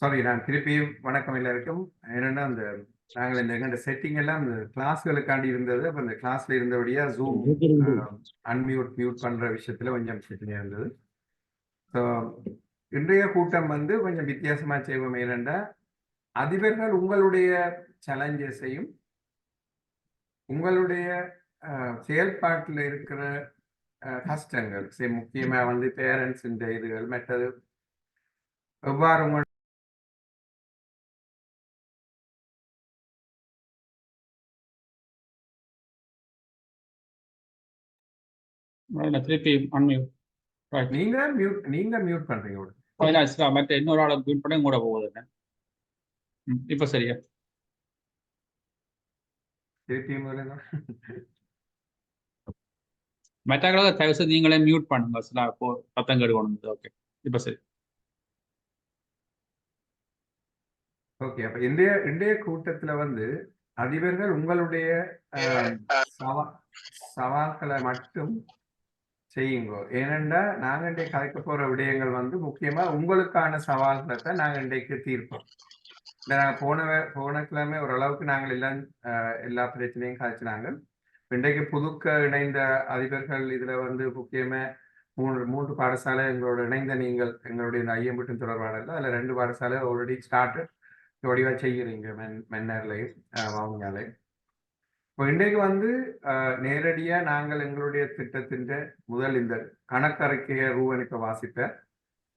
Sorry, நான் திருப்பியும் வணக்கம் எல்லாருக்கும். என்னன்னா அந்த நாங்கள் இந்த செட்டிங் எல்லாம் இந்த கிளாஸ்களுக்காண்டி இருந்தது. அப்போ இந்த கிளாஸ்ல இருந்தபடியா ஜூம் அன்மியூட் மியூட் பண்ற விஷயத்துல கொஞ்சம் பிரச்சனையா இருந்தது. ஸோ இன்றைய கூட்டம் வந்து கொஞ்சம் வித்தியாசமா செய்வோம். ஏனென்றா அதிபர்கள் உங்களுடைய சேலஞ்சஸையும் உங்களுடைய செயல்பாட்டில் இருக்கிற கஷ்டங்கள், முக்கியமா வந்து பேரண்ட்ஸ் இந்த இதுகள் மற்றது எவ்வாறு உங்கள் திருப்பி அன்மியூட். நீங்க மியூட் பண்றீங்க. மற்ற இன்னொரு ஆளை மியூட் பண்ணி கூட போகுது. இப்ப சரியா? மற்றவர்களாக தயவு செய்து நீங்களே மியூட் பண்ணுங்க. இப்போ சத்தம் கேடு. ஓகே, இப்ப சரி. ஓகே, அப்ப இன்றைய கூட்டத்துல வந்து அதிபர்கள் உங்களுடைய சவால்களை மட்டும் செய்யுங்க. ஏனென்றா நாங்க இன்றைக்கு கதைக்க போற விடயங்கள் வந்து முக்கியமா உங்களுக்கான சவால்களை தான் நாங்க இன்றைக்கு தீர்ப்போம். போன கிழமை ஓரளவுக்கு நாங்கள் எல்லாம் எல்லா பிரச்சனையும் காய்ச்சினாங்க. இன்றைக்கு புதுக்க இணைந்த அதிபர்கள் இதுல வந்து முக்கியமா மூன்று பாடசாலை எங்களோட இணைந்த நீங்கள் எங்களுடைய இந்த ஐயம்பட்டு தொடர்பாடல அதுல 2 பாடசாலை ஆல்ரெடி ஸ்டார்ட் வடிவா செய்கிறீங்க மன்னர்லையும் வாங்கினாலையும். இப்போ இன்றைக்கு வந்து நேரடியா நாங்கள் எங்களுடைய திட்டத்தின் முதல் இந்த கணக்கறிக்கையை ரூவனுக்கு வாசிப்ப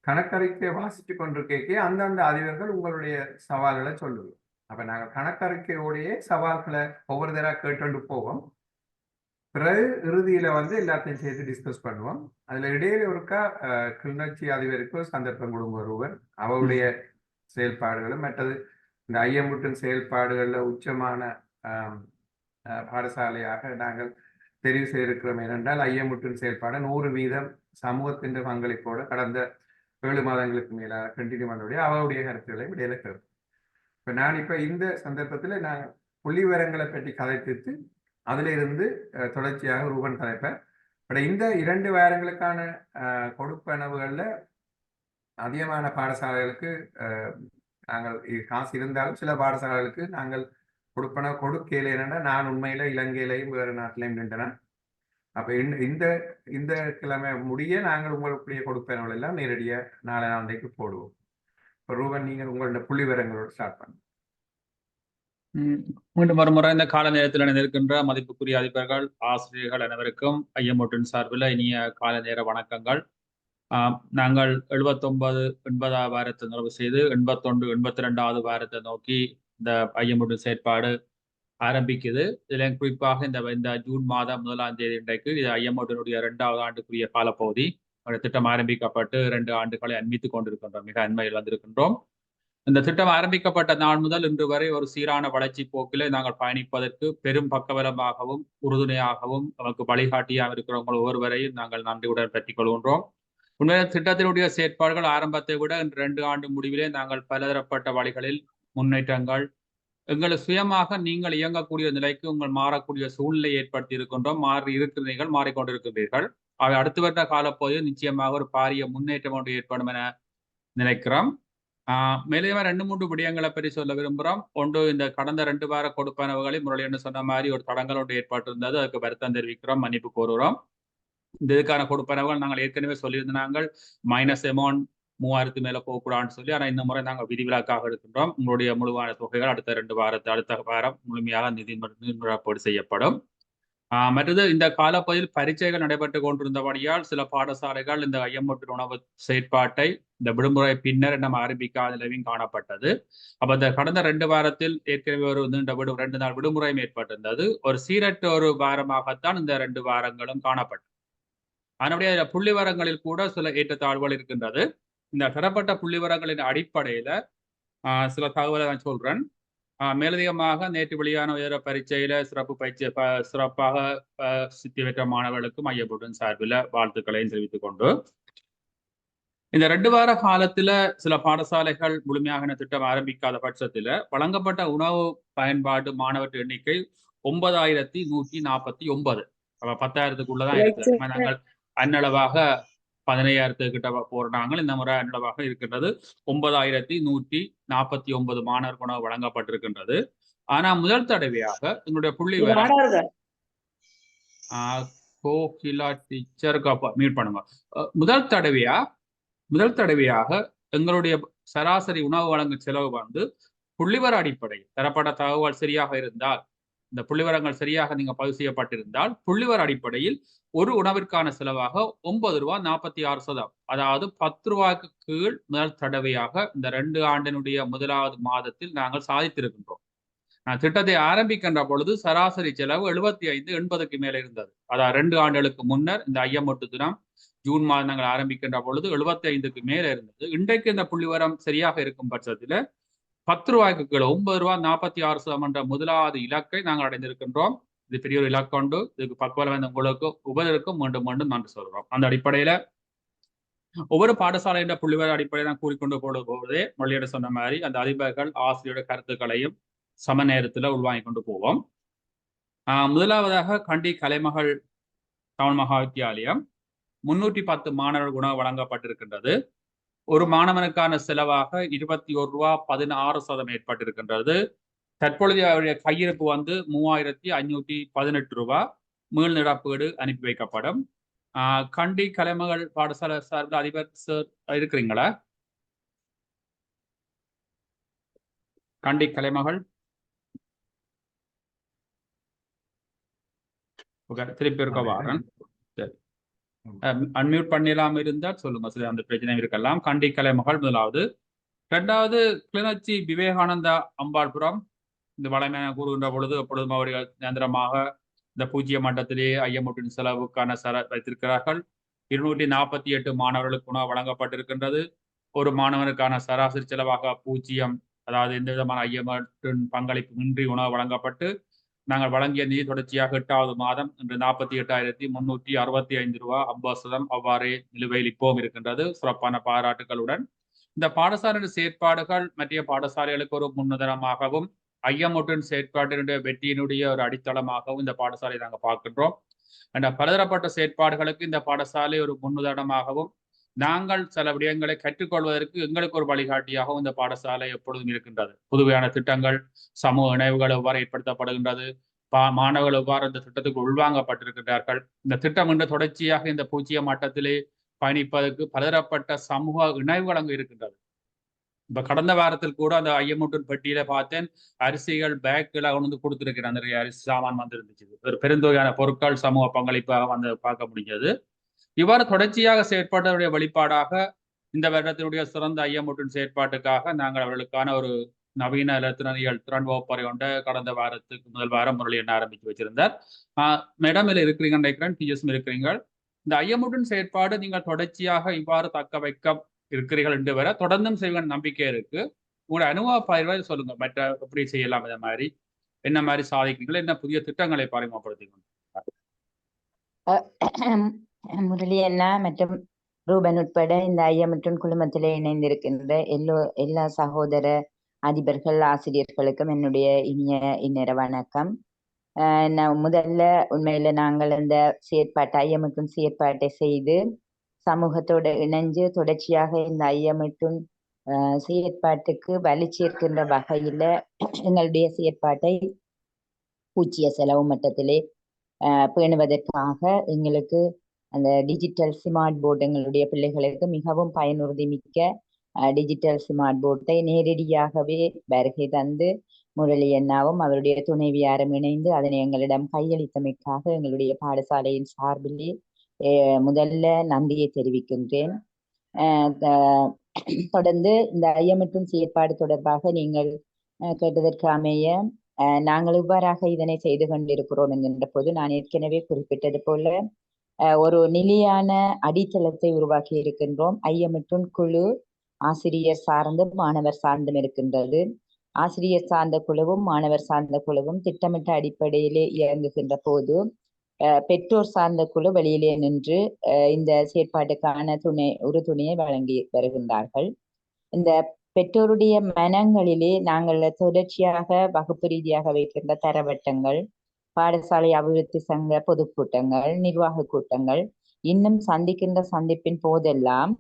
கணக்கறிக்கையை வாசித்து கொண்டிருக்கே அந்தந்த அதிபர்கள் உங்களுடைய சவால்களை சொல்லுவோம். அப்ப நாங்கள் கணக்கறிக்கையோடைய சவால்களை ஒவ்வொரு தடவை கேட்டு போவோம். பிறகு இறுதியில வந்து எல்லாத்தையும் சேர்த்து டிஸ்கஸ் பண்ணுவோம். அதுல இடையில ஒருக்கா கிளிநொச்சி அதிபருக்கு சந்தர்ப்பம் கொடுங்க ஒருவர் அவருடைய செயல்பாடுகளும் மற்றது இந்த ஐயம்புட்டின் செயல்பாடுகள்ல உச்சமான பாடசாலையாக நாங்கள் தெரிவு செய்திருக்கிறோம். ஏனென்றால் ஐயம்புட்டின் செயல்பாடு 100% சமூகத்தின் பங்களிப்போடு கடந்த 7 மாதங்களுக்கு மேலாக கண்டினியூ பண்ணக்கூடிய அவருடைய கருத்துக்களை இடையில கேட்போம். இப்ப நான் இப்ப இந்த சந்தர்ப்பத்துல நான் புள்ளி விவரங்களை பற்றி கதைத்து அதுல இருந்து தொடர்ச்சியாக ரூபன் கதைப்பேன். இந்த 2 வாரங்களுக்கான கொடுப்பனவுகள்ல அதிகமான பாடசாலைகளுக்கு நாங்கள் காசு இருந்தாலும் சில பாடசாலைகளுக்கு நாங்கள் கொடுக்கையில என்னன்னா நான் உண்மையில இலங்கையிலையும் வேறு நாட்டிலையும் நின்றன. அப்ப இந்த கிழமை முடிய நாங்கள் உங்களுடைய கொடுப்பனவுகள் எல்லாம் நேரடியா நாளை நாளைக்கு போடுவோம். இப்ப ரூபன் நீங்கள் உங்களோட புள்ளி விவரங்களோட ஸ்டார்ட் பண்ணுங்க. மீண்டும் மறுமுறை இந்த கால நேரத்தில் இணைந்திருக்கின்ற மதிப்புக்குரிய அதிபர்கள், ஆசிரியர்கள் அனைவருக்கும் ஐயம்பொட்டின் சார்பில் இனிய கால நேர வணக்கங்கள். நாங்கள் 79 வாரத்தை நிறைவு செய்து 81 82வது வாரத்தை நோக்கி இந்த ஐயம்பொட்டின் செயற்பாடு ஆரம்பிக்குது. இதுல குறிப்பாக இந்த ஜூன் மாதம் 1ஆம் தேதி இன்றைக்கு இது ஐயம்பொட்டினுடைய 2வது ஆண்டுக்குரிய காலப்பகுதி. திட்டம் ஆரம்பிக்கப்பட்டு 2 ஆண்டுகளை அண்மித்துக் கொண்டிருக்கின்றோம். மிக அண்மையில் வந்திருக்கின்றோம். இந்த திட்டம் ஆரம்பிக்கப்பட்ட நாள் முதல் இன்று வரை ஒரு சீரான வளர்ச்சி போக்கில் நாங்கள் பயணிப்பதற்கு பெரும் பக்கபலமாகவும் உறுதுணையாகவும் நமக்கு வழிகாட்டியாக இருக்கிறவங்க ஒவ்வொருவரையும் நாங்கள் நன்றியுடன் பற்றிக் கொள்கின்றோம். உண்மையில திட்டத்தினுடைய செயற்பாடுகள் ஆரம்பத்தை விட இன்று 2 ஆண்டு முடிவிலே நாங்கள் பலதரப்பட்ட வழிகளில் முன்னேற்றங்கள் எங்களை சுயமாக நீங்கள் இயங்கக்கூடிய நிலைக்கு உங்கள் மாறக்கூடிய சூழ்நிலை ஏற்படுத்தி இருக்கின்றோம். இருக்கிறீர்கள், மாறிக்கொண்டிருக்கிறீர்கள். அவை அடுத்து வருட காலப்போது நிச்சயமாக ஒரு பாரிய முன்னேற்றம் ஒன்று ஏற்படும் என நினைக்கிறோம். மேலேயுமே 2-3 விடயங்களை பற்றி சொல்ல விரும்புகிறோம். ஒன்று, இந்த கடந்த 2 வார கொடுப்பனவுகளை முரளின்னு சொன்ன மாதிரி ஒரு தடங்கள் ஒன்று ஏற்பட்டிருந்தது. அதுக்கு வருத்தம் தெரிவிக்கிறோம், மன்னிப்பு கோருகிறோம். இதுக்கான கொடுப்பனவுகள் நாங்கள் ஏற்கனவே சொல்லியிருந்தாங்க மைனஸ் அமௌண்ட் 3000 மேல போகக்கூடாதுன்னு சொல்லி. ஆனால் இந்த முறை நாங்கள் விதிவிலக்காக இருக்கின்றோம். உங்களுடைய முழுவான தொகைகள் அடுத்த வாரம் முழுமையாக நிதிமுறைப்போடு செய்யப்படும். மற்றது இந்த காலப்பகுதியில் பரீட்சைகள் நடைபெற்று கொண்டிருந்தபடியால் சில பாடசாலைகள் இந்த ஐயம்பொட்டு உணவு செயற்பாட்டை இந்த விடுமுறை பின்னர் நம்ம ஆரம்பிக்காத நிலையும் காணப்பட்டது. அப்ப இந்த கடந்த 2 வாரத்தில் ஏற்கனவே ஒரு 2 நாள் விடுமுறையும் ஏற்பட்டிருந்தது. ஒரு சீரற்ற ஒரு வாரமாகத்தான் இந்த 2 வாரங்களும் காணப்பட்டது. அதனுடைய புள்ளிவரங்களில் கூட சில ஏற்றத்தாழ்வுகள் இருக்கின்றது. இந்த பெறப்பட்ட புள்ளிவரங்களின் அடிப்படையில சில தகவலை நான் சொல்றேன். மேலதிகமாக நேற்று வெளியான உயர பரீட்சையில சிறப்பாக சித்தி பெற்ற மாணவர்களுக்கும் ஐயம்பொட்டின் சார்பில் வாழ்த்துக்களையும் தெரிவித்துக் கொண்டு, இந்த 2 வார காலத்துல சில பாடசாலைகள் முழுமையாக திட்டம் ஆரம்பிக்காத பட்சத்துல வழங்கப்பட்ட உணவு பயன்பாடு மாணவர் எண்ணிக்கை 9149. 10,000க்குள்ளதான் இருக்கு. நாங்கள் அன்னளவாக 15,000 கிட்ட போறாங்க. இந்த முறை என்னவாக இருக்கின்றது 9,149 மாணவர் உணவு வழங்கப்பட்டிருக்கின்றது. ஆனா முதல் தடவையாக எங்களுடைய புள்ளி வர கோகிலா டீச்சருக்கு மீட் பண்ணுங்க. முதல் தடவையாக எங்களுடைய சராசரி உணவு வழங்கும் செலவு வந்து புள்ளிவர அடிப்படையில் தரப்பட்ட தகவல் சரியாக இருந்தால், இந்த புள்ளிவரங்கள் சரியாக நீங்க பதிவு செய்யப்பட்டிருந்தால் புள்ளிவர அடிப்படையில் ஒரு உணவிற்கான செலவாக ₹9.46, அதாவது ₹10 கீழ் முதல் தடவையாக இந்த 2 ஆண்டினுடைய முதலாவது மாதத்தில் நாங்கள் சாதித்திருக்கின்றோம். திட்டத்தை ஆரம்பிக்கின்ற பொழுது சராசரி செலவு 75-80க்கு மேல இருந்தது. அதாவது 2 ஆண்டுகளுக்கு முன்னர் இந்த ஐயமொட்டு தினம் ஜூன் மாதம் நாங்கள் ஆரம்பிக்கின்ற பொழுது 75க்கு மேல இருந்தது. இன்றைக்கு இந்த புள்ளிவரம் சரியாக இருக்கும் பட்சத்தில் ₹10 கீழே ₹9.46 என்ற முதலாவது இலக்கை நாங்கள் அடைந்திருக்கின்றோம். இது பெரிய ஒரு இலக்கொண்டு இதுக்கு பக்குவம் உங்களுக்கு உபதற்கும் மீண்டும் மீண்டும் நன்றி சொல்றோம். அந்த அடிப்படையில ஒவ்வொரு பாடசாலையின் புள்ளிவர அடிப்படையில் நான் கூறிக்கொண்டு போதே மொழியிட சொன்ன மாதிரி அந்த அதிபர்கள் ஆசிரியருடைய கருத்துக்களையும் சம நேரத்தில் உள்வாங்கிக் கொண்டு போவோம். முதலாவதாக கண்டி கலைமகள் தமிழ் மகா வித்தியாலயம் 310 மாணவர்கள் உணவு வழங்கப்பட்டிருக்கின்றது. ஒரு மாணவனுக்கான செலவாக ₹21.16 ஏற்பட்டிருக்கின்றது. தற்பொழுது அவருடைய கையிருப்பு வந்து ₹3,518. மீள் நிரப்பீடு அனுப்பி வைக்கப்படும். கண்டி கலைமகள் பாடசாலை சார்பில் அதிபர் சார் இருக்கிறீங்களா? கண்டி கலைமகள் திருப்பி இருக்க வாரன். சரி, அன்மியூட் பண்ணிடலாம் இருந்தால் சொல்லுங்க. சரி, அந்த பிரச்சனை இருக்கலாம். கண்டி கலைமகள் முதலாவது. இரண்டாவது கிளிநொச்சி விவேகானந்தா அம்பாள்புரம். இந்த வளமையான கூறுகின்ற பொழுது எப்பொழுதும் அவர்கள் நிரந்தரமாக இந்த 0 மட்டத்திலே ஐயமுட்டின் செலவுக்கான வைத்திருக்கிறார்கள். 248 மாணவர்களுக்கு உணவு வழங்கப்பட்டிருக்கின்றது. ஒரு மாணவனுக்கான சராசரி செலவாக 0, அதாவது எந்த விதமான ஐயமட்டின் பங்களிப்பு இன்றி உணவு வழங்கப்பட்டு நாங்கள் வழங்கிய நிதி தொடர்ச்சியாக 8வது மாதம் இன்று ₹48,365 அவ்வாறே நிலுவையில் இப்போவும் இருக்கின்றது. சிறப்பான பாராட்டுகளுடன் இந்த பாடசாலை செயற்பாடுகள் மற்ற பாடசாலைகளுக்கு ஒரு முன்னுதாரணமாகவும் ஐயமுட்டின் செயற்பாட்டினுடைய வெற்றியினுடைய ஒரு அடித்தளமாகவும் இந்த பாடசாலை நாங்கள் பார்க்கின்றோம். அந்த பலதரப்பட்ட செயற்பாடுகளுக்கு இந்த பாடசாலை ஒரு முன்னுதாரணமாகவும் நாங்கள் சில விடயங்களை கற்றுக்கொள்வதற்கு எங்களுக்கு ஒரு வழிகாட்டியாகவும் இந்த பாடசாலை எப்பொழுதும் இருக்கின்றது. புதுவையான திட்டங்கள், சமூக இணைவுகள் எவ்வாறு ஏற்படுத்தப்படுகின்றது, மாணவர்கள் எவ்வாறு இந்த திட்டத்துக்கு உள்வாங்கப்பட்டிருக்கிறார்கள், இந்த திட்டம் இன்று தொடர்ச்சியாக இந்த 0 மட்டத்திலே பயணிப்பதற்கு பலதரப்பட்ட சமூக இணைவுகள் அங்கு இருக்கின்றது. இப்ப கடந்த வாரத்தில் கூட அந்த ஐயமுட்டின் பெட்டியில பார்த்தேன், அரிசிகள் பேக்கில் வந்து கொடுத்திருக்கிறேன். நிறைய அரிசி சாமான் வந்து இருந்துச்சு. ஒரு பெருந்தொகையான பொருட்கள் சமூக பங்களிப்பாக வந்து பார்க்க முடிஞ்சது. இவ்வாறு தொடர்ச்சியாக செயற்பாட்டுடைய வெளிப்பாடாக இந்த வருடத்தினுடைய சிறந்த ஐயமுட்டின் செயற்பாட்டுக்காக நாங்கள் அவர்களுக்கான ஒரு நவீன இலத்திரனியல் திறன் வகுப்பறை ஒன்றை கடந்த வாரத்துக்கு முதல் வாரம் முரளி என்ன ஆரம்பித்து வச்சிருந்தார். மேடம் இதில் இருக்கிறீங்க நினைக்கிறேன், டிஎஸ்எம் இருக்கிறீங்க. இந்த ஐயமுட்டின் செயற்பாடு நீங்கள் தொடர்ச்சியாக இவ்வாறு தக்க வைக்க இருக்கிறீர்கள் என்று வர தொடர்ந்தும் செய்வ நம்பிக்கை இருக்கு. உங்களோட அனுபவ பயிர்வை சொல்லுங்க. மற்ற எப்படி செய்யலாம், இதை மாதிரி என்ன மாதிரி சாதிக்கிறீர்கள், என்ன புதிய திட்டங்களை பரிமாணப்படுத்திக்கணும். முரளி அண்ணா மற்றும் ரூபன் உட்பட இந்த ஐயமுட்டின் குழுமத்திலே இணைந்திருக்கின்ற எல்லா சகோதர அதிபர்கள் ஆசிரியர்களுக்கும் என்னுடைய இந்நேர வணக்கம். நான் முதல்ல உண்மையில நாங்கள் இந்த செயற்பாட்டை ஐயமுட்டின் செயற்பாட்டை செய்து சமூகத்தோடு இணைஞ்சு தொடர்ச்சியாக இந்த ஐயமுட்டின் செயற்பாட்டுக்கு வலி சேர்க்கின்ற வகையில எங்களுடைய செயற்பாட்டை 0 செலவு மட்டத்திலே பேணுவதற்காக எங்களுக்கு அந்த டிஜிட்டல் ஸ்மார்ட் போர்டு எங்களுடைய பிள்ளைகளுக்கு மிகவும் பயனுறுதி மிக்க டிஜிட்டல் ஸ்மார்ட் போர்டை நேரடியாகவே வருகை தந்து முரளி அண்ணாவும் அவருடைய துணைவியாரும் இணைந்து அதனை எங்களிடம் கையளித்தமைக்காக எங்களுடைய பாடசாலையின் சார்பிலே முதல்ல நன்றியை தெரிவிக்கின்றேன். தொடர்ந்து இந்த ஐயமுட்டின் செயற்பாடு தொடர்பாக நீங்கள் கேட்டதற்கு அமைய நாங்கள் இவ்வாறாக இதனை செய்து கொண்டிருக்கிறோம் என்கின்ற போது நான் ஏற்கனவே குறிப்பிட்டது போல ஒரு நிலையான அடித்தளத்தை உருவாக்கி இருக்கின்றோம். ஐயமுட்டின் குழு ஆசிரியர் சார்ந்தும் மாணவர் சார்ந்தும் இருக்கின்றது. ஆசிரியர் சார்ந்த குழுவும் மாணவர் சார்ந்த குழுவும் திட்டமிட்ட அடிப்படையிலே இயங்குகின்ற போது பெற்றோர் சார்ந்த குழு வெளியிலே நின்று இந்த செயற்பாட்டுக்கான உறுதுணையை வழங்கி வருகின்றார்கள். இந்த பெற்றோருடைய மனங்களிலே நாங்கள் தொடர்ச்சியாக வகுப்பு ரீதியாக வைக்கின்ற தரவட்டங்கள், பாடசாலை அபிவிருத்தி சங்க பொதுக்கூட்டங்கள், நிர்வாக கூட்டங்கள் இன்னும் சந்திக்கின்ற சந்திப்பின் போதெல்லாம்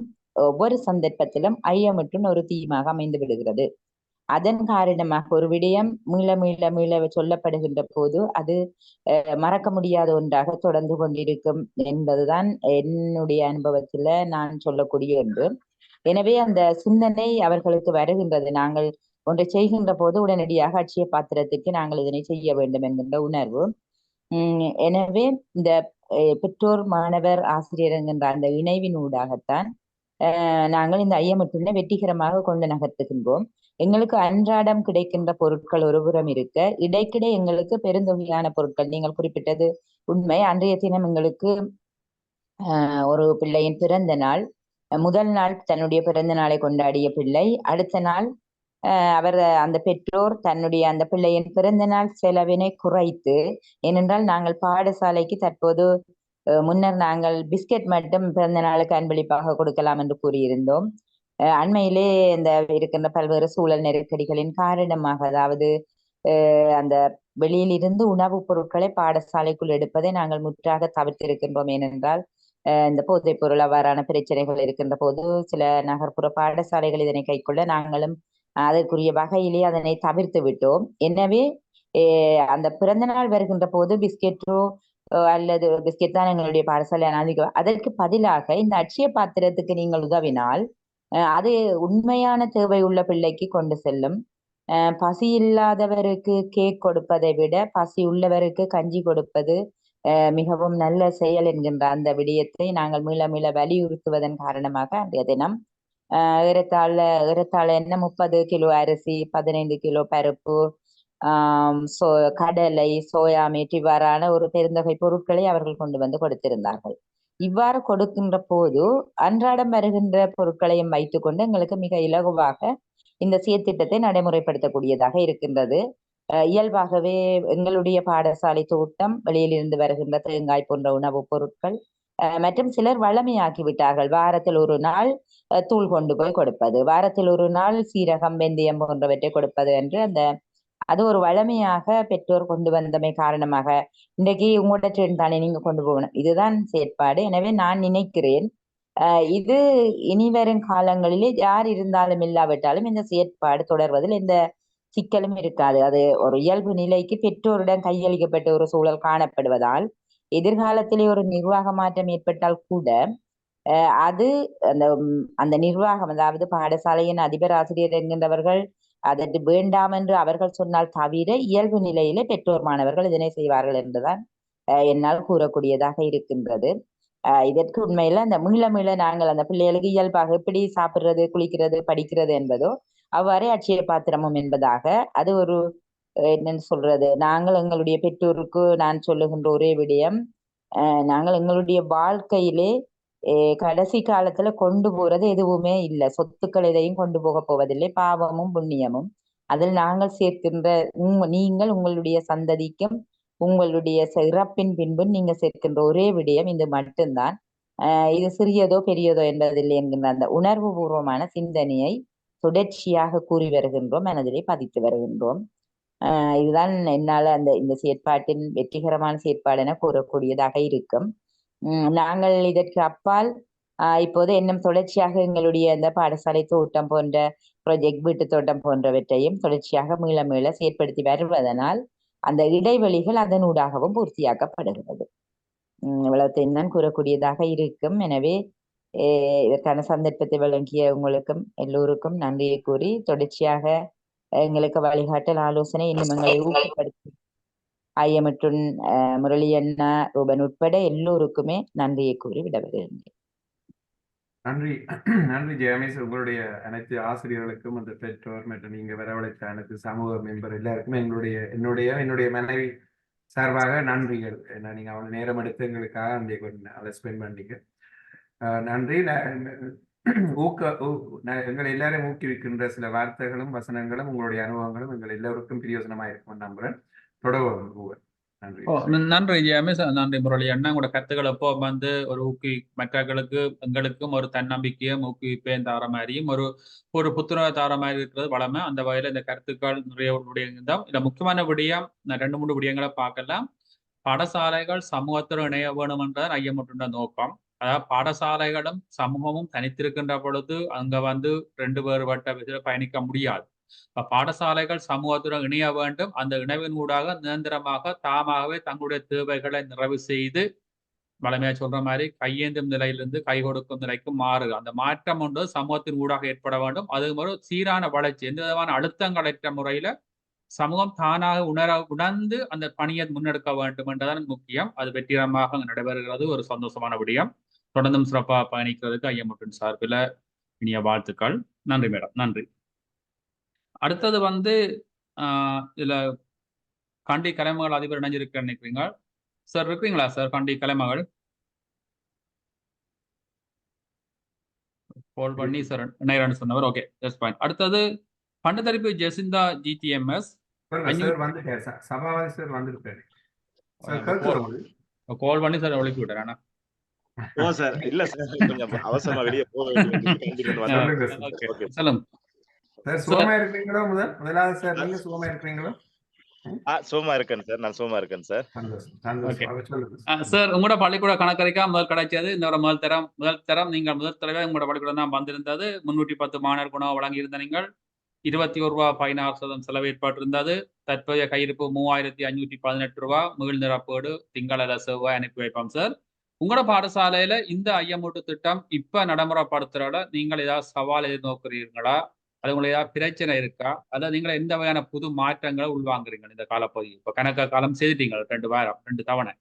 ஒவ்வொரு சந்தர்ப்பத்திலும் ஐயமற்றும் ஒரு தீமாக அமைந்து விடுகிறது. அதன் காரணமாக ஒரு விடயம் மீள மீள மீள சொல்லப்படுகின்ற போது அது மறக்க முடியாத ஒன்றாக தொடர்ந்து கொண்டிருக்கும் என்பதுதான் என்னுடைய அனுபவத்துல நான் சொல்லக்கூடிய ஒன்று. எனவே அந்த சிந்தனை அவர்களுக்கு வருகின்றது. நாங்கள் ஒன்றை செய்கின்ற போது உடனடியாக அட்சய பாத்திரத்துக்கு நாங்கள் இதனை செய்ய வேண்டும் என்கின்ற உணர்வு. எனவே இந்த பெற்றோர் மாணவர் ஆசிரியர் என்கின்ற அந்த இணைவின் ஊடாகத்தான் நாங்கள் இந்த ஐயமற்றினை வெற்றிகரமாக கொண்டு நகர்த்துகின்றோம். எங்களுக்கு அன்றாடம் கிடைக்கின்ற பொருட்கள் ஒருபுறம் இருக்க, இடைக்கிடை எங்களுக்கு பெருந்தொகையான பொருட்கள், நீங்கள் குறிப்பிட்டது உண்மை. அன்றைய தினம் எங்களுக்கு ஒரு பிள்ளையின் பிறந்த நாள், முதல் நாள் தன்னுடைய பிறந்த நாளை கொண்டாடிய பிள்ளை, அடுத்த நாள் அவர் அந்த பெற்றோர் தன்னுடைய அந்த பிள்ளையின் பிறந்த நாள் செலவினை குறைத்து, ஏனென்றால் நாங்கள் பாடசாலைக்கு தற்போது முன்னர் நாங்கள் பிஸ்கெட் மட்டும் பிறந்த நாளுக்கு அன்பளிப்பாக கொடுக்கலாம் என்று கூறியிருந்தோம். அண்மையிலே இந்த இருக்கின்ற பல்வேறு சூழல் நெருக்கடிகளின் காரணமாக, அதாவது அந்த வெளியிலிருந்து உணவுப் பொருட்களை பாடசாலைக்குள் எடுப்பதை நாங்கள் முற்றாக தவிர்த்திருக்கின்றோம். ஏனென்றால் இந்த போதைப் பொருள் அவ்வாறான பிரச்சனைகள் இருக்கின்ற போது சில நகர்ப்புற பாடசாலைகள் இதனை கைக்கொள்ள நாங்களும் அதற்குரிய வகையிலே அதனை தவிர்த்து விட்டோம். எனவே அந்த பிறந்த நாள் வருகின்ற போது பிஸ்கெட்டோ அல்லது பிஸ்கெட் தான் எங்களுடைய பாடசாலை அனாதிக்க, அதற்கு பதிலாக இந்த அட்சய பாத்திரத்துக்கு நீங்கள் உதவினால் அது உண்மையான தேவை உள்ள பிள்ளைக்கு கொண்டு செல்லும். பசி இல்லாதவருக்கு கேக் கொடுப்பதை விட பசி உள்ளவருக்கு கஞ்சி கொடுப்பது மிகவும் நல்ல செயல் என்கின்ற அந்த விடயத்தை நாங்கள் மீள மீள வலியுறுத்துவதன் காரணமாக அன்றைய தினம் ஏறத்தாழ என்ன 30 கிலோ அரிசி, 15 கிலோ பருப்பு, கடலை, சோயா மீட் இவ்வாறான ஒரு பெருந்தொகை பொருட்களை அவர்கள் கொண்டு வந்து கொடுத்திருந்தார்கள். இவ்வாறு கொடுக்கின்ற போது அன்றாடம் வருகின்ற பொருட்களையும் வைத்துக்கொண்டு எங்களுக்கு மிக இலகுவாக இந்த செயற்திட்டத்தை நடைமுறைப்படுத்தக்கூடியதாக இருக்கின்றது. இயல்பாகவே எங்களுடைய பாடசாலை தோட்டம், வெளியிலிருந்து வருகின்ற தேங்காய் போன்ற உணவுப் பொருட்கள் மற்றும் சிலர் வளமையாக்கி விட்டார்கள். வாரத்தில் ஒரு நாள் தூள் கொண்டு போய் கொடுப்பது, வாரத்தில் ஒரு நாள் சீரகம், வெந்தயம் போன்றவற்றை கொடுப்பது என்று அது ஒரு வளமையாக பெற்றோர் கொண்டு வந்தமை காரணமாக இன்றைக்கு உங்களோட ட்ரெண்ட் தானே நீங்க கொண்டு போகணும், இதுதான் செயற்பாடு. எனவே நான் நினைக்கிறேன் இது இனி வரும் காலங்களிலே யார் இருந்தாலும் இல்லாவிட்டாலும் இந்த செயற்பாடு தொடர்வதில் எந்த சிக்கலும் இருக்காது. அது ஒரு இயல்பு நிலைக்கு பெற்றோரிடம் கையளிக்கப்பட்ட ஒரு சூழல் காணப்படுவதால் எதிர்காலத்திலே ஒரு நிர்வாக மாற்றம் ஏற்பட்டால் கூட அது அந்த நிர்வாகம், அதாவது பாடசாலையின் அதிபர் ஆசிரியர் என்கின்றவர்கள் அதற்கு வேண்டாம் என்று அவர்கள் சொன்னால் தவிர இயல்பு நிலையிலே பெற்றோர் மாணவர்கள் இதனை செய்வார்கள் என்றுதான் என்னால் கூறக்கூடியதாக இருக்கின்றது. இதற்கு உண்மையில அந்த மீள மீள நாங்கள் அந்த பிள்ளைகளுக்கு இயல்பாக எப்படி சாப்பிடுறது, குளிக்கிறது, படிக்கிறது என்பதோ அவ்வாறே அட்சய பாத்திரமும் என்பதாக அது ஒரு என்னன்னு சொல்றது, நாங்கள் எங்களுடைய பெற்றோருக்கு நான் சொல்லுகின்ற ஒரே விடயம், நாங்கள் எங்களுடைய வாழ்க்கையிலே கடைசி காலத்துல கொண்டு போறது எதுவுமே இல்லை, சொத்துக்கள் எதையும் கொண்டு போக போவதில்லை, பாவமும் புண்ணியமும். அதில் நாங்கள் சேர்க்கின்ற நீங்கள் உங்களுடைய சந்ததிக்கும் உங்களுடைய இறப்பின் பின்பு நீங்க சேர்க்கின்ற ஒரே விடயம் இது மட்டும்தான். இது சிறியதோ பெரியதோ என்பதில்லை என்கின்ற அந்த உணர்வு பூர்வமான சிந்தனையை தொடர்ச்சியாக கூறி வருகின்றோம், மனதிலே பதித்து வருகின்றோம். இதுதான் என்னால் இந்த செயற்பாட்டின் வெற்றிகரமான செயற்பாடு என கூறக்கூடியதாக இருக்கும். நாங்கள் இதற்கு அப்பால் இப்போது இன்னும் தொடர்ச்சியாக எங்களுடைய இந்த பாடசாலை தோட்டம் போன்ற ப்ராஜெக்ட் வீட்டு தோட்டம் போன்றவற்றையும் தொடர்ச்சியாக மீள மீள செயற்படுத்தி வருவதனால் அந்த இடைவெளிகள் அதனூடாகவும் பூர்த்தியாக்கப்படுகிறது. இவ்வளவு தான் கூறக்கூடியதாக இருக்கும். எனவே இதற்கான சந்தர்ப்பத்தை வழங்கிய உங்களுக்கும் எல்லோருக்கும் நன்றியை கூறி தொடர்ச்சியாக எங்களுக்கு வழிகாட்டல் ஆலோசனை இன்னும் எங்களை ஊக்கப்படுத்தி ஐயமற்றும் முரளி அண்ணா, ரூபன் உட்பட எல்லோருக்குமே நன்றியை கூறி விடவிருந்தேன். நன்றி. நன்றி ஜெயமேஷ். உங்களுடைய அனைத்து ஆசிரியர்களுக்கும் அந்த பெற்றோர் மற்றும் நீங்க வரவழைத்த அனைத்து சமூக மெம்பர் எல்லாருக்குமே என்னுடைய மனைவி சார்பாக நன்றிகள். ஏன்னா நீங்க அவ்வளவு நேரம் எடுத்து எங்களுக்காக அதை ஸ்பெண்ட் பண்ணீங்க. நன்றி. எங்களை எல்லாரையும் ஊக்குவிக்கின்ற சில வார்த்தைகளும் வசனங்களும் உங்களுடைய அனுபவங்களும் எங்கள் எல்லோருக்கும் பிரயோஜனமா இருக்கும் நம்புறேன். தொடர்பு. நன்றி. நன்றி ஜெயமேஷ். நன்றி முரளி அண்ணா. உங்களோட கருத்துக்கள் எப்போ ஒரு மற்றவர்களுக்கு எங்களுக்கும் ஒரு தன்னம்பிக்கையும் ஊக்குவிப்பையும் தார மாதிரியும் ஒரு புத்துணர்வு தார மாதிரி இருக்கிறது வளமை. அந்த வகையில இந்த கருத்துக்கள் நிறைய விடயங்கள் தான். இதுல முக்கியமான விடயம் 2-3 விடயங்களை பார்க்கலாம். பாடசாலைகள் சமூகத்துடன் இணைய வேணும் என்றால் ஐயமற்ற நோக்கம். அதாவது பாடசாலைகளும் சமூகமும் தனித்திருக்கின்ற பொழுது அங்க வந்து ரெண்டு வேறுபட்ட விதத்தில் பயணிக்க முடியாது. பாடசாலைகள் சமூகத்துடன் இணைய வேண்டும். அந்த இணைவின் ஊடாக நிரந்தரமாக தாமாகவே தங்களுடைய தேவைகளை நிறைவு செய்து வளமையா சொல்ற மாதிரி கையேந்தும் நிலையிலிருந்து கை கொடுக்கும் நிலைக்கு மாறுது. அந்த மாற்றம் ஒன்று சமூகத்தின் ஊடாக ஏற்பட வேண்டும். அது ஒரு சீரான வளர்ச்சி, எந்த விதமான அழுத்தங்களற்ற முறையில சமூகம் தானாக உணர்ந்து அந்த பணியை முன்னெடுக்க வேண்டும் என்றதான் முக்கியம். அது வெற்றிகரமாக நடைபெறுகிறது. ஒரு சந்தோஷமான விடயம். தொடர்ந்தும் சிறப்பாக பயணிக்கிறதுக்கு ஐயமுட்டின் சார்பில் இனிய வாழ்த்துக்கள். நன்றி மேடம், நன்றி. அடுத்தது வந்து இதுல கண்டி கலைமகள் அதிபர் இணைஞ்சிருக்க நினைக்கிறீங்க சார்? இருக்கிறீங்களா சார் கண்டி கலைமகள்? கால் பண்ணி சார் இணையரன் சொன்னவர். Okay, that's fine. அடுத்தது பண்டத்தரிப்பு ஜெசிந்தா ஜிடிஎம்எஸ் சபாவாதி சார் வந்திருக்காரு. கால் பண்ணி சார் ஒழிப்பு விடுறேன். ஓ சார், இல்ல சார், கொஞ்சம் அவசரமா வெளியே போக சொல்லுங்க சார். சுகமா இருக்கிறீங்களோ? முதலாவது சார், நீங்க சுகமா இருக்கிறீங்களோ? சுகமா இருக்கேன் சார், நான் சுகமா இருக்கேன் சார். சார், உங்களோட பள்ளிக்கூட கணக்கறிக்கா முதல் கிடைச்சது இந்த ஒரு முதல் தரம் நீங்கள் முதல் தடவை உங்களோட பள்ளிக்கூடம் தான் வந்திருந்தது. 310 மாணவர் உணவு வழங்கியிருந்த நீங்கள் 21 ரூபா 16% செலவு ஏற்பட்டிருந்தது. தற்போதைய கையிருப்பு 3518 ரூபா. மீள் நிரப்போடு திங்கள செவ்வாய் அனுப்பி வைப்போம் சார். உங்களோட பாடசாலையில இந்த ஐயமூட்டு திட்டம் இப்ப நடைமுறைப்படுத்துறத நீங்கள் ஏதாவது சவால் எதிர்நோக்குறீர்களா? அது உங்களுக்கு ஏதாவது பிரச்சனை இருக்கா? அதாவது நீங்க எந்த வகையான புது மாற்றங்களை உள்வாங்குறீங்க இந்த காலப்பகுதி? இப்ப கணக்க காலம் செய்துட்டீங்க 2 வாரம் 2 தவணை.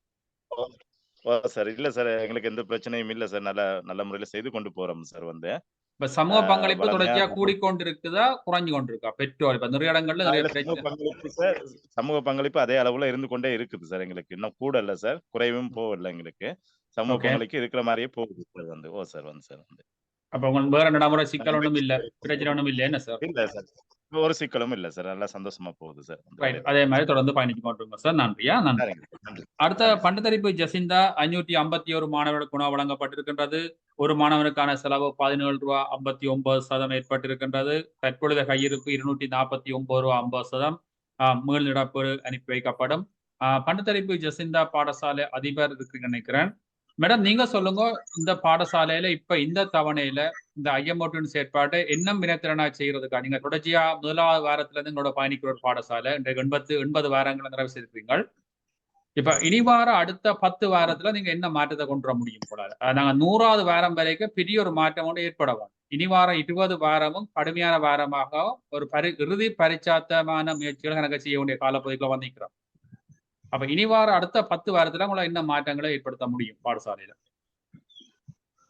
சார், இல்ல சார், எங்களுக்கு எந்த பிரச்சனையும் இல்ல சார். நல்ல முறையில செய்து கொண்டு போறோம் சார். வந்து இப்ப சமூக பங்களிப்பு தொடர்ச்சியா கூடிக்கொண்டு இருக்குதா, குறைஞ்சு கொண்டு இருக்கா? பெற்றோர் இப்ப நிறைய இடங்கள்ல நிறைய சமூக பங்களிப்பு அதே அளவுல இருந்து கொண்டே இருக்குது சார். எங்களுக்கு இன்னும் கூட இல்ல சார், குறைவும் போகல. எங்களுக்கு சமூக பங்களிப்பு இருக்கிற மாதிரியே போகுது சார். வந்து சார் வந்து சார் வந்து அப்ப உங்களுக்கு வேற நடைமுறை சிக்கல் ஒன்றும் இல்ல, பிரச்சனை ஒன்றும் இல்லை என்ன சார்? இல்ல சார், ஒரு சிக்கலும் இல்ல சார். நல்லா சந்தோஷமா போகுது சார். அதே மாதிரி தொடர்ந்து பயணிச்சு கொண்டிருங்க சார். நன்றியா? நன்றி. அடுத்த பண்டத்தரிப்பு ஜெசிந்தா 551 மாணவர்களுக்கு உணவு வழங்கப்பட்டிருக்கின்றது. ஒரு மாணவனுக்கான செலவு 17 ரூபா 59% ஏற்பட்டிருக்கின்றது. தற்பொழுது கையிருப்பு 249 ரூபா 50%. மீள் நிரப்பு அனுப்பி வைக்கப்படும். பண்டத்தரிப்பு ஜெசிந்தா பாடசாலை அதிபர் இருக்கு நினைக்கிறேன். மேடம், நீங்க சொல்லுங்க, இந்த பாடசாலையில இப்ப இந்த தவணையில இந்த ஐயமோட்டின் செயற்பாட்டை என்ன வினைத்திறனா செய்யறதுக்கா நீங்க தொடர்ச்சியா முதலாவது வாரத்துல இருந்து எங்களோட பயணிக்கிற ஒரு பாடசாலை இன்றைக்கு 80 வாரங்களை நிறைவு செய்திருக்கீங்க. இப்ப இனி வார அடுத்த 10 வாரத்துல நீங்க என்ன மாற்றத்தை கொண்டு வர முடியும் போல? நாங்க 100வது வாரம் வரைக்கும் பெரிய ஒரு மாற்றம் ஒன்று ஏற்படவும், இனி வாரம் 20 வாரமும் கடுமையான வாரமாக ஒரு இறுதி பரிச்சாத்தமான முயற்சிகள் கணக்கு செய்ய வேண்டிய காலப்பகுதிக்குள்ள வந்திருக்கிறோம். அப்ப இனி வார அடுத்த 10 வாரத்துல உங்களை என்ன மாற்றங்களை ஏற்படுத்த முடியும் பாடசாலையில?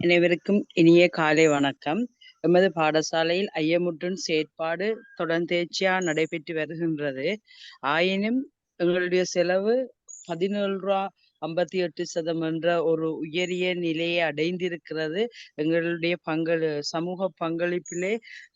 அனைவருக்கும் இனிய காலை வணக்கம். எமது பாடசாலையில் ஐயமுட்டின் செயற்பாடு தொடர்ந்தேர்ச்சியா நடைபெற்று வருகின்றது. ஆயினும் எங்களுடைய செலவு 17 ரூபா 58% என்ற ஒரு உயரிய நிலையை அடைந்திருக்கிறது. எங்களுடைய சமூக பங்களிப்பிலே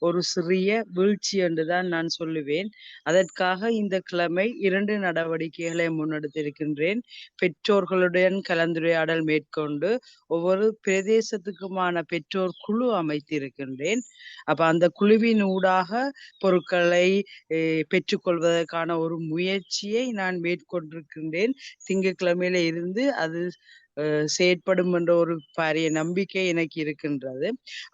ஒரு சிறிய வீழ்ச்சி என்றுதான் நான் சொல்லுவேன். அதற்காக இந்த கிழமை 2 நடவடிக்கைகளை முன்னெடுத்திருக்கின்றேன். பெற்றோர்களுடன் கலந்துரையாடல் மேற்கொண்டு ஒவ்வொரு பிரதேசத்துக்குமான பெற்றோர் குழு அமைத்திருக்கின்றேன். அப்ப அந்த குழுவின் ஊடாக பொருட்களை பெற்றுக்கொள்வதற்கான ஒரு முயற்சியை நான் மேற்கொண்டிருக்கின்றேன். திங்கட்கிழமையில இருந்து அது செயற்படும் என்ற ஒரு பாரிய நம்பிக்கை எனக்கு இருக்கின்றது.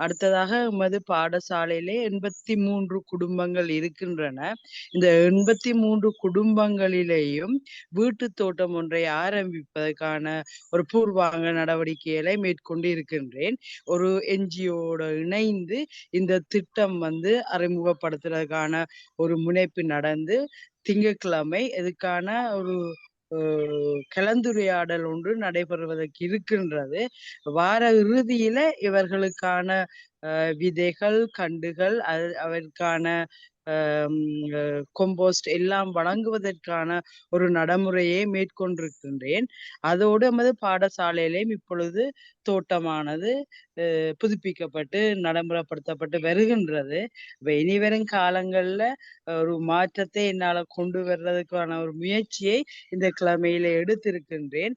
அடுத்ததாக எமது பாடசாலையிலே 83 குடும்பங்கள் இருக்கின்றன. இந்த 83 குடும்பங்களிலேயும் வீட்டு தோட்டம் ஒன்றை ஆரம்பிப்பதற்கான ஒரு பூர்வாங்க நடவடிக்கைகளை மேற்கொண்டு இருக்கின்றேன். ஒரு NGO-ட இணைந்து இந்த திட்டம் அறிமுகப்படுத்துறதுக்கான ஒரு முனைப்பு நடந்து திங்கட்கிழமை இதுக்கான ஒரு கலந்துரையாடல் ஒன்று நடைபெறுவதற்கு இருக்கின்றது. வார இறுதியில இவர்களுக்கான விதைகள், கண்டுகள், அவருக்கான கொம்போஸ்ட் எல்லாம் வழங்குவதற்கான ஒரு நடைமுறையை மேற்கொண்டிருக்கின்றேன். அதோடு நமது பாடசாலையிலையும் இப்பொழுது தோட்டமானது புதுப்பிக்கப்பட்டு நடைமுறைப்படுத்தப்பட்டு வருகின்றது. இனிவரும் காலங்கள்ல ஒரு மாற்றத்தை என்னால கொண்டு வர்றதுக்கான ஒரு முயற்சியை இந்த கிழமையில எடுத்திருக்கின்றேன்.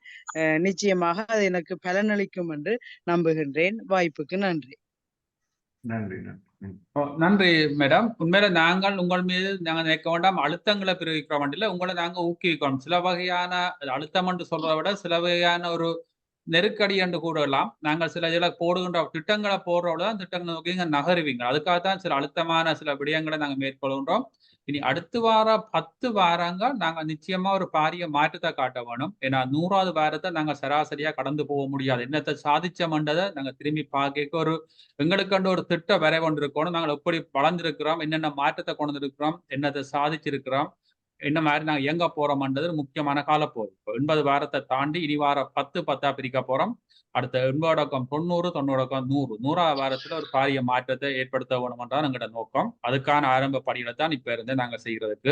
நிச்சயமாக அது எனக்கு பலனளிக்கும் என்று நம்புகின்றேன். வாய்ப்புக்கு நன்றி. நன்றி மேடம். உண்மையில நாங்கள் உங்கள் மீது நாங்கள் நினைக்க வேண்டாம் அழுத்தங்களை பிரிவிக்கிறோம். உங்களை நாங்கள் ஊக்குவிக்கிறோம். சில வகையான அழுத்தம் என்று சொல்றதை விட சில வகையான ஒரு நெருக்கடி என்று கூறலாம். நாங்கள் சில இதில் போடுகின்ற திட்டங்களை போடுறோம்தான் திட்டங்களை நோக்கி நகருவீங்க. அதுக்காகத்தான் சில அழுத்தமான சில விடயங்களை நாங்கள் மேற்கொள்கின்றோம். இனி அடுத்து வார 10 வாரங்கள் நாங்கள் நிச்சயமா ஒரு பாரிய மாற்றத்தை காட்ட வேணும். ஏன்னா 100வது வாரத்தை நாங்கள் சராசரியா கடந்து போக முடியாது. என்னத்தை சாதிச்சோம்ன்றதை நாங்கள் திரும்பி பார்க்க ஒரு எங்களுக்கு ஒரு திட்டம் வரை கொண்டிருக்கணும். நாங்கள் எப்படி வளர்ந்துருக்கிறோம், என்னென்ன மாற்றத்தை கொண்டு இருக்கிறோம், என்னத்தை சாதிச்சிருக்கிறோம், என்ன மாதிரி நாங்கள் எங்க போறோம்ன்றது முக்கியமான காலப்போது. இப்போ 80 வாரத்தை தாண்டி இனி வார 10 பிரிக்க போறோம். அடுத்த 80 90 90 100 100வது வாரத்துல ஒரு பாரிய மாற்றத்தை ஏற்படுத்த வேணும்ன்றான் எங்களோட நோக்கம். அதுக்கான ஆரம்ப பணிகளை தான் இப்ப இருந்து நாங்க செய்யறதுக்கு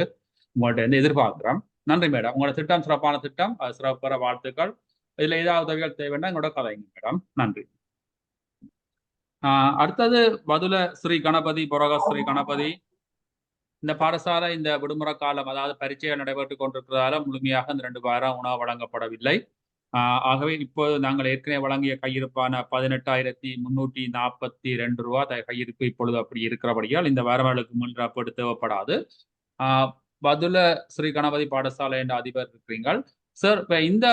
உங்கள்கிட்ட இருந்து எதிர்பார்க்கிறோம். நன்றி மேடம். உங்களோட திட்டம் சிறப்பான திட்டம், அது சிறப்பான வாழ்த்துக்கள். இதுல ஏதாவது உதவிகள் தேவைன்னா எங்களோட கதைங்க மேடம். நன்றி. அடுத்தது பதுல ஸ்ரீ கணபதி பொரக ஸ்ரீ கணபதி. இந்த பாடசாலை இந்த விடுமுறை காலம், அதாவது பரீட்சைகள் நடைபெற்றுக் கொண்டிருக்கிறதால முழுமையாக இந்த 2 வாரம் உணவு வழங்கப்படவில்லை. ஆகவே இப்போது நாங்கள் ஏற்கனவே வழங்கிய கையிருப்பான 18,342 ரூபா கையிருப்பு இப்பொழுது அப்படி இருக்கிறபடியால் இந்த வாரங்களுக்கு முன்னிரப்பீடு தேவைப்படாது. பதுல ஸ்ரீ கணபதி பாடசாலை என்ற அதிபர் இருக்கிறீர்கள் சார். இப்ப இந்த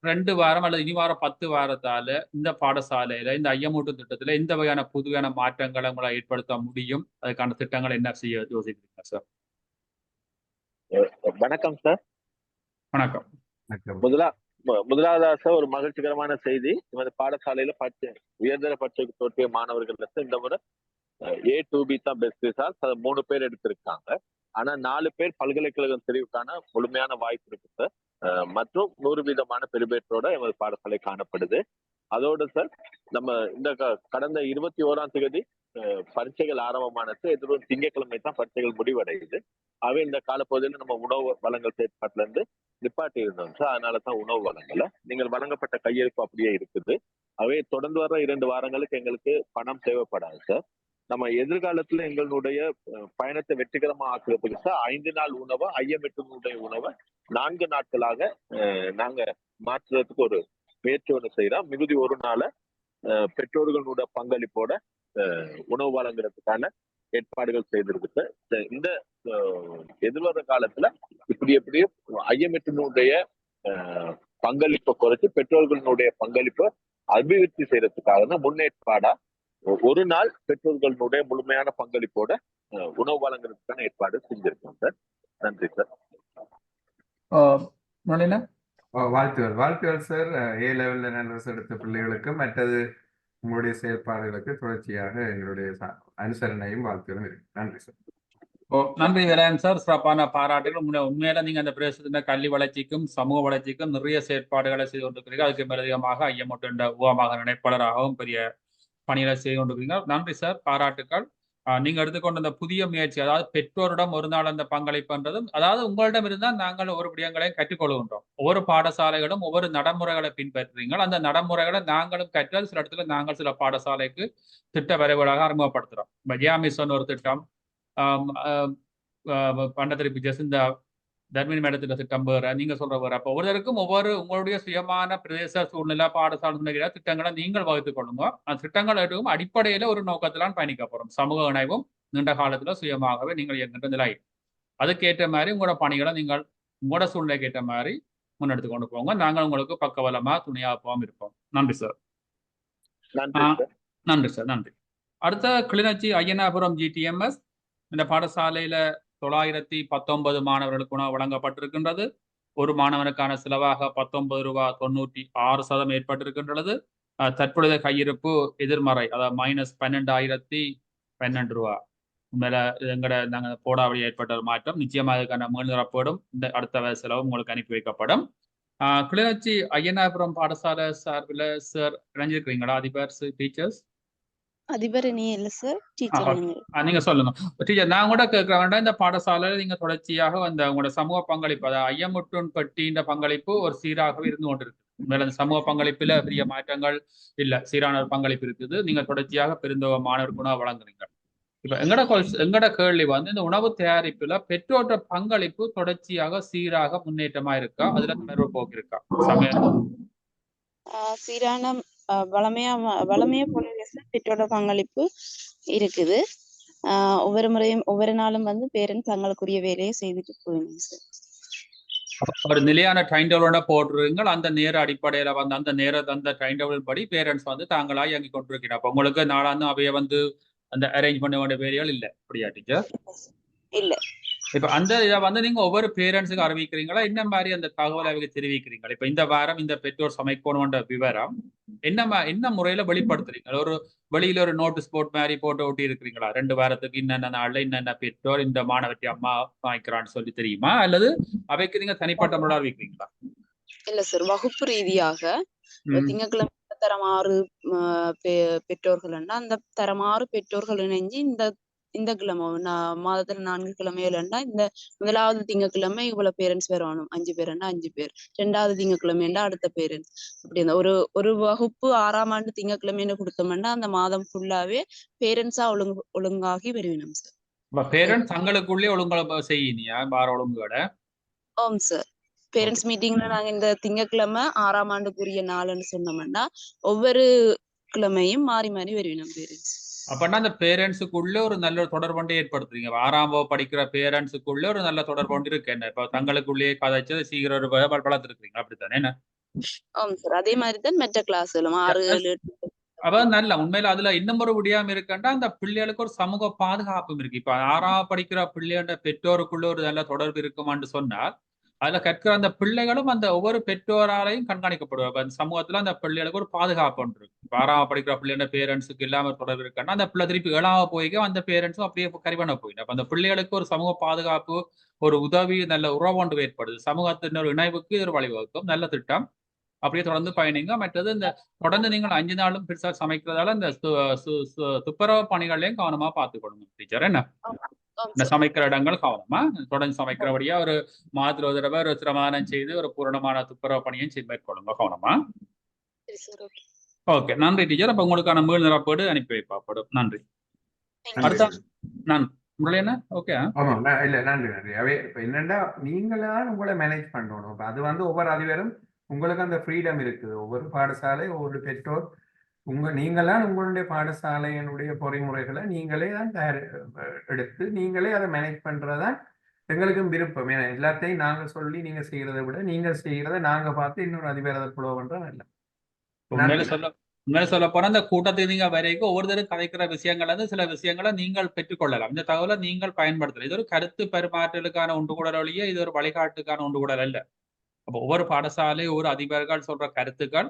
2 வாரம் அல்லது இனி வாரம் 10 வாரத்தால இந்த பாடசாலையில இந்த ஐயமூட்டு திட்டத்துல இந்த வகையான புதுவையான மாற்றங்களை உங்களை ஏற்படுத்த முடியும்? அதுக்கான திட்டங்கள் என்ன செய்ய யோசிக்கிறீங்க சார்? வணக்கம் சார். வணக்கம். முதலாவதாக சார் ஒரு மகிழ்ச்சிகரமான செய்தி. நமது பாடசாலையில உயர்தர பரீட்சைக்கு தோற்றிய மாணவர்கள் இந்த முறை A2B தான் பெஸ்ட் சார். 3 பேர் எடுத்திருக்காங்க. ஆனா 4 பேர் பல்கலைக்கழகம் தெரிவுக்கான முழுமையான வாய்ப்பு இருக்கு சார். மற்றும் 100% பெருபேற்றோட எமது பாடசாலை காணப்படுது. அதோடு சார் நம்ம இந்த கடந்த 21ஆம் தேதி பரீட்சைகள் ஆரம்பமானது. எதிர்வரும் திங்கட்கிழமை தான் பரீட்சைகள் முடிவடையுது. அவை இந்த காலப்பகுதியில் நம்ம உணவு வழங்கல் செயற்பாட்டுல இருந்து நிப்பாட்டி இருந்தோம் சார். அதனாலதான் உணவு வழங்கல. நீங்கள் வழங்கப்பட்ட கையிருப்பு அப்படியே இருக்குது. அவை தொடர்ந்து வர 2 வாரங்களுக்கு எங்களுக்கு பணம் தேவைப்படாது சார். நம்ம எதிர்காலத்துல எங்களுடைய பயணத்தை வெற்றிகரமா ஆக்குறதுக்கு சார் 5 நாள் உணவை ஐயமெட்டுடைய உணவை 4 நாட்களாக நாங்க மாற்றுறதுக்கு ஒரு முயற்சி ஒன்று செய்யறோம். மிகுதி ஒரு நாள பெற்றோர்களுடைய பங்களிப்போட உணவு வழங்குறதுக்கான ஏற்பாடுகள் செய்திருக்கு சார். இந்த எதிர்வர காலத்துல இப்படி ஐயமெட்டினுடைய பங்களிப்பை குறைச்சு பெற்றோர்களுடைய பங்களிப்பை அபிவிருத்தி செய்யறதுக்காக தான் முன்னேற்பாடா ஒரு நாள் பெற்றோர்களுடைய முழுமையான பங்களிப்போட உணவு வழங்குறதுக்கான ஏற்பாடு செஞ்சிருக்கோம் சார். நன்றி சார். வாழ்த்துகள் சார். A லெவல்ல நல்ல எடுத்த பிள்ளைகளுக்கு மற்றது உங்களுடைய செயற்பாடுகளுக்கு தொடர்ச்சியாக எங்களுடைய அனுசரணையும் வாழ்த்துகளும் இருக்கு. நன்றி சார். நன்றி வீரன் சார். சிறப்பான பாராட்டுகள். உண்மையில நீங்க அந்த பிரதேசத்தின் கல்வி வளர்ச்சிக்கும் சமூக வளர்ச்சிக்கும் நிறைய செயற்பாடுகளை செய்து கொண்டிருக்கிறீர்கள். அதுக்கு மேலதிகமாக ஐயமொட்டு உவமாக நினைப்பாளராகவும் பெரிய பணிகளை செய்து கொண்டிருக்கிறீங்க. நன்றி சார், பாராட்டுக்கள். நீங்க எடுத்துக்கொண்ட அந்த புதிய முயற்சி, அதாவது பெற்றோரிடம் ஒரு நாள் அந்த பங்களிப்புன்றதும், அதாவது உங்களிடம் இருந்தால் நாங்கள் ஒவ்வொரு விடயங்களையும் கற்றுக்கொள்கின்றோம். ஒவ்வொரு பாடசாலைகளும் ஒவ்வொரு நடைமுறைகளை பின்பற்றுறீங்கள். அந்த நடைமுறைகளை நாங்களும் கற்று சில இடத்துல நாங்கள் சில பாடசாலைக்கு திட்ட வரைவுகளாக அறிமுகப்படுத்துறோம். ஜியாமிசன் ஒரு திட்டம், பண்டத்திரி பிக்சர்ஸ், இந்த தர்மினி மேடத்தின் திட்டம் வேற, நீங்க சொல்ற வேற. அப்போ ஒவ்வொருத்தருக்கும் ஒவ்வொரு உங்களுடைய சுயமான பிரதேச சூழ்நிலை பாடசாலை திட்டங்களை நீங்கள் வகுத்துக் கொள்ளுங்க. அந்த திட்டங்கள் எடுக்கும் அடிப்படையில ஒரு நோக்கத்திலான் பயணிக்க போறோம். சமூக இணைவும் நீண்ட காலத்துல சுயமாகவே நீங்கள் இயங்குகின்ற நிலை. அதுக்கேற்ற மாதிரி உங்களோட பணிகளை நீங்கள் உங்களோட சூழ்நிலைக்கு ஏற்ற மாதிரி முன்னெடுத்து கொண்டு போங்க. நாங்கள் உங்களுக்கு பக்கபலமா துணையாகவும் இருப்போம். நன்றி சார். நன்றி சார். நன்றி. அடுத்த கிளிநொச்சி ஐயனாபுரம் GTMS. இந்த பாடசாலையில 919 மாணவர்களுக்கு உணவு வழங்கப்பட்டிருக்கின்றது. ஒரு மாணவனுக்கான செலவாக 19 ரூபாய் 96% ஏற்பட்டிருக்கின்றது. தற்பொழுது கையிருப்பு எதிர்மறை, அதாவது -12,012 ரூபாய். உண்மையில நாங்கள் போடாவளி ஏற்பட்ட ஒரு மாற்றம். நிச்சயமாக அதுக்கான மேல்நிரப்போடும் இந்த அடுத்த செலவும் உங்களுக்கு அனுப்பி வைக்கப்படும். கிளிநொச்சி ஐயனாபுரம் பாடசாலை சார்பில் சார் இணைஞ்சிருக்கிறீங்களா? அதிபர், டீச்சர்ஸ்? அதிபர் நீ இல்ல சார், டீச்சர் நீங்க சொல்லுங்க. டீச்சர், நான் கூட கேட்க வேண்டாம், இந்த பாடசாலையில நீங்க தொடர்ச்சியாக அந்த உங்களோட சமூக பங்களிப்பு, அதாவது ஐயமுட்டுன் பட்டின்ற பங்களிப்பு ஒரு சீராகவே இருந்து கொண்டிருக்கு. மேல அந்த சமூக பங்களிப்புல பெரிய மாற்றங்கள் இல்ல, சீரான பங்களிப்பு இருக்குது. நீங்க தொடர்ச்சியாக பெருந்தொகை மாணவருக்கு உணவு வழங்குறீங்க. இப்ப எங்கட கேள்வி வந்து, இந்த உணவு தயாரிப்புல பெற்றோட்ட பங்களிப்பு தொடர்ச்சியாக சீராக முன்னேற்றமா இருக்கா? அதுல மெருகு போக்கு இருக்கா? சீரான வளமையா போல பெற்றோட பங்களிப்பு இருக்குது. ஒவ்வொரு முறையும் ஒவ்வொரு நாளும் வந்து பேரண்ட்ஸ் தங்களுக்குரிய வேலையை செய்துட்டு போயிடுங்க சார். ஒரு நிலையான டைம் டேபிளோட போட்டுருங்க. அந்த நேர அடிப்படையில வந்து அந்த டைம் டேபிள் படி பேரண்ட்ஸ் வந்து தாங்களா இயங்கி கொண்டிருக்கிறார். அப்ப உங்களுக்கு நாளாந்து அவைய வந்து அந்த அரேஞ்ச் பண்ண வேண்டிய வேலைகள் இல்லை, அப்படியா டீச்சர்? இல்ல இப்ப அந்த இதை வந்து நீங்க ஒவ்வொரு பேரண்ட்ஸுக்கு அறிவிக்கிறீங்களா? என்ன மாதிரி அந்த தகவலை அவங்க தெரிவிக்கிறீங்களா? இப்ப இந்த வாரம் இந்த பெற்றோர் சமைக்கணும்ன்ற விவரம் என்ன முறையில வெளிப்படுத்துறீங்க? ஒரு வெளியில ஒரு நோட்டீஸ் போர்ட் மாதிரி போட்டு ஒட்டி இருக்கிறீங்களா? 2 வாரத்துக்கு இன்னென்ன நாள்ல இன்னென்ன பெற்றோர் இந்த மாணவர்த்தி அம்மா வாங்கிக்கிறான்னு சொல்லி தெரியுமா? அல்லது அவைக்கு நீங்க தனிப்பட்ட முறையில் அறிவிக்கிறீங்களா? இல்ல சார், வகுப்பு ரீதியாக திங்கட்கிழமை தரம் 6 பெற்றோர்கள்னா அந்த தரம் 6 பெற்றோர்கள் இணைஞ்சு இந்த கிழமை மாதத்துல 4 கிழமைகள்னா இந்த முதலாவது திங்கட்கிழமை இவ்வளவு பேரண்ட்ஸ் வரணும், 5 பேருன்னா 5 பேர், 2வது திங்கட்கிழமைன்னா அடுத்த பேரண்ட்ஸ், அப்படி இந்த ஒரு வகுப்பு 6ஆம் ஆண்டு திங்கட்கிழமைன்னு கொடுத்தோம்னா அந்த மாதம் ஃபுல்லாவே பேரண்ட்ஸா ஒழுங்காகி வருவினோம் சார். பேரண்ட்ஸ் தங்களுக்குள்ளே ஒழுங்கா செய்யினியா வார ஒழுங்கோட? ஆம் சார். பேரண்ட்ஸ் மீட்டிங்ல நாங்க இந்த திங்கட்கிழமை 6ஆம் ஆண்டுக்குரிய நாள்னு சொன்னோம்னா ஒவ்வொரு கிழமையும் மாறி மாறி வருவினோம் பேரண்ட்ஸ். அப்படின்னா அந்த பேரண்ட்ஸுக்குள்ள ஒரு நல்ல தொடர்பு ஏற்படுத்துறீங்க. 6ஆம் வகுப்பு படிக்கிற பேரண்ட்ஸுக்குள்ள ஒரு நல்ல தொடர்பு இருக்கு. என்ன இப்ப தங்களுக்குள்ளேயே கதைச்சு சீக்கிரம் ஒரு வளர்த்துருக்கீங்க, அப்படித்தானே? என்ன ஆமா சார், அதே மாதிரி தான் மற்ற கிளாஸ்களும் 6, 7, 8 அப்ப நல்ல உண்மையில அதுல இன்னும் ஒரு விடியாம இருக்கண்டா அந்த பிள்ளைகளுக்கு ஒரு சமூக பாதுகாப்பும் இருக்கு. இப்ப 6ஆம் படிக்கிற பிள்ளையோட பெற்றோருக்குள்ள ஒரு நல்ல தொடர்பு இருக்குமான்னு சொன்னால் அதுல கற்கிற அந்த பிள்ளைகளும் அந்த ஒவ்வொரு பெற்றோராலையும் கண்காணிக்கப்படுவாங்க. அந்த சமூகத்துல அந்த பிள்ளைகளுக்கு ஒரு பாதுகாப்பு ஒன்று இருக்கு. 6ஆம் படிக்கிற பிள்ளையோட பேரண்ட்ஸுக்கு இல்லாம தொடர்பு இருக்குன்னா அந்த பிள்ளை திருப்பி 7ஆம் போய்க்க அந்த பேரண்ட்ஸும் அப்படியே கரிவன போயிடும். அப்ப அந்த பிள்ளைகளுக்கு ஒரு சமூக பாதுகாப்பு, ஒரு உதவி, நல்ல உறவு ஒன்று ஏற்படுது. சமூகத்தின் ஒரு இணைவுக்கு இது ஒரு வழிவகுக்கும். நல்ல திட்டம். அப்படியே தொடர்ந்து பயணிங்க. மற்றது இந்த தொடர்ந்து நீங்கள் 5 நாளும் பெருசா சமைக்கிறதால இந்த துப்புரவு பணிகளையும் கவனமா பார்த்துக்கொள்ளுங்க டீச்சர். என்ன இந்த சமைக்கிற இடங்கள் கவனமா தொடர்ந்து சமைக்கிறபடியா ஒரு மாதத்துல ஒரு தடவை ஒரு சிரமானம் செய்து ஒரு பூரணமான துப்புரவு பணியும் மேற்கொள்ளுங்க கவனமா. ஓகே, நன்றி டீச்சர். அப்ப உங்களுக்கான மீள் நிரப்பீடு அனுப்பி வைக்கப்படும். நன்றி. அடுத்த நான் என்ன ஓகே ஆமா இல்ல நன்றி. அவை இப்ப என்னன்னா நீங்களாம் உங்களை மேனேஜ் பண்ணணும். அது வந்து ஒவ்வொரு அதிபரும் உங்களுக்கு அந்த ஃப்ரீடம் இருக்குது. ஒவ்வொரு பாடசாலை, ஒவ்வொரு பெற்றோர் நீங்களாம் உங்களுடைய பாடசாலையினுடைய பொறிமுறைகளை நீங்களே தான் எடுத்து நீங்களே அதை மேனேஜ் பண்றதுதான் எங்களுக்கும் விருப்பம். ஏன்னா எல்லாத்தையும் நாங்க சொல்லி நீங்க செய்யறதை விட நீங்க செய்யறதை நாங்க பார்த்து இன்னொரு அதிபர் அதை புலோ பண்றோம். இல்லை உண்மையில சொல்ல போனா இந்த கூட்டத்துக்கு நீங்க வரைக்கும் ஒவ்வொருத்தரும் கதைக்கிற விஷயங்கள் வந்து சில விஷயங்களை நீங்கள் பெற்றுக்கொள்ளலாம். இந்த தகவலை நீங்கள் பயன்படுத்தலாம். இது ஒரு கருத்து பரிமாற்றலுக்கான ஒன்றுகூடல் வழியே இது ஒரு வழிகாட்டுக்கான ஒன்றுகூடல் அல்ல. அப்போ ஒவ்வொரு பாடசாலை, ஒவ்வொரு அதிபர்கள் சொல்ற கருத்துக்கள்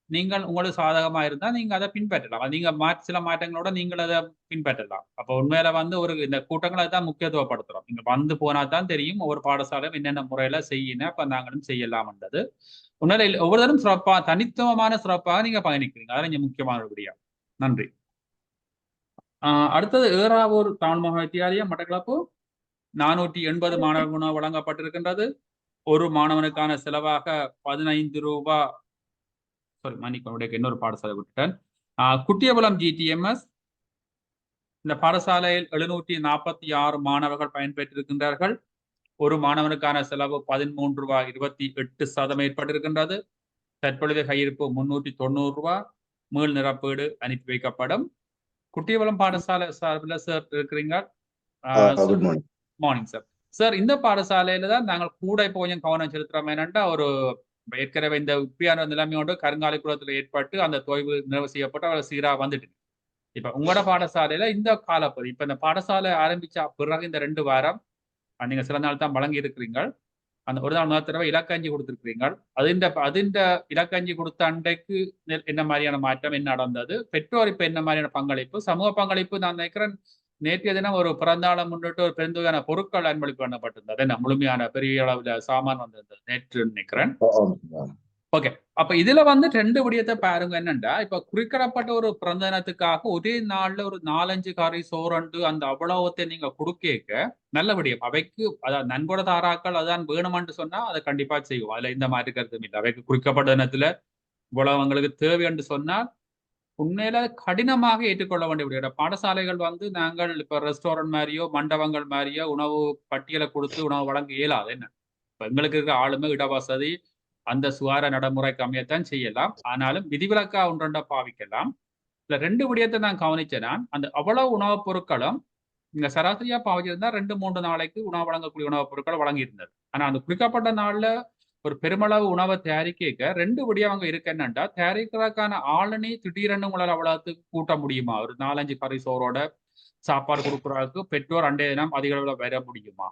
நீங்கள் உங்களுக்கு சாதகமா இருந்தா நீங்க அதை பின்பற்றலாம். நீங்க சில மாற்றங்களோட நீங்கள் அதை பின்பற்றலாம். அப்போ உண்மையில வந்து இந்த கூட்டங்களை தான் முக்கியத்துவப்படுத்துறோம். நீங்க வந்து போனா தான் தெரியும் ஒவ்வொரு பாடசாலையும் என்னென்ன முறையில செய்யணும், அப்ப நாங்களும் செய்யலாம்ன்றது. உண்மையில ஒவ்வொருத்தரும் சிறப்பா தனித்துவமான சிறப்பாக நீங்க பயணிக்கிறீங்க. அதான் இங்க முக்கியமான விடயம். நன்றி. அடுத்தது ஏறாவூர் தமிழ் மகா வித்தியாலயம் மட்டக்களப்பு 480 மாணவர்கள் வழங்கப்பட்டிருக்கின்றது. ஒரு மாணவனுக்கான செலவாக 15 ரூபாய். இன்னொரு பாடசாலை விட்டுட்டேன். குட்டியபுலம் GTMS இந்த பாடசாலையில் 746 மாணவர்கள் பயன்பெற்றிருக்கின்றார்கள். ஒரு மாணவனுக்கான செலவு 13 ரூபாய் 28% ஏற்பட்டிருக்கின்றது. தற்பொழுது கையிருப்பு 390 ரூபாய். மீள் நிரப்பீடு அனுப்பி வைக்கப்படும். குட்டியபுலம் பாடசாலை சார்பில் சார் இருக்கிறீங்க. Morning sir. சார், இந்த பாடசாலையில தான் நாங்கள் கூட இப்போ கொஞ்சம் கவனம் செலுத்துறோம். என்னன்னா ஒரு ஏற்கனவே இந்த உப்பியான நிலைமையோடு கருங்காலி குளத்தில் ஏற்பட்டு அந்த தொய்வு நிறைவு செய்யப்பட்டு அவர் சீரா வந்துட்டு இப்ப உங்களோட பாடசாலையில இந்த காலப்பகுதி இப்ப இந்த பாடசாலை ஆரம்பிச்ச பிறகு இந்த 2 வாரம் நீங்க சில நாள் தான் வழங்கி இருக்கிறீங்க. அந்த ஒரு நாள் முதல் தடவை இலக்கஞ்சி கொடுத்துருக்கிறீங்க. அதிண்ட இலக்கஞ்சி கொடுத்த அன்றைக்கு என்ன மாதிரியான மாற்றம் என்ன நடந்தது, பெற்றோர் இப்ப என்ன மாதிரியான பங்களிப்பு, சமூக பங்களிப்பு நான் நினைக்கிறேன் நேற்றைய தினம் ஒரு பிறந்தாளம் முன்னிட்டு ஒரு பெருந்தொகையான பொருட்கள் அன்பளிப்பு பண்ணப்பட்டிருந்தது. என்ன முழுமையான பெரிய அளவுல சாமான் வந்திருந்தது நேற்று நினைக்கிறேன். ஓகே, அப்ப இதுல வந்து 2 விடயத்தை பாருங்க. என்னண்டா இப்ப குறிக்கப்பட்ட ஒரு பிறந்த தினத்துக்காக ஒரே நாள்ல ஒரு 4-5 காரை சோறண்டு அந்த அவ்வளவத்தை நீங்க கொடுக்க நல்ல விடயம். அவைக்கு அதாவது நன்கொடை தாராக்கள் அதான் வேணுமென்று சொன்னா அதை கண்டிப்பா செய்வோம். அதுல இந்த மாதிரி கருத்தும் இல்லை. அவைக்கு குறிக்கப்பட்ட தினத்துல இவ்வளவு அவங்களுக்கு தேவை என்று சொன்னால் உண்மையில கடினமாக ஏற்றுக்கொள்ள வேண்டிய விட பாடசாலைகள் வந்து நாங்கள் இப்ப ரெஸ்டாரண்ட் மாதிரியோ மண்டபங்கள் மாதிரியோ உணவு பட்டியலை கொடுத்து உணவு வழங்க இயலாது. என்ன இப்ப எங்களுக்கு இருக்கிற ஆளுமை இடவசதி அந்த சுகார நடைமுறைக்கு அமையத்தான் செய்யலாம். ஆனாலும் விதிவிலக்கா ஒன்றா பாவிக்கலாம். இல்ல 2 விடயத்தை நான் கவனிச்சேன். அந்த அவ்வளவு உணவுப் பொருட்களும் இங்க சராசரியா பாவச்சிருந்தா 2-3 நாளைக்கு உணவு வழங்கக்கூடிய உணவுப் பொருட்களை வழங்கியிருந்தது. ஆனா அந்த குறிக்கப்பட்ட நாள்ல ஒரு பெருமளவு உணவை தயாரிக்க 2 விடயம் இருக்கு. என்னன்னா, தயாரிக்கிறதுக்கான ஆளணி திடீரென்னு உங்களால் அவ்வளவுக்கு கூட்ட முடியுமா? ஒரு 4-5 கறி சோறோட சாப்பாடு கொடுக்குறதுக்கு பெற்றோர் அன்றைய தினம் அதிக அளவில் வர முடியுமா?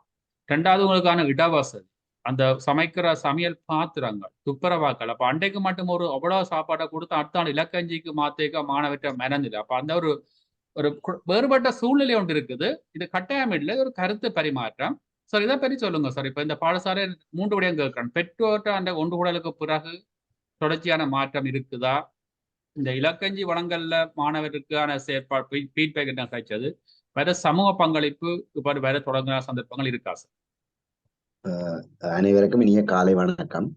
2வது உங்களுக்கான இடவசதி, அந்த சமைக்கிற சமையல் பாத்திரங்கள், துப்புரவாக்கள். அப்ப அன்றைக்கு மட்டும் ஒரு அவ்வளவு சாப்பாட்டை கொடுத்து அடுத்த நாள் இலக்கஞ்சிக்கு மாத்தேக்க மாணவற்ற மெனஞ்சில. அப்ப அந்த ஒரு ஒரு வேறுபட்ட சூழ்நிலை ஒன்று இருக்குது. இது கட்டாயம் இல்லை, ஒரு கருத்து பரிமாற்றம். சார் இதை பற்றி சொல்லுங்க சார். இப்ப இந்த பாடசாலை 3 விடயம் கேட்கிறேன். பெற்றோர்கிட்ட அந்த ஒன்றுகூடலுக்கு பிறகு தொடர்ச்சியான மாற்றம் இருக்குதா? இந்த இலக்கஞ்சி வழங்கல்ல மாணவருக்கான செயற்பாடு ஃபீட்பேக் என்ன கிடைச்சது? வேற சமூக பங்களிப்பு இப்ப வேற தொடங்குற சந்தர்ப்பங்கள் இருக்கா சார்? அனைவருக்கும் இனிய காலை வணக்கம்.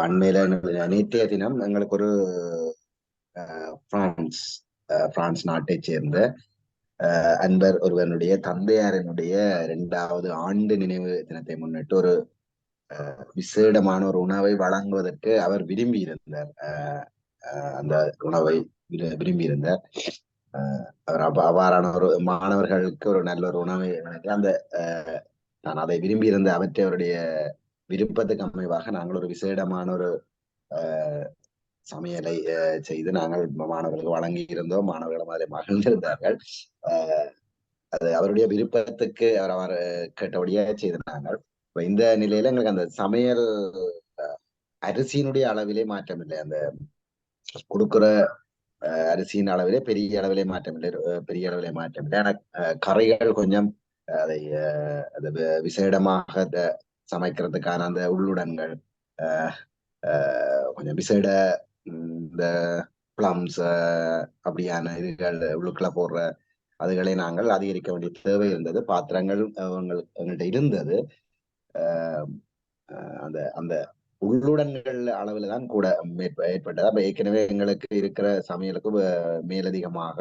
அண்மையில நேற்றைய தினம் எங்களுக்கு ஒரு பிரான்ஸ் நாட்டை சேர்ந்த அன்பர் ஒருவனுடைய தந்தையாரனுடைய 2வது ஆண்டு நினைவு தினத்தை முன்னிட்டு ஒரு விசேடமான ஒரு உணவை வழங்குவதற்கு அவர் விரும்பி இருந்தார். அந்த உணவை விரும்பி இருந்தார். அவர் அவ்வாறான ஒரு மாணவர்களுக்கு ஒரு நல்ல ஒரு உணவை அந்த நான் அதை விரும்பி இருந்த அவற்றை அவருடைய விருப்பத்துக்கு அமைவாக நாங்கள் ஒரு விசேடமான ஒரு சமையலை செய்து நாங்கள் மாணவர்களுக்கு வழங்கி இருந்தோம். மாணவர்களும் அதை மகிழ்ந்திருந்தார்கள். அது அவருடைய விருப்பத்துக்கு அவர் கேட்டபடியே செய்திருந்தார்கள். இப்ப இந்த நிலையில எங்களுக்கு அந்த சமையல் அரிசியினுடைய அளவிலே மாற்றம் இல்லை. அந்த கொடுக்குற அரிசியின் அளவிலே பெரிய அளவிலே மாற்றம் இல்லை. ஆனா கரைகள் கொஞ்சம் அதை விசேடமாக சமைக்கிறதுக்கான அந்த உள்ளுடன்கள் கொஞ்சம் விசேட இந்த பிளம்ஸ் அப்படியான இதுகள் உள்ளுக்குள்ள போடுற அதுகளை நாங்கள் அதிகரிக்க வேண்டிய தேவை இருந்தது. பாத்திரங்கள் எங்கள்கிட்ட இருந்தது. அந்த அந்த உள்ளுடன்கள் அளவுல தான் கூட ஏற்பட்டது. அப்ப ஏற்கனவே எங்களுக்கு இருக்கிற சமையலுக்கு மேலதிகமாக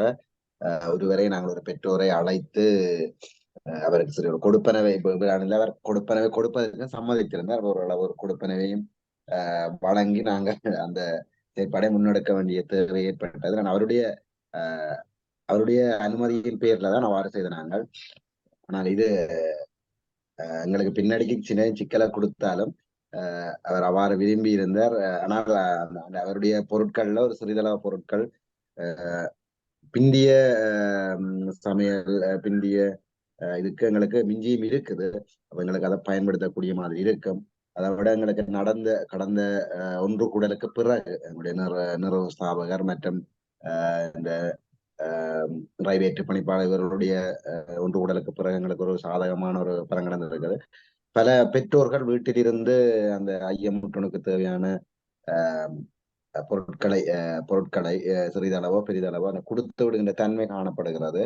ஒருவரை நாங்கள் ஒரு பெற்றோரை அழைத்து அவருக்கு சரி ஒரு கொடுப்பனவை அவர் கொடுப்பனவை கொடுப்பதற்கு சம்மதித்திருந்தார். ஒரு கொடுப்பனவையும் வழங்கி நாங்கள் அந்த செயற்பாடை முன்னெடுக்க வேண்டிய தேவை ஏற்பட்டது. நான் அவருடைய அனுமதியின் பேர்ல தான் அவ்வாறு செய்த நாங்கள். ஆனால் இது எங்களுக்கு பின்னாடிக்கு சின்ன சிக்கலை கொடுத்தாலும் அவர் அவ்வாறு விரும்பி இருந்தார். ஆனால் அவருடைய பொருட்கள்ல ஒரு சிறிதளவு பொருட்கள் பிந்திய சமையல் பிந்திய இதுக்கு எங்களுக்கு மிஞ்சியும் இருக்குது. அப்ப எங்களுக்கு அதை பயன்படுத்தக்கூடிய மாதிரி இருக்கும். அதை விட எங்களுக்கு கடந்த ஒன்று கூடலுக்கு பிறகு எங்களுடைய நிறுவன ஸ்தாபகர் மற்றும் இந்த ரயில்வேற்று பணிப்பாளர் இவர்களுடைய ஒன்று கூடலுக்கு பிறகு எங்களுக்கு ஒரு சாதகமான ஒரு பலம் நடந்திருக்குது. பல பெற்றோர்கள் வீட்டிலிருந்து அந்த ஐயமுட்டனுக்கு தேவையான பொருட்களை சிறிதளவோ பெரிதளவோ கொடுத்து விடுகின்ற தன்மை காணப்படுகிறது.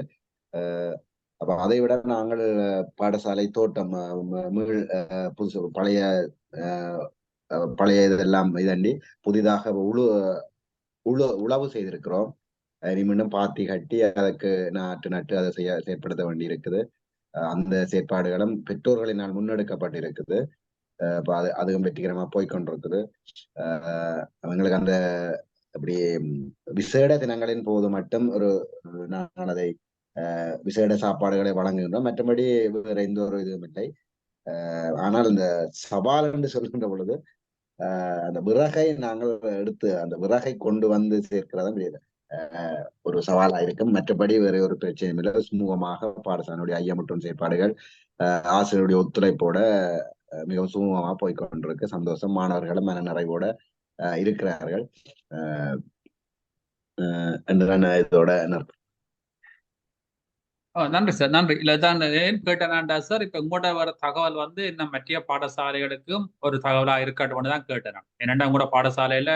அப்ப அதை விட நாங்கள் பாடசாலை தோட்டம் புதுசு பழைய இதெல்லாம் இதண்டி புதிதாக உழவு செய்திருக்கிறோம். இனிமேலும் பாத்தி கட்டி அதற்கு நட்டு அதை செயற்படுத்த வேண்டி இருக்குது. அந்த செயற்பாடுகளும் பெற்றோர்களினால் முன்னெடுக்கப்பட்டிருக்குது. அதுவும் வெற்றிகரமா போய்கொண்டிருக்குது. அவங்களுக்கு அந்த அப்படி விசேட தினங்களின் போது மட்டும் நாங்கள் அதை விசேட சாப்பாடுகளை வழங்குகின்றோம். மற்றபடி வேற எந்த ஒரு இதுவும் இல்லை. ஆனால் இந்த சவால் என்று சொல்கின்ற பொழுது அந்த விறகை நாங்கள் எடுத்து அந்த விறகை கொண்டு வந்து சேர்க்கிறதா முடியாது ஒரு சவாலா இருக்கும். மற்றபடி வேற ஒரு பிரச்சனையும் இல்லை. சுமூகமாக பாடசாலையுடைய ஐயமுட்டும் செயற்பாடுகள் ஆசிரியருடைய ஒத்துழைப்போட மிகவும் சுமூகமாக போய்கொண்டிருக்கு. சந்தோஷம். மாணவர்களும் மன நிறைவோட இருக்கிறார்கள் என்றுதான் இதோட நன்றி சார், நன்றி. இல்லதான் ஏன் கேட்டேனாண்டா சார், இப்ப உங்களோட வர தகவல் இன்னும் மற்ற பாடசாலைகளுக்கும் ஒரு தகவலா இருக்கட்டும்னு தான் கேட்டேன். என்னென்னா உங்களோட பாடசாலையில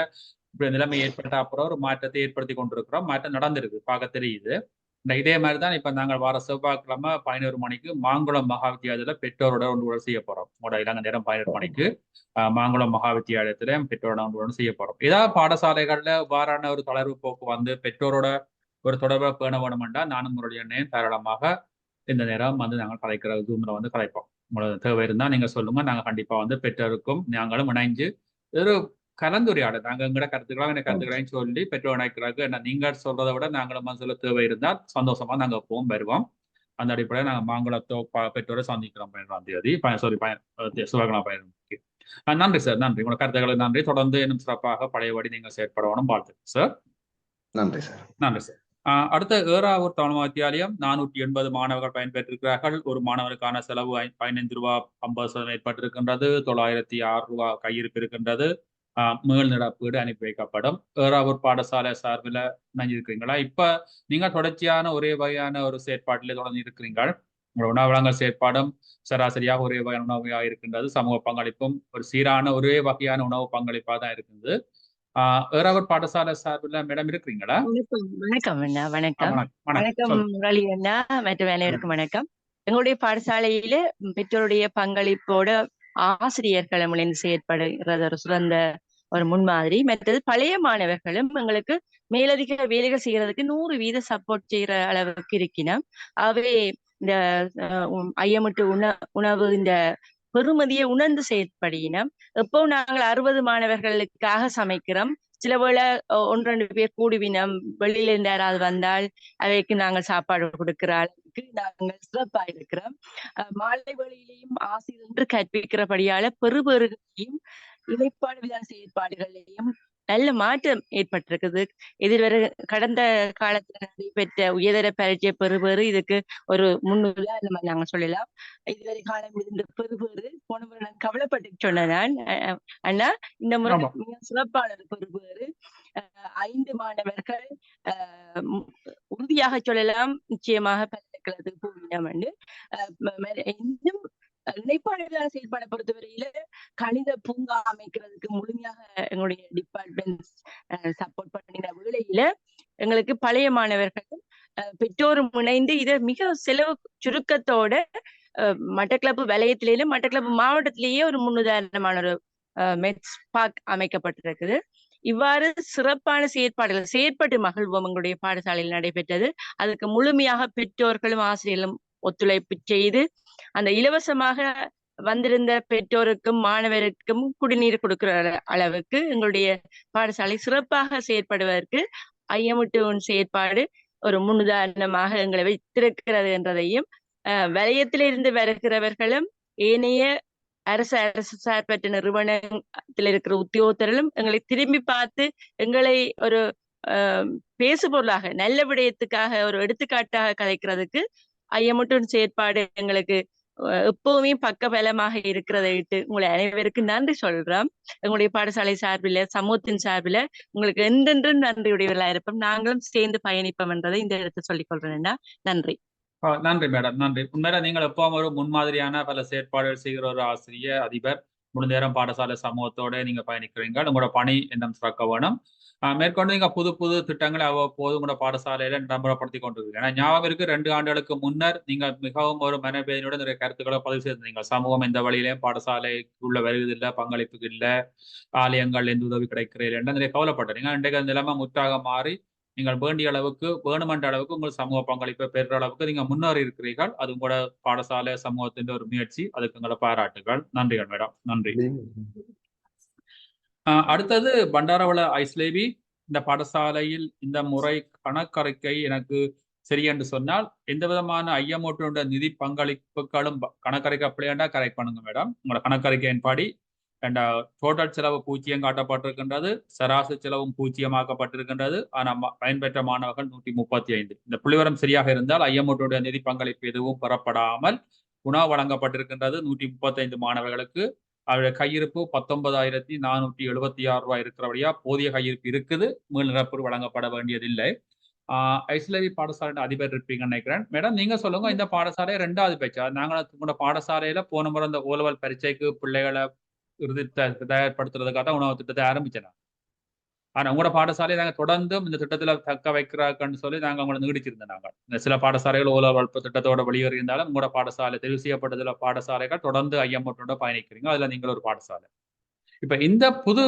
இப்படி நிலைமை ஏற்பட்ட அப்புறம் ஒரு மாற்றத்தை ஏற்படுத்தி கொண்டிருக்கிறோம். மாற்றம் நடந்திருக்கு, பார்க்க தெரியுது. இதே மாதிரி தான் இப்ப நாங்கள் வார செவ்வாய்க்கிழமை 11 மணிக்கு மாங்குளம் மகாவித்தியாலயத்துல பெற்றோரோட ஒன்று செய்ய போறோம். உங்களோட இலங்கை நேரம் 11 மணிக்கு மாங்குளம் மகாவித்தியாலயத்துல பெற்றோரோட ஒன்று செய்ய போறோம். ஏதாவது பாடசாலைகள்ல வாரான ஒரு தளர்வு போக்கு பெற்றோரோட ஒரு தொடர்பை பேண வேணுமெண்டா நானும் உங்களுடைய எண்ணெயும் தாராளமாக இந்த நேரம் நாங்கள் கலைக்கிற ஜூம்ல கலைப்போம். உங்களுக்கு தேவை இருந்தால் நீங்க சொல்லுங்க. நாங்கள் கண்டிப்பா பெற்றோருக்கும் நாங்களும் இணைஞ்சு ஒரு கலந்துரையாடல் நாங்கள் எங்கட கருத்துக்களையும் சொல்லி பெற்றோர் நினைக்கிறாங்க என்ன நீங்கள் சொல்றதை விட நாங்களும் சொல்ல தேவை இருந்தால் சந்தோஷமா நாங்கள் எப்பவும் வருவோம். அந்த அடிப்படையில் நாங்கள் மாங்குளத்தோ பெற்றோரை சந்திக்கிறோம் 12ஆம் தேதி சிவகலா பயணம். நன்றி சார், நன்றி. உங்களோட கருத்துக்களுக்கு நன்றி. தொடர்ந்து இன்னும் சிறப்பாக பழையபடி நீங்கள் செயற்படணும். வாழ்த்துக்கள் சார். நன்றி சார். நன்றி சார். அடுத்த ஏறாவூர் தமிழ் வித்தியாலயம் 480 மாணவர்கள் பயன்பெற்றிருக்கிறார்கள். ஒரு மாணவருக்கான செலவு 15 ரூபா 50% ஏற்பட்டிருக்கின்றது. 906 ரூபா கையிருப்பு இருக்கின்றது. மேல் நிரப்பீடு அனுப்பி வைக்கப்படும். ஏறாவூர் பாடசாலை சார்பில் நினைஞ்சிருக்கிறீங்களா? இப்ப நீங்க தொடர்ச்சியான ஒரே வகையான ஒரு செயற்பாட்டிலே தொடர்ந்து இருக்கிறீர்கள். உங்களோட உணவு வழங்கல் செயற்பாடும் சராசரியாக ஒரே வகையான உணவாக இருக்கின்றது. சமூக பங்களிப்பும் ஒரு சீரான ஒரே வகையான உணவு பங்களிப்பாக தான் இருக்குது. ஏறாவூர் பாடசாலை சார்பில் மேடம் இருக்கிறீங்களா? வணக்கம் அண்ணா. வணக்கம் வணக்கம் முரளி அண்ணா மற்றும் அனைவருக்கும் வணக்கம். எங்களுடைய பாடசாலையில பெற்றோருடைய பங்களிப்போட ஆசிரியர்கள் இணைந்து செயற்படுகிறது ஒரு சிறந்த ஒரு முன்மாதிரி. மற்றது பழைய மாணவர்களும் எங்களுக்கு மேலதிக வேலைகள் செய்யறதுக்கு 100% சப்போர்ட் செய்யற அளவுக்கு இருக்கணும். ஆகவே இந்த ஐயமிட்டு உணவு இந்த பெருமதியை உணர்ந்து செயற்படினோம். எப்போ நாங்கள் 60 மாணவர்களுக்காக சமைக்கிறோம். சில வேளை 1-2 பேர் கூடுவினம், வெளியில இருந்து யாராவது வந்தால் அவைக்கு நாங்கள் சாப்பாடு கொடுக்கிற அளவுக்கு நாங்கள் சிறப்பா இருக்கிறோம். மாலை வேளையிலையும் ஆசிரியர் கற்பிக்கிறபடியால பெறுபேறுகளையும் இணைப்பாடு விதான செயற்பாடுகளையும் நல்ல மாற்றம் ஏற்பட்டிருக்குது. எதிர்வர கடந்த காலத்துல நடைபெற்ற உயர்தர பரீட்சை பெறுபேறு இதுக்கு ஒரு முன்னுதாரணம் நாங்க சொல்லலாம். இதுவரை காலம் இருந்த பெறுபேறு போன முறை நான் கவலைப்பட்டு சொன்னேன் அண்ணா. இந்த முறை மிக சிறப்பான பெறுபேறு. 5 மாணவர்கள் உறுதியாக சொல்லலாம் நிச்சயமாக பல்கலைக்கழகத்துக்கு போவினோம். இன்னும் இணைப்பாளர்களான செயல்பாடை பொறுத்தவரையில கணித பூங்கா அமைக்கிறதுக்கு முழுமையாக எங்களுடைய டிபார்ட்மெண்ட் சப்போர்ட் பண்ணின வேளையில எங்களுக்கு பழைய மாணவர்கள் பெற்றோரும் இணைந்து இதை மிக செலவு சுருக்கத்தோட மட்டக்களப்பு வலயத்திலேயே மட்டக்களப்பு மாவட்டத்திலேயே ஒரு முன்னுதாரணமான ஒரு மெட்ஸ் பார்க் அமைக்கப்பட்டிருக்குது. இவ்வாறு சிறப்பான செயற்பாட்டு மகிழ்வோம் எங்களுடைய பாடசாலையில் நடைபெற்றது. அதுக்கு முழுமையாக பெற்றோர்களும் ஆசிரியர்களும் ஒத்துழைப்பு செய்து அந்த இலவசமாக வந்திருந்த பெற்றோருக்கும் மாணவருக்கும் குடிநீர் கொடுக்கிற அளவுக்கு எங்களுடைய பாடசாலை சிறப்பாக செயற்படுவதற்கு ஐயமிட்டு செயற்பாடு ஒரு முன்னுதாரணமாக எங்களை வைத்திருக்கிறது என்றதையும் வலயத்திலிருந்து வருகிறவர்களும் ஏனைய அரசு சார்பற்ற நிறுவனத்தில் இருக்கிற உத்தியோகத்தர்களும் எங்களை திரும்பி பார்த்து எங்களை ஒரு பேசுபொருளாக நல்ல விடயத்துக்காக ஒரு எடுத்துக்காட்டாக கதைக்கிறதுக்கு ஐயமிட்டு செயற்பாடு எங்களுக்கு எப்பவுமே பக்கபலமாக இருக்கிறதை விட்டு உங்களை அனைவருக்கும் நன்றி சொல்றோம். எங்களுடைய பாடசாலை சார்பில் சமூகத்தின் சார்பில் உங்களுக்கு என்றென்றும் நன்றியுடையவர்களா இருப்போம். நாங்களும் சேர்ந்து பயணிப்போம் என்றதை இந்த இடத்தை சொல்லிக் கொள்றேன்னா நன்றி. நன்றி மேடம், நன்றி. உண்மையில நீங்கள் எப்பவும் ஒரு முன்மாதிரியான பல செயற்பாடுகள் செய்கிற ஒரு ஆசிரியர் அதிபர். முழு நேரம் பாடசாலை சமூகத்தோட நீங்க பயணிக்கிறீங்க. உங்களோட பணி இன்னும் சிறக்க வேணும். மேற்கொண்டு நீங்க புது புது திட்டங்களை அவ்வப்போது உங்களோட பாடசாலையில நடைமுறைப்படுத்தி கொண்டிருக்கீங்க. ஏன்னா ஞாபகம் இருக்கு 2 ஆண்டுகளுக்கு முன்னர் நீங்க மிகவும் ஒரு மனவேதனையோட நிறைய கருத்துக்களை பதிவு செய்திருந்தீங்க. சமூகம் எந்த வழியிலையும் பாடசாலைக்குள்ள வருவதில்லை, பங்களிப்புக்கு இல்லை, ஆலயங்கள் எந்த உதவி கிடைக்கிறீர்கள் என்று நிறைய கவலைப்பட்டீங்க. இன்றைக்கு அந்த நிலைமை முற்றாக மாறி நீங்கள் வேண்டிய அளவுக்கு வேணுமென்ற அளவுக்கு உங்கள் சமூக பங்களிப்பை பெறுற அளவுக்கு நீங்க முன்னேறி இருக்கிறீர்கள். அது உங்களோட பாடசாலை சமூகத்தின் ஒரு முயற்சி. அதுக்கு உங்களோட பாராட்டுகள். நன்றிகள் மேடம், நன்றி. அடுத்தது பண்டாரவள ஐஸ்லேவி. இந்த பாடசாலையில் இந்த முறை கணக்கறிக்கை எனக்கு சரி என்று சொன்னால் எந்த விதமான ஐயமூட்டுடைய நிதி பங்களிப்புகளும் கணக்கறிக்கை அப்படியாண்டா கரெக்ட் பண்ணுங்க மேடம். உங்களோட கணக்கறிக்கையின் படி டோட்டல் செலவு 0 காட்டப்பட்டிருக்கின்றது, சராசரி செலவும் 0 ஆனால் பயன்பெற்ற மாணவர்கள் 135. இந்த புள்ளிவரம் சரியாக இருந்தால் ஐயமூட்டுடைய நிதி பங்களிப்பு எதுவும் பெறப்படாமல் உணவு வழங்கப்பட்டிருக்கின்றது 135 மாணவர்களுக்கு. அவருடைய கையிருப்பு 19,476 ரூபாய் இருக்கிறபடியா போதிய கையிருப்பு இருக்குது. மேல் நிரப்பு வழங்கப்பட வேண்டியதில்லை. ஐஸ்லேவி பாடசாலை அதிபர் இருப்பீங்கன்னு நினைக்கிறேன். மேடம் நீங்க சொல்லுங்க, இந்த பாடசாலை 2வது பேச்சா? நாங்கள் உங்களோட பாடசாலையில போன முறை இந்த ஓலவல் பரீட்சைக்கு பிள்ளைகளை இறுதி தயார்படுத்துறதுக்காக தான் உணவு திட்டத்தை ஆரம்பிச்சேன். ஆனா உங்களோட பாடசாலையை நாங்கள் தொடர்ந்தும் இந்த திட்டத்துல தக்க வைக்கிறாங்கன்னு சொல்லி நாங்கள் உங்களை நீடிச்சிருந்தோம். நாங்கள் இந்த சில பாடசாலைகள் ஓலவல்பு திட்டத்தோட வெளியேறி இருந்தாலும் உங்களோட பாடசாலை தெரிவு செய்யப்பட்டதுல பாடசாலைகள் தொடர்ந்து ஐயமூட்டோட பயணிக்கிறீங்க. அதுல நீங்கள் ஒரு பாடசாலை. இப்ப இந்த புது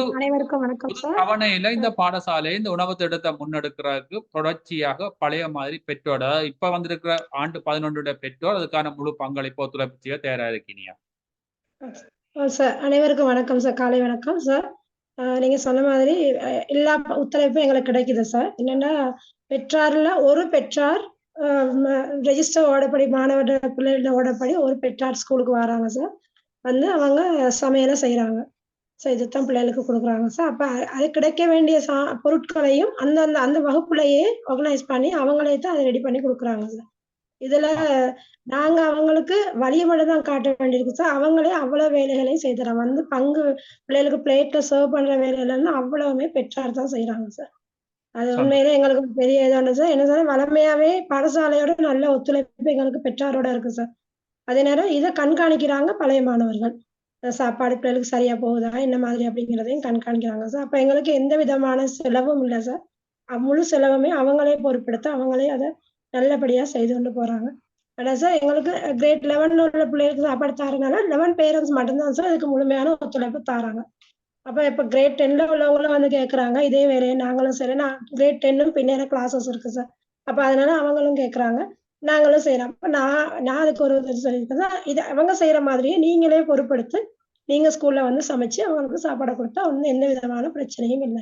தவணையில இந்த பாடசாலை இந்த உணவு திட்டத்தை முன்னெடுக்கிறதுக்கு தொடர்ச்சியாக பழைய மாதிரி பெற்றோர், இப்ப வந்திருக்கிற ஆண்டு 11 பெற்றோர் அதுக்கான முழு பங்களிப்பு ஒத்துழைப்பு செய்ய தயாரா இருக்கீங்க. சார் அனைவருக்கும் வணக்கம் சார். காலை வணக்கம் சார். நீங்க சொன்ன மாதிரி எல்லா ஒத்துழைப்பும் எங்களுக்கு கிடைக்குது சார். என்னன்னா பெற்றார்ல ஒரு பெற்றார் ரெஜிஸ்டர் ஓடப்படி மாணவர் பிள்ளைகள ஓடப்படி ஒரு பெற்றார் ஸ்கூலுக்கு வராங்க சார். வந்து அவங்க சமையலை செய்றாங்க. செய்துதான் பிள்ளைகளுக்கு குடுக்குறாங்க சார். அப்ப அது கிடைக்க வேண்டிய பொருட்களையும் அந்த வகுப்புலயே ஆர்கனைஸ் பண்ணி அவங்களே தான் அத ரெடி பண்ணி குடுக்குறாங்க சார். இதுல நாங்க அவங்களுக்கு வழிய மட்டும் தான் காட்ட வேண்டியிருக்கு சார். அவங்களே அவ்வளவு வேலைகளையும் செய்து தராங்க. வந்து பிள்ளைகளுக்கு பிளேட்ல சர்வ் பண்ற வேலையிலருந்து அவ்வளவுமே பெற்றார் தான் செய்றாங்க சார். அது உண்மையிலே எங்களுக்கு பெரிய இதான சார். என்ன சார் வளமையாவே பாடசாலையோட நல்ல ஒத்துழைப்பு எங்களுக்கு பெற்றாரோட இருக்கு சார். அதே நேரம் இத கண்காணிக்கிறாங்க பழைய மாணவர்கள். சாப்பாடு பிள்ளைகளுக்கு சரியா போகுதா? என்ன மாதிரி அப்படிங்கிறதையும் கண்காணிக்கிறாங்க சார். அப்ப எங்களுக்கு எந்த விதமான செலவும் இல்ல சார். முழு செலவுமே அவங்களே பொறுப்பெடுத்து அவங்களே அத நல்லபடியா செய்து கொண்டு போறாங்க. ஆனா சார் எங்களுக்கு கிரேட் 11 உள்ள பிள்ளைகளுக்கு சாப்பாடு தரனால 11 பேரண்ட்ஸ் மட்டும் தான் சார் இதுக்கு முழுமையான ஒத்துழைப்பு தராங்க. அப்ப இப்ப கிரேட் 10ல உள்ளவங்களும் வந்து கேட்கறாங்க. இதே வேலையை நாங்களும் செய்றோம். கிரேட் 10ம் பின்னேற கிளாஸஸ் இருக்கு சார். அப்ப அதனால அவங்களும் கேட்கறாங்க. நாங்களும் செய்றோம். அப்ப நான் அதுக்கு ஒரு இது சொல்லியிருக்கேன் சார். இது அவங்க செய்யற மாதிரியே நீங்களே பொறுப்பெடுத்து நீங்க ஸ்கூல்ல வந்து சமைச்சு அவங்களுக்கு சாப்பாட குடுத்தா ஒண்ணும் எந்த விதமான பிரச்சனையும் இல்ல.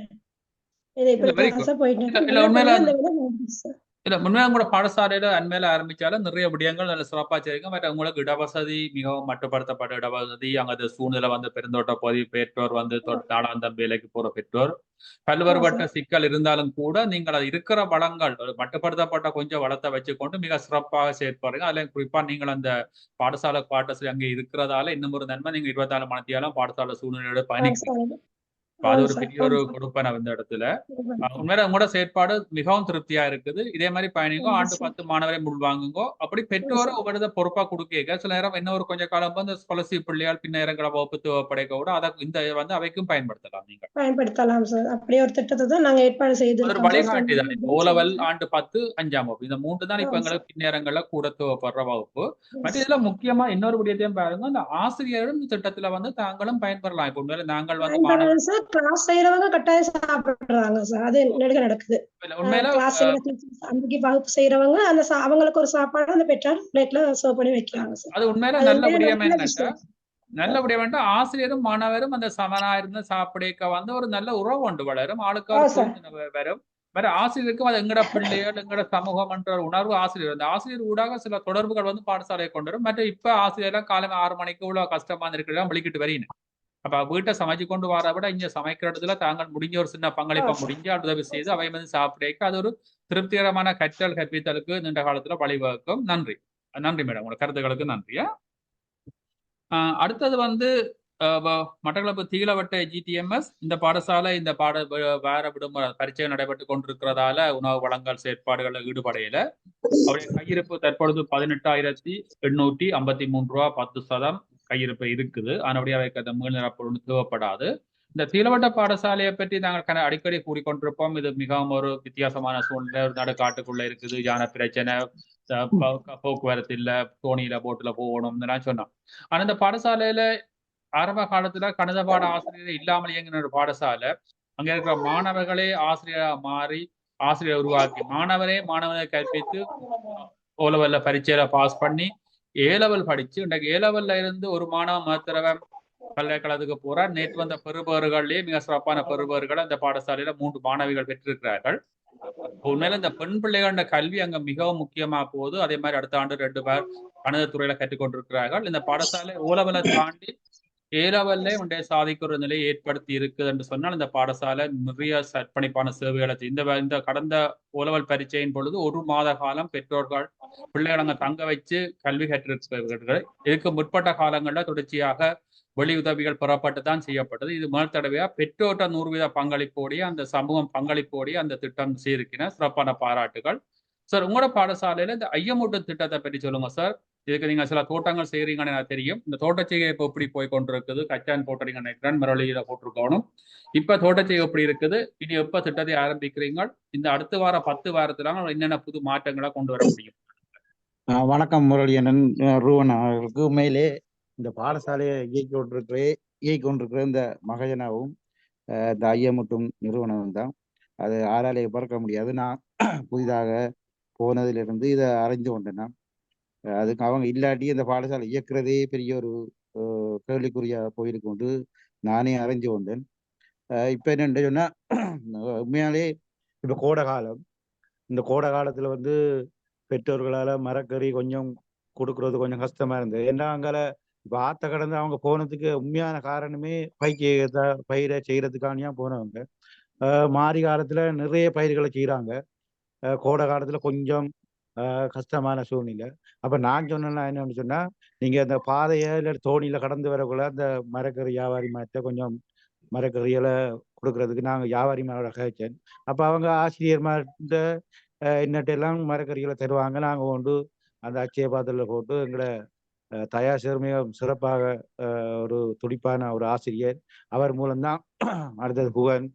இது இல்ல வெரி இப்படித்தான் குட். சார் போயிட்டு இல்ல இருக்கு. இல்ல உண்மையில நல்லபடியா இந்த வேலை நடந்துச்சு சார். இல்ல உண்மையா கூட பாடசாலையில அண்மையில ஆரம்பிச்சாலும் நிறைய விடயங்கள் நல்ல சிறப்பா செய்யுங்க. பட் உங்களுக்கு இடவசதி மிகவும் மட்டுப்படுத்தப்பட்ட இடவசதி, அங்க சூழ்நிலை வந்து பெருந்தோட்ட பகுதி பெற்றோர் வந்து நாளாந்தம் வேலைக்கு போற பெற்றோர் பல்வேறுபட்ட சிக்கல் இருந்தாலும் கூட நீங்கள் அது இருக்கிற வளங்கள் மட்டுப்படுத்தப்பட்ட கொஞ்சம் வளத்தை வச்சுக்கொண்டு மிக சிறப்பாக செயற்படுறீங்க. அதுல குறிப்பா நீங்கள் அந்த பாடசாலை அங்கே இருக்கிறதால இன்னும் ஒரு நன்மை நீங்க 24 மணித்தியாலும் பாடசாலை சூழ்நிலையோட பயணிக்கிறீங்க. அது ஒரு பெரிய ஒரு கொடுப்பனை இந்த இடத்துல. உண்மையில உங்களோட செயற்பாடு மிகவும் திருப்தியா இருக்குது. இதே மாதிரி பயணிங்கோ, ஆண்டு 10 மாணவரை முன்வாங்குங்கோ. அப்படி பெற்றோரை ஒவ்வொரு பொறுப்பா கொடுக்க சில நேரம் என்ன ஒரு கொஞ்சம் காலம் வந்து ஸ்காலர்ஷிப் பிள்ளையால் பின்னேறங்களை வகுப்பு தேவைப்படைக்க கூட அதை இந்த வந்து அவைக்கும் பயன்படுத்தலாம். நீங்க பயன்படுத்தலாம் சார். அப்படியே ஒரு திட்டத்தை தான் நாங்க ஏற்பாடு ஒரு செய்திருக்கோம் சார். வழிகாட்டி தான். இப்போ ஓலவல் ஆண்டு 10 5ஆம் வகுப்பு இந்த 3 தான் இப்ப எங்களுக்கு பின்னேறங்கள்ல கூட தேவைப்படுற வகுப்பு. மற்ற இதுல முக்கியமா இன்னொரு விடயத்தையும் பாருங்க, இந்த ஆசிரியரும் திட்டத்துல வந்து தாங்களும் பயன்பெறலாம். இப்போ உண்மையில நாங்கள் வந்து பயன்பெறலாம் சார். கிளாஸ் செய்யறவங்க கட்டாயம் சாப்பிடுறாங்க சார். அது நடக்குது. உண்மையில கிளாஸ் அன்றைக்கு வகுப்பு செய்யறவங்க அந்த அவங்களுக்கு ஒரு சாப்பாடு அந்த பெற்றார் பிளேட்ல சர்வ் பண்ணி வைக்கிறாங்க சார். அது உண்மையில நல்ல விடயம் என்னன்னா நல்லபடியா வேண்டாம் ஆசிரியரும் மாணவரும் அந்த சமனா இருந்து சாப்பிடக்க வந்து ஒரு நல்ல உறவு ஒன்று வளரும். ஆளுக்கால் வரும். வேற ஆசிரியருக்கும் அது எங்கட பிள்ளைகள் எங்கட சமூகம் என்ற உணர்வு ஆசிரியர் அந்த ஆசிரியர் ஊடாக சில தொடர்புகள் வந்து பாடசாலையை கொண்டு வரும். மற்ற இப்ப ஆசிரியர்லாம் காலம் 6 மணிக்கு இவ்வளவு கஷ்டமா இருக்கிறதா வெளிக்கிட்டு வரீங்க. அப்ப வீட்டை சமைச்சு கொண்டு வர விட இங்க சமைக்கிறதுல தாங்கள் முடிஞ்ச ஒரு சின்ன பங்களிப்பை முடிஞ்சு உதவி செய்து அவை வந்து சாப்பிடக்க அது ஒரு திருப்திகரமான கற்றல் கற்பித்தலுக்கு நீண்ட காலத்துல வழிவகுக்கும். நன்றி மேடம், உங்களோட கருத்துக்களுக்கு நன்றியா. அடுத்தது வந்து மட்டக்களப்பு தீலவட்ட GTMS இந்த பாடசாலை இந்த வார விடுமுறை பரீட்சை நடைபெற்று கொண்டிருக்கிறதால உணவு வழங்கல் செயற்பாடுகளில் ஈடுபடையில அவருடைய கையிருப்பு தற்பொழுது 18,853 ரூபா 10% கையிருப்பு இருக்குது. அதனுடைய அவைக்கு மீள் நிரப்பு தேவைப்படாது. இந்த தீலவட்ட பாடசாலையை பற்றி நாங்கள் அடிக்கடி கூறிக்கொண்டிருப்போம். இது மிகவும் ஒரு வித்தியாசமான சூழ்நிலை. ஒரு நடுக்காட்டுக்குள்ள இருக்குது, யானை பிரச்சனை, போக்குவரத்து இல்ல, தோணியில போட்டுல போகணும் சொன்னோம். ஆனா இந்த பாடசாலையில ஆரம்ப காலத்துல கணித பாட ஆசிரியர் இல்லாமல் இயங்கின ஒரு பாடசாலை. அங்க இருக்கிற மாணவர்களே ஆசிரியரா மாறி ஆசிரியர் உருவாக்கி மாணவரை கற்பித்து ஓலவல்ல பரீட்சையில பாஸ் பண்ணி ஏலவல் படிச்சு இன்றைக்கு ஏலவல்ல இருந்து ஒரு மாணவன் மாத்திரவன் பல்கலைக்கழகத்துக்கு போறார். நேற்று வந்த பெறுபவர்களே மிக சிறப்பான பெறுபவர்கள் அந்த பாடசாலையில 3 மாணவிகள் பெற்றிருக்கிறார்கள். உண்மையில இந்த பெண் பிள்ளைகளோட கல்வி அங்க மிகவும் முக்கியமா போகுது. அதே மாதிரி அடுத்த ஆண்டு 2 பேர் கணிதத்துறையில கற்றுக்கொண்டிருக்கிறார்கள். இந்த பாடசாலை ஓலவலை தாண்டி ஏலவல்ல உடைய சாதிக்கிற நிலையை ஏற்படுத்தி இருக்குது என்று சொன்னால் இந்த பாடசாலை நிறைய அர்ப்பணிப்பான சேவைகளை இந்த கடந்த ஓலவல் பரீட்சையின் பொழுது 1 மாத காலம் பெற்றோர்கள் பிள்ளைகள் அங்க தங்க வச்சு கல்வி கற்றிருக்கிறார்கள். இதுக்கு முற்பட்ட காலங்களில் தொடர்ச்சியாக வெளி உதவிகள் பெறப்பட்டு தான் செய்யப்பட்டது. இது முதல் தடவையா பெற்றோட்ட 100% பங்களிப்போடைய அந்த சமூகம் பங்களிப்போடைய அந்த திட்டம் செய்திருக்கிற சிறப்பான பாராட்டுகள். சார், உங்களோட பாடசாலையில இந்த ஐயமூட்டும் திட்டத்தை பற்றி சொல்லுங்க சார். இதுக்கு நீங்க சில தோட்டங்கள் செய்யறீங்கன்னு எனக்கு தெரியும். இந்த தோட்டச்செய்கை இப்போ எப்படி போய் கொண்டிருக்குது? கச்சான் போட்டுறீங்க நினைக்கிறேன், மரளியில போட்டிருக்கணும். இப்ப தோட்டச்செய்கை எப்படி இருக்குது? இனி எப்ப திட்டத்தை ஆரம்பிக்கிறீங்க? இந்த அடுத்த வாரம் 10 வாரத்துல என்னென்ன புது மாற்றங்களை கொண்டு வர முடியும்? வணக்கம் முரளியண்ணன், ரூவன் அவர்களுக்கு. உண்மையிலே இந்த பாடசாலையை இயக்கி கொண்டிருக்கிற இந்த மகஜனாவும் இந்த ஐயமுட்டும் நிறுவனம் தான். அது ஆராலையை பார்க்க முடியாது. நான் புதிதாக போனதிலிருந்து இதை அறிந்து கொண்டேன். அதுக்கு அவங்க இல்லாட்டி இந்த பாடசாலை இயக்கிறதே பெரிய ஒரு கேள்விக்குறியா போயிருக்கொண்டு நானே அறிஞ்சு கொண்டேன். இப்ப என்னன்னு சொன்னா உண்மையாலே இப்ப கோடை காலம், இந்த கோடை காலத்துல வந்து பெற்றோர்களால மரக்கறி கொஞ்சம் கொடுக்கறது கொஞ்சம் கஷ்டமா இருந்தது. ஏன்னா அங்கால இப்ப ஆத்த கடந்து அவங்க போனதுக்கு உண்மையான காரணமே பயிரை செய்யறதுக்கானியா போனவங்க. மாரி காலத்துல நிறைய பயிர்களை செய்யறாங்க. கோடை காலத்துல கொஞ்சம் கஷ்டமான சூழ்நிலை. அப்ப நான் சொன்னேன்னா என்னன்னு சொன்னா, நீங்க அந்த பாதைய இல்ல தோணியில கடந்து வரக்குள்ள அந்த மரக்கறி வியாபாரி மாற்ற கொஞ்சம் மரக்கறிகளை கொடுக்கறதுக்கு நாங்கள் வியாபாரி மாரோட கழிச்சேன். அப்ப அவங்க ஆசிரியர்மார்கிட்ட இன்னட்டெல்லாம் மரக்கறிகளை தருவாங்க. நாங்கள் கொண்டு அந்த அச்சய பாத்திரத்தில் போட்டு எங்களை தயார் மிக சிறப்பாக ஒரு துடிப்பான ஒரு ஆசிரியர், அவர் மூலம்தான் அடுத்தது புகன்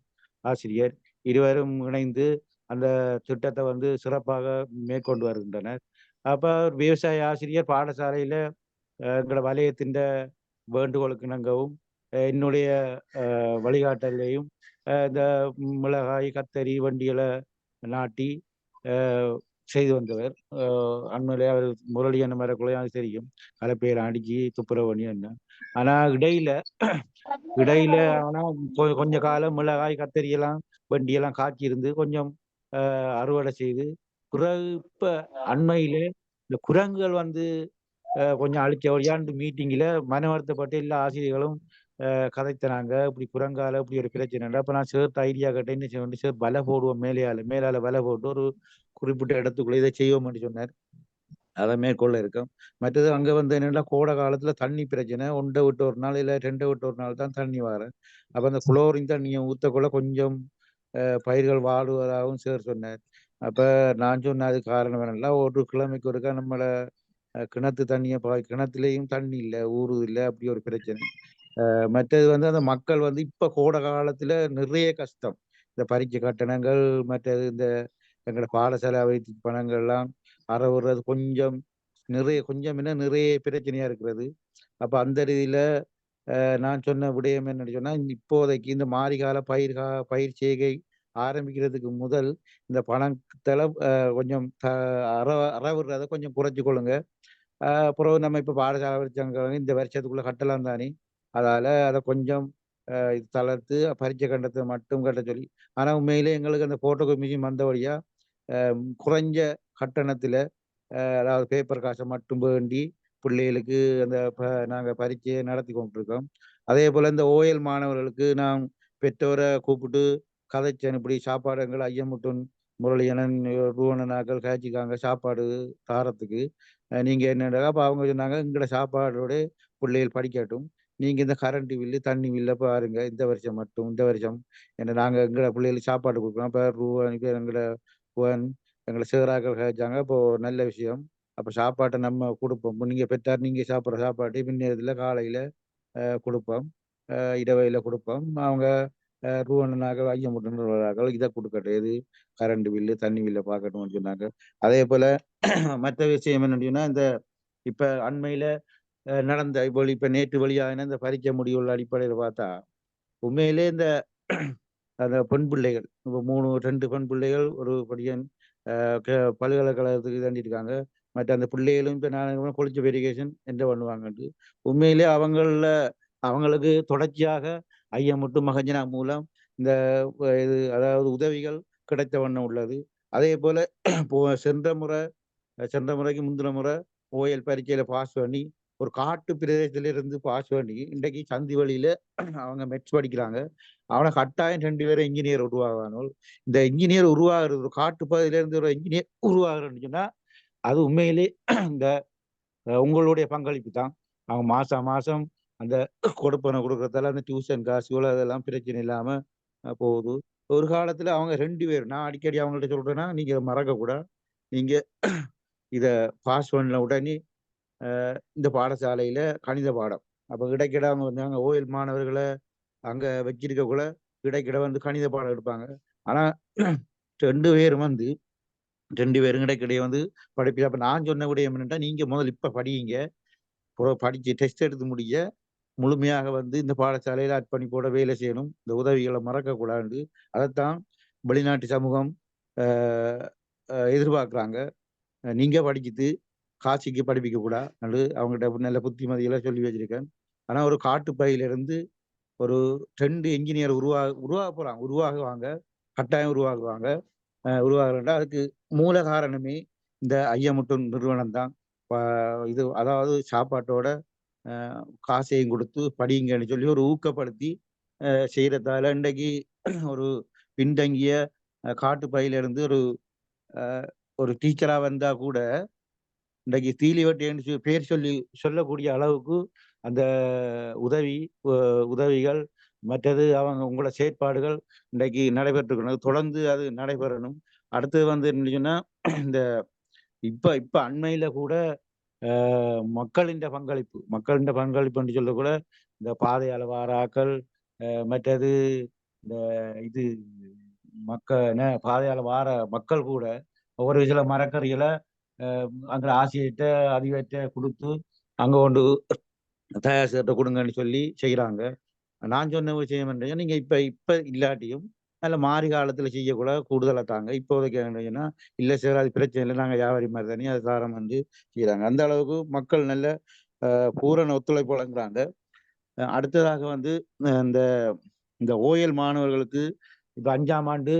ஆசிரியர், இருவரும் இணைந்து அந்த திட்டத்தை வந்து சிறப்பாக மேற்கொண்டு வருகின்றனர். அப்ப விவசாய ஆசிரியர் பாடசாலையில எங்களோட வலயத்தின் வேண்டுகோளுக்கு இணங்கவும் என்னுடைய வழிகாட்டலையும் இந்த மிளகாய், கத்தரி, வண்டிகளை நாட்டி செய்து வந்தவர். அண்மையிலே அவர் முரளி என்ன மரக்குள்ளையும் அது தெரியும், கலப்பையில அடிச்சு துப்புரவு பண்ணி என்ன. ஆனா இடையில ஆனா கொஞ்ச காலம் மிளகாய், கத்தரி எல்லாம் வண்டியெல்லாம் காய்ச்சி இருந்து கொஞ்சம் அறுவடை செய்து பிறகு இப்ப அண்மையிலே இந்த குரங்குகள் வந்து கொஞ்சம் அழிச்ச வழியாண்டு மீட்டிங்ல மன வருத்தப்பட்டு எல்லா ஆசிரியர்களும் கதைத்தனாங்க. இப்படி குரங்கால இப்படி ஒரு பிரச்சனை. அப்ப நான் சேர்த்து ஐடியா கேட்டேன், சார் வலை போடுவோம், மேலால வலை போட்டு ஒரு குறிப்பிட்ட இடத்துக்குள்ள இதை செய்வோம்னு சொன்னார். அதை மேற்கொள்ள இருக்கும். மற்றது அங்க வந்து என்னன்னா கோடை காலத்துல தண்ணி பிரச்சனை, 1 விட்டு ஒரு நாள் இல்ல 2 விட்டு ஒரு நாள் தான் தண்ணி வர. அப்ப அந்த குளோரின் தண்ணியை ஊத்தக்குள்ள கொஞ்சம் பயிர்கள் வாடுவதாகவும் சார் சொன்னார். அப்ப நான் சொன்ன அது காரணம் என்னன்னா, ஒரு கிழமைக்கு ஒருக்கா நம்மள கிணத்து தண்ணியை கிணத்துலேயும் தண்ணி இல்லை, ஊறுது இல்லை, அப்படி ஒரு பிரச்சனை. மற்றது வந்து அந்த மக்கள் வந்து இப்ப கோடை காலத்துல நிறைய கஷ்டம். இந்த பரீட்சை கட்டணங்கள், மற்றது இந்த எங்களோட பாடசாலை வைத்து பணங்கள்லாம் அறவுறது கொஞ்சம் நிறைய பிரச்சனையா இருக்கிறது. அப்ப அந்த ரீதியில நான் சொன்ன விடயம் என்னன்னு சொன்னா, இப்போதைக்கு இந்த மாரிகால பயிர் செய்கை ஆரம்பிக்கிறதுக்கு முதல் இந்த பணத்தள கொஞ்சம் அறவுறதை கொஞ்சம் குறைச்சு கொள்ளுங்க. அப்புறம் நம்ம இப்ப பாடசாலை வச்சாங்க இந்த வருஷத்துக்குள்ள கட்டலாம் தானே, அதால அதை கொஞ்சம் இது தளர்த்து பரீட்சை கண்டத்தை மட்டும் கட்ட சொல்லி. ஆனா உண்மையிலே எங்களுக்கு அந்த போட்டோகாப்பி மிஷின் வந்தபடியா குறைஞ்ச கட்டணத்துல அதாவது பேப்பர் காசை மட்டும் வேண்டி பிள்ளைகளுக்கு அந்த நாங்கள் பரீட்சையை நடத்தி கொண்டிருக்கோம். அதே போல இந்த ஓஎல் மாணவர்களுக்கு நான் பெற்றோரை கூப்பிட்டு கதைச்சேன், இப்படி சாப்பாடு எங்கள் ஐயமுட்டும் முரளியனன் ரூவணனாக்கள் காய்ச்சிக்காங்க சாப்பாடு தாரத்துக்கு, நீங்க என்னடா. அப்போ அவங்க சொன்னாங்க, எங்களோட சாப்பாடோட பிள்ளைகள் படிக்கட்டும், நீங்க இந்த கரண்ட் பில்லு தண்ணி பில்ல பாருங்க, இந்த வருஷம் என்ன நாங்கள் எங்களோட பிள்ளைகளுக்கு சாப்பாடு கொடுக்குறோம். இப்போ ரூவன் எங்களோட எங்களை சேராக்கள் காய்ச்சாங்க. இப்போ நல்ல விஷயம். அப்போ சாப்பாட்டை நம்ம கொடுப்போம். நீங்க பெற்றார் நீங்க சாப்பிட்ற சாப்பாட்டு பின்னேரத்தில் காலையில கொடுப்போம், இடவையில கொடுப்போம். அவங்க ரூவனாக்கள் ஐயமுட்டர்கள் இதை கொடுக்கட்டும், எது கரண்ட் பில்லு தண்ணி பில்லை பார்க்கட்டும்னு சொன்னாங்க. அதே போல மற்ற விஷயம் என்னன்னா, இந்த இப்ப அண்மையில நடந்த இப்ப நேற்று வழியான இந்த பரீட்சை முடிவுள்ள அடிப்படையில் பார்த்தா உண்மையிலே இந்த அந்த பெண் பிள்ளைகள் இப்போ 2 பெண் பிள்ளைகள் ஒரு படியன் பல்கலைக்கழகத்துக்கு தாண்டிருக்காங்க. மற்ற அந்த பிள்ளைகளும் இப்போ நான் கொலிச்சு வெரிகேஷன் என்ன பண்ணுவாங்கன்ட்டு உண்மையிலே அவங்களுக்கு தொடர்ச்சியாக ஐயமுட்டு மகஜனா மூலம் இந்த இது அதாவது உதவிகள் கிடைத்த வண்ணம் உள்ளது. அதே போல சென்ற முறைக்கு முந்தின முறை ஓஎல் பரீட்சையில பாஸ் பண்ணி ஒரு காட்டு பிரதேசத்திலிருந்து பாஸ் பண்ணி இன்றைக்கு சந்தி வழியில அவங்க மெட்ஸ் படிக்கிறாங்க. அவனை கட்டாயம் 2 பேரும் இன்ஜினியர் உருவாகணும். இந்த இன்ஜினியர் உருவாகிறது ஒரு காட்டு பகுதியிலிருந்து ஒரு இன்ஜினியர் உருவாகிறன்னு சொன்னா அது உண்மையிலே இந்த உங்களுடைய பங்களிப்பு தான். அவங்க மாசம் அந்த கொடுப்பனை கொடுக்கறதால அந்த டியூஷன் காசு இவ்வளோ அதெல்லாம் பிரச்சனை இல்லாம போகுது. ஒரு காலத்துல அவங்க 2 பேர், நான் அடிக்கடி அவங்கள்ட்ட சொல்றேன்னா, நீங்க மறக்க கூட, நீங்க இத பாஸ் பண்ண உடனே இந்த பாடசாலையில கணித பாடம் அப்ப இடைக்கிட அவங்க வந்தாங்க ஓஎல் மாணவர்களை அங்க வச்சிருக்கக்குள்ள இடைக்கிட வந்து கணித பாடம் எடுப்பாங்க. ஆனா 2 பேரும் இடைக்கிடையே வந்து படிப்பு. அப்ப நான் சொன்ன விடயம் என்னன்னா, நீங்க முதல் இப்ப படிங்க, படிச்சு டெஸ்ட் எடுத்து முடிய முழுமையாக வந்து இந்த பாடசாலையில அர்ப்பணிப்போட வேலை செய்யணும், இந்த உதவிகளை மறக்க கூடாது. அதைத்தான் வெளிநாட்டு சமூகம் எதிர்பார்க்குறாங்க. நீங்க படிச்சுட்டு காசிக்கு படிப்பிக்க கூடாது, அவங்ககிட்ட நல்ல புத்திமதிகளை சொல்லி வச்சிருக்கேன். ஆனா ஒரு காட்டு பயிலிருந்து ஒரு 2 என்ஜினியர் உருவாகுவாங்க, கட்டாயம் உருவாகுறாங்க. அதுக்கு மூல காரணமே இந்த ஐயமுட்டும் நிறுவனம் தான். இது அதாவது சாப்பாட்டோட காசையும் கொடுத்து படிங்கன்னு சொல்லி ஒரு ஊக்கப்படுத்தி செய்யறதால இன்றைக்கு ஒரு பின்தங்கிய காட்டு பயிலிருந்து ஒரு டீச்சரா வந்தா கூட இன்றைக்கு தீலிவட்டின்னு பேர் சொல்லக்கூடிய அளவுக்கு அந்த உதவிகள் மற்றது உங்களோட செயற்பாடுகள் இன்றைக்கு நடைபெற்றிருக்கணும். தொடர்ந்து அது நடைபெறணும். அடுத்தது வந்து என்னன்னா இந்த இப்ப அண்மையில கூட மக்களின் பங்களிப்புன்னு சொல்ல கூட இந்த பாதையால வாராக்கள் மற்றது இந்த இது பாதையால வார மக்கள் கூட ஒவ்வொரு சில மரக்கறிகளை அங்க ஆசிரியர்கிட்ட அதிகாரிட்ட கொடுத்து அங்க கொண்டு தயார் செய்யறத கொடுங்கன்னு சொல்லி செய்யறாங்க. நான் சொன்ன விஷயம் என்ன, நீங்க இப்ப இல்லாட்டியும் நல்ல மாறி காலத்துல செய்யக்கூட கூடுதலா தாங்க. இப்போதைக்கு என்னன்னா இல்ல சார் அது பிரச்சனை இல்லை, நாங்க வியாபாரி மாதிரி தானே அது சாரம் வந்து செய்யறாங்க. அந்த அளவுக்கு மக்கள் நல்ல பூரண ஒத்துழைப்பு வழங்குறாங்க. அடுத்ததாக வந்து இந்த ஓயல் மாணவர்களுக்கு இப்ப 5ஆம் ஆண்டு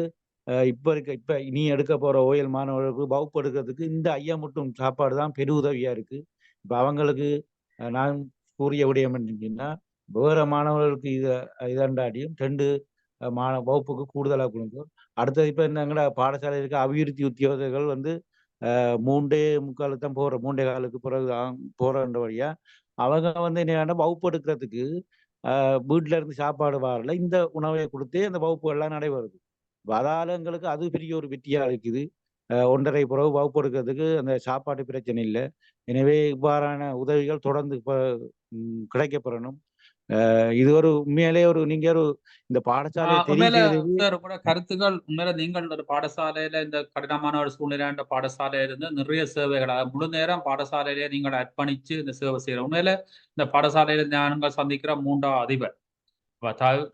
இப்ப இனி எடுக்க போற ஓயல் மாணவர்களுக்கு வகுப்பு எடுக்கிறதுக்கு இந்த ஐயமுட்டும் சாப்பாடு தான் பெருதவியா இருக்கு. இப்ப அவங்களுக்கு நான் கூறிய விடயம் என்னன்னா வேற மாணவர்களுக்கு இதண்டாடியும் 2 வகுப்புக்கு கூடுதலாக கொடுக்கும். அடுத்தது இப்ப என்னங்கடா பாடசாலையில் இருக்க அபிவிருத்தி உத்தியோகர்கள் வந்து 3:45 தான் 3:15 பிறகு போறன்ற வழியா அவங்க வந்து என்ன வகுப்பு எடுக்கிறதுக்கு வீட்டுல இருந்து சாப்பாடு வரல, இந்த உணவை கொடுத்தே அந்த வகுப்பு எல்லாம் நடைபெறுது. அதால எங்களுக்கு அது பெரிய ஒரு வெற்றியா இருக்குது. 1:30 பிறகு வகுப்பு எடுக்கிறதுக்கு அந்த சாப்பாட்டு பிரச்சனை இல்லை. எனவே இவ்வாறான உதவிகள் தொடர்ந்து கிடைக்கப்பெறணும். இது ஒரு உண்மையிலே நீங்க இந்த பாடசாலையை கூட கருத்துக்கள் உண்மையில நீங்கள் ஒரு பாடசாலையில இந்த கடினமான ஒரு சூழ்நிலை பாடசாலையில இருந்து நிறைய சேவைகள் முழு நேரம் பாடசாலையிலேயே நீங்கள் அர்ப்பணிச்சு இந்த சேவை செய்யற உண்மையில இந்த பாடசாலையில நாங்கள் சந்திக்கிற 3ஆம் அதிபர்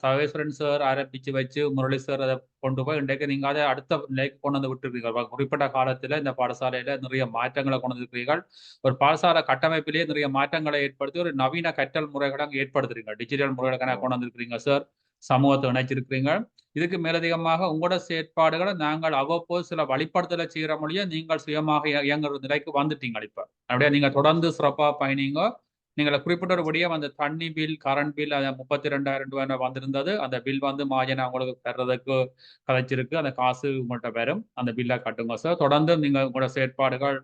தவேஸ்வரன் சார் ஆரம்பிச்சு வச்சு முரளி சார் அதை கொண்டு போய் இன்றைக்கு நீங்க அதை அடுத்த நிலைக்கு கொண்டு வந்து விட்டுருக்கீர்கள். குறிப்பிட்ட காலத்துல இந்த பாடசாலையில நிறைய மாற்றங்களை கொண்டு வந்திருக்கிறீர்கள். ஒரு பாடசாலை கட்டமைப்பிலேயே நிறைய மாற்றங்களை ஏற்படுத்தி ஒரு நவீன கற்றல் முறைகளை அங்கே ஏற்படுத்துறீங்க. டிஜிட்டல் முறைகளை கொண்டு வந்திருக்கிறீங்க சார். சமூகத்தை இணைச்சிருக்கிறீங்க. இதுக்கு மேலதிகமாக உங்களோட செயற்பாடுகளை நாங்கள் அவ்வப்போது சில வழிபடுத்தலை செய்கிற மொழியை நீங்கள் சுயமாக இயங்குற நிலைக்கு வந்துட்டீங்க. இப்ப அப்படியே நீங்க தொடர்ந்து சிறப்பா பயணிங்க. நீங்கள் குறிப்பிட்ட ஒரு விடயம் அந்த தண்ணி பில், கரண்ட் பில், அதை 32,000 ரூபாய் வந்திருந்தது. அந்த பில் வந்து மாஜனா உங்களுக்கு தர்றதுக்கு கதைச்சிருக்கு. அந்த காசு உங்கள்கிட்ட வரும். அந்த பில்லை கட்டுங்க சார். தொடர்ந்து நீங்கள் உங்களோட செயற்பாடுகள்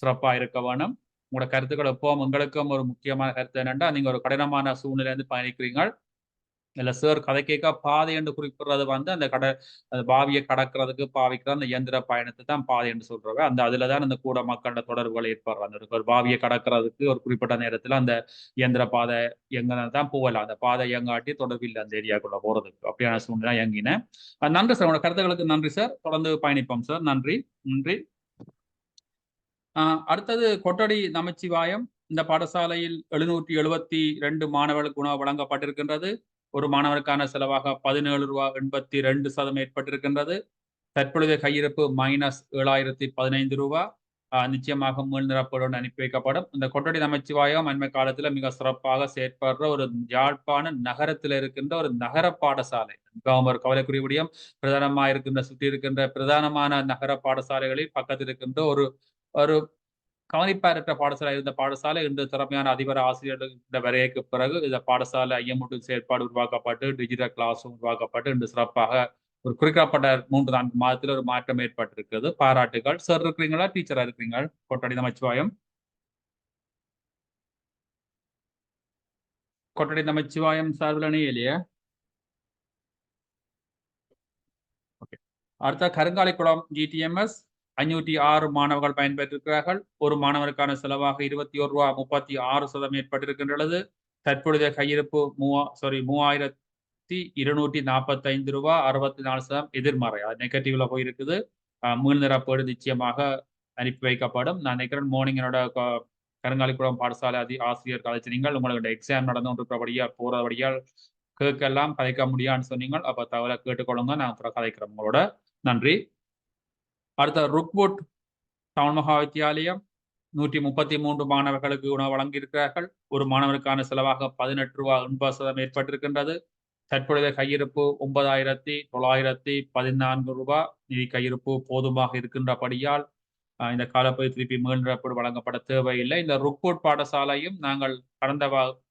சிறப்பாக இருக்க வேணும். உங்களோட கருத்துக்கள் எப்பவும் எங்களுக்கும் ஒரு முக்கியமான கருத்து என்னென்னா, நீங்க ஒரு கடினமான சூழ்நிலையிலிருந்து பயணிக்கிறீங்க. இல்லை சார் கதை கேட்க பாதை என்று குறிப்பிடுறது வந்து அந்த பாவியை கடக்கிறதுக்கு பாவிக்கிற அந்த இயந்திர பயணத்தை தான் பாதை என்று சொல்றாங்க. அதுல தான் அந்த கூட மக்களோட தொடர்புகள் ஏற்படுறாங்க. ஒரு பாவியை கடக்கிறதுக்கு ஒரு குறிப்பிட்ட நேரத்துல அந்த இயந்திர பாதை எங்க தான் போகலாம். அந்த பாதை இயங்காட்டி தொடர்பு இல்லை அந்த ஏரியாக்குள்ள போறதுக்கு. அப்படியான சூழ்நிலை இயங்கினேன். நன்றி சார், உங்களோட கருத்துக்களுக்கு நன்றி சார். தொடர்ந்து பயணிப்போம் சார். நன்றி. அடுத்தது கொட்டடி நமச்சிவாயம். இந்த பாடசாலையில் 772 மாணவர்களுக்கு உணவு வழங்கப்பட்டிருக்கின்றது. ஒரு மாணவருக்கான செலவாக 17 ரூபாய் 82% ஏற்பட்டிருக்கின்றது. தற்பொழுது கையிருப்பு -7,015 ரூபாய். நிச்சயமாக மீள்நிரப்புடன் அனுப்பி வைக்கப்படும். இந்த கொட்டடி நமச்சிவாயம் அண்மை காலத்துல மிக சிறப்பாக செயற்படுற ஒரு யாழ்ப்பாண நகரத்தில் இருக்கின்ற ஒரு நகர பாடசாலை. மிகவும் ஒரு கவலைக்குரிய விடயம். பிரதானமாக இருக்கின்ற சுற்றி இருக்கின்ற பிரதானமான நகர பாடசாலைகளில் பக்கத்தில் இருக்கின்ற ஒரு கவனிப்பாரற்ற பாடசாலை இருந்த பாடசாலை இன்று திறமையான அதிபர் ஆசிரியர்கள் வரையக்கு பிறகு இந்த பாடசாலை ஐயமுட்டும் செயற்பாடு உருவாக்கப்பட்டு டிஜிட்டல் கிளாஸ் உருவாக்கப்பட்டு இன்று சிறப்பாக ஒரு குறிக்கப்பட்ட 3-4 மாதத்தில் ஒரு மாற்றம் ஏற்பட்டிருக்கிறது. பாராட்டுகள் சார். இருக்கிறீங்களா? டீச்சரா இருக்கிறீங்க? கொட்டடி நமச்சிவாயம். கொட்டடி நமச்சிவாயம் சார்பில் இல்லையா? ஓகே. அடுத்த கருங்காலிக்குளம் GTMS 506 மாணவர்கள் பயன்பெற்றிருக்கிறார்கள். ஒரு மாணவருக்கான செலவாக 21 ரூபாய் 36% ஏற்பட்டிருக்கின்றது. தற்பொழுதைய கையிருப்பு 3,245 ரூபாய் 64% எதிர்மறை, நெகட்டிவ்ல போயிருக்குது. மீள்நிரப்பீடு நிச்சயமாக அனுப்பி வைக்கப்படும். நான் நினைக்கிறேன் மார்னிங்கனோட கருங்காலிக்குளம் பாடசாலை ஆசிரியர் கலைச்சினீங்கள். உங்களோட எக்ஸாம் நடந்து கொண்டிருக்கிறபடியால் போறபடியால் கேட்கலாம் கதைக்க முடியான்னு சொன்னீங்க. அப்ப தகவலை கேட்டுக்கொள்ளுங்க. நான் அப்புறம் கதைக்கிறேன் உங்களோட. நன்றி. அடுத்த ருக்வுட் டவுன் மகா வித்தியாலயம் 133 மாணவர்களுக்கு உணவு வழங்கியிருக்கிறார்கள். ஒரு மாணவருக்கான செலவாக 18 ரூபாய் 80% ஏற்பட்டிருக்கின்றது. தற்பொழுதைய கையிருப்பு 9,914 ரூபாய் நிதி கையிருப்பு போதுமாக இருக்கின்றபடியால் இந்த காலப்பகுதி திருப்பி மீள்நிரப்பீடு வழங்கப்பட தேவையில்லை. இந்த ருக்போர்ட் பாடசாலையும் நாங்கள் கடந்த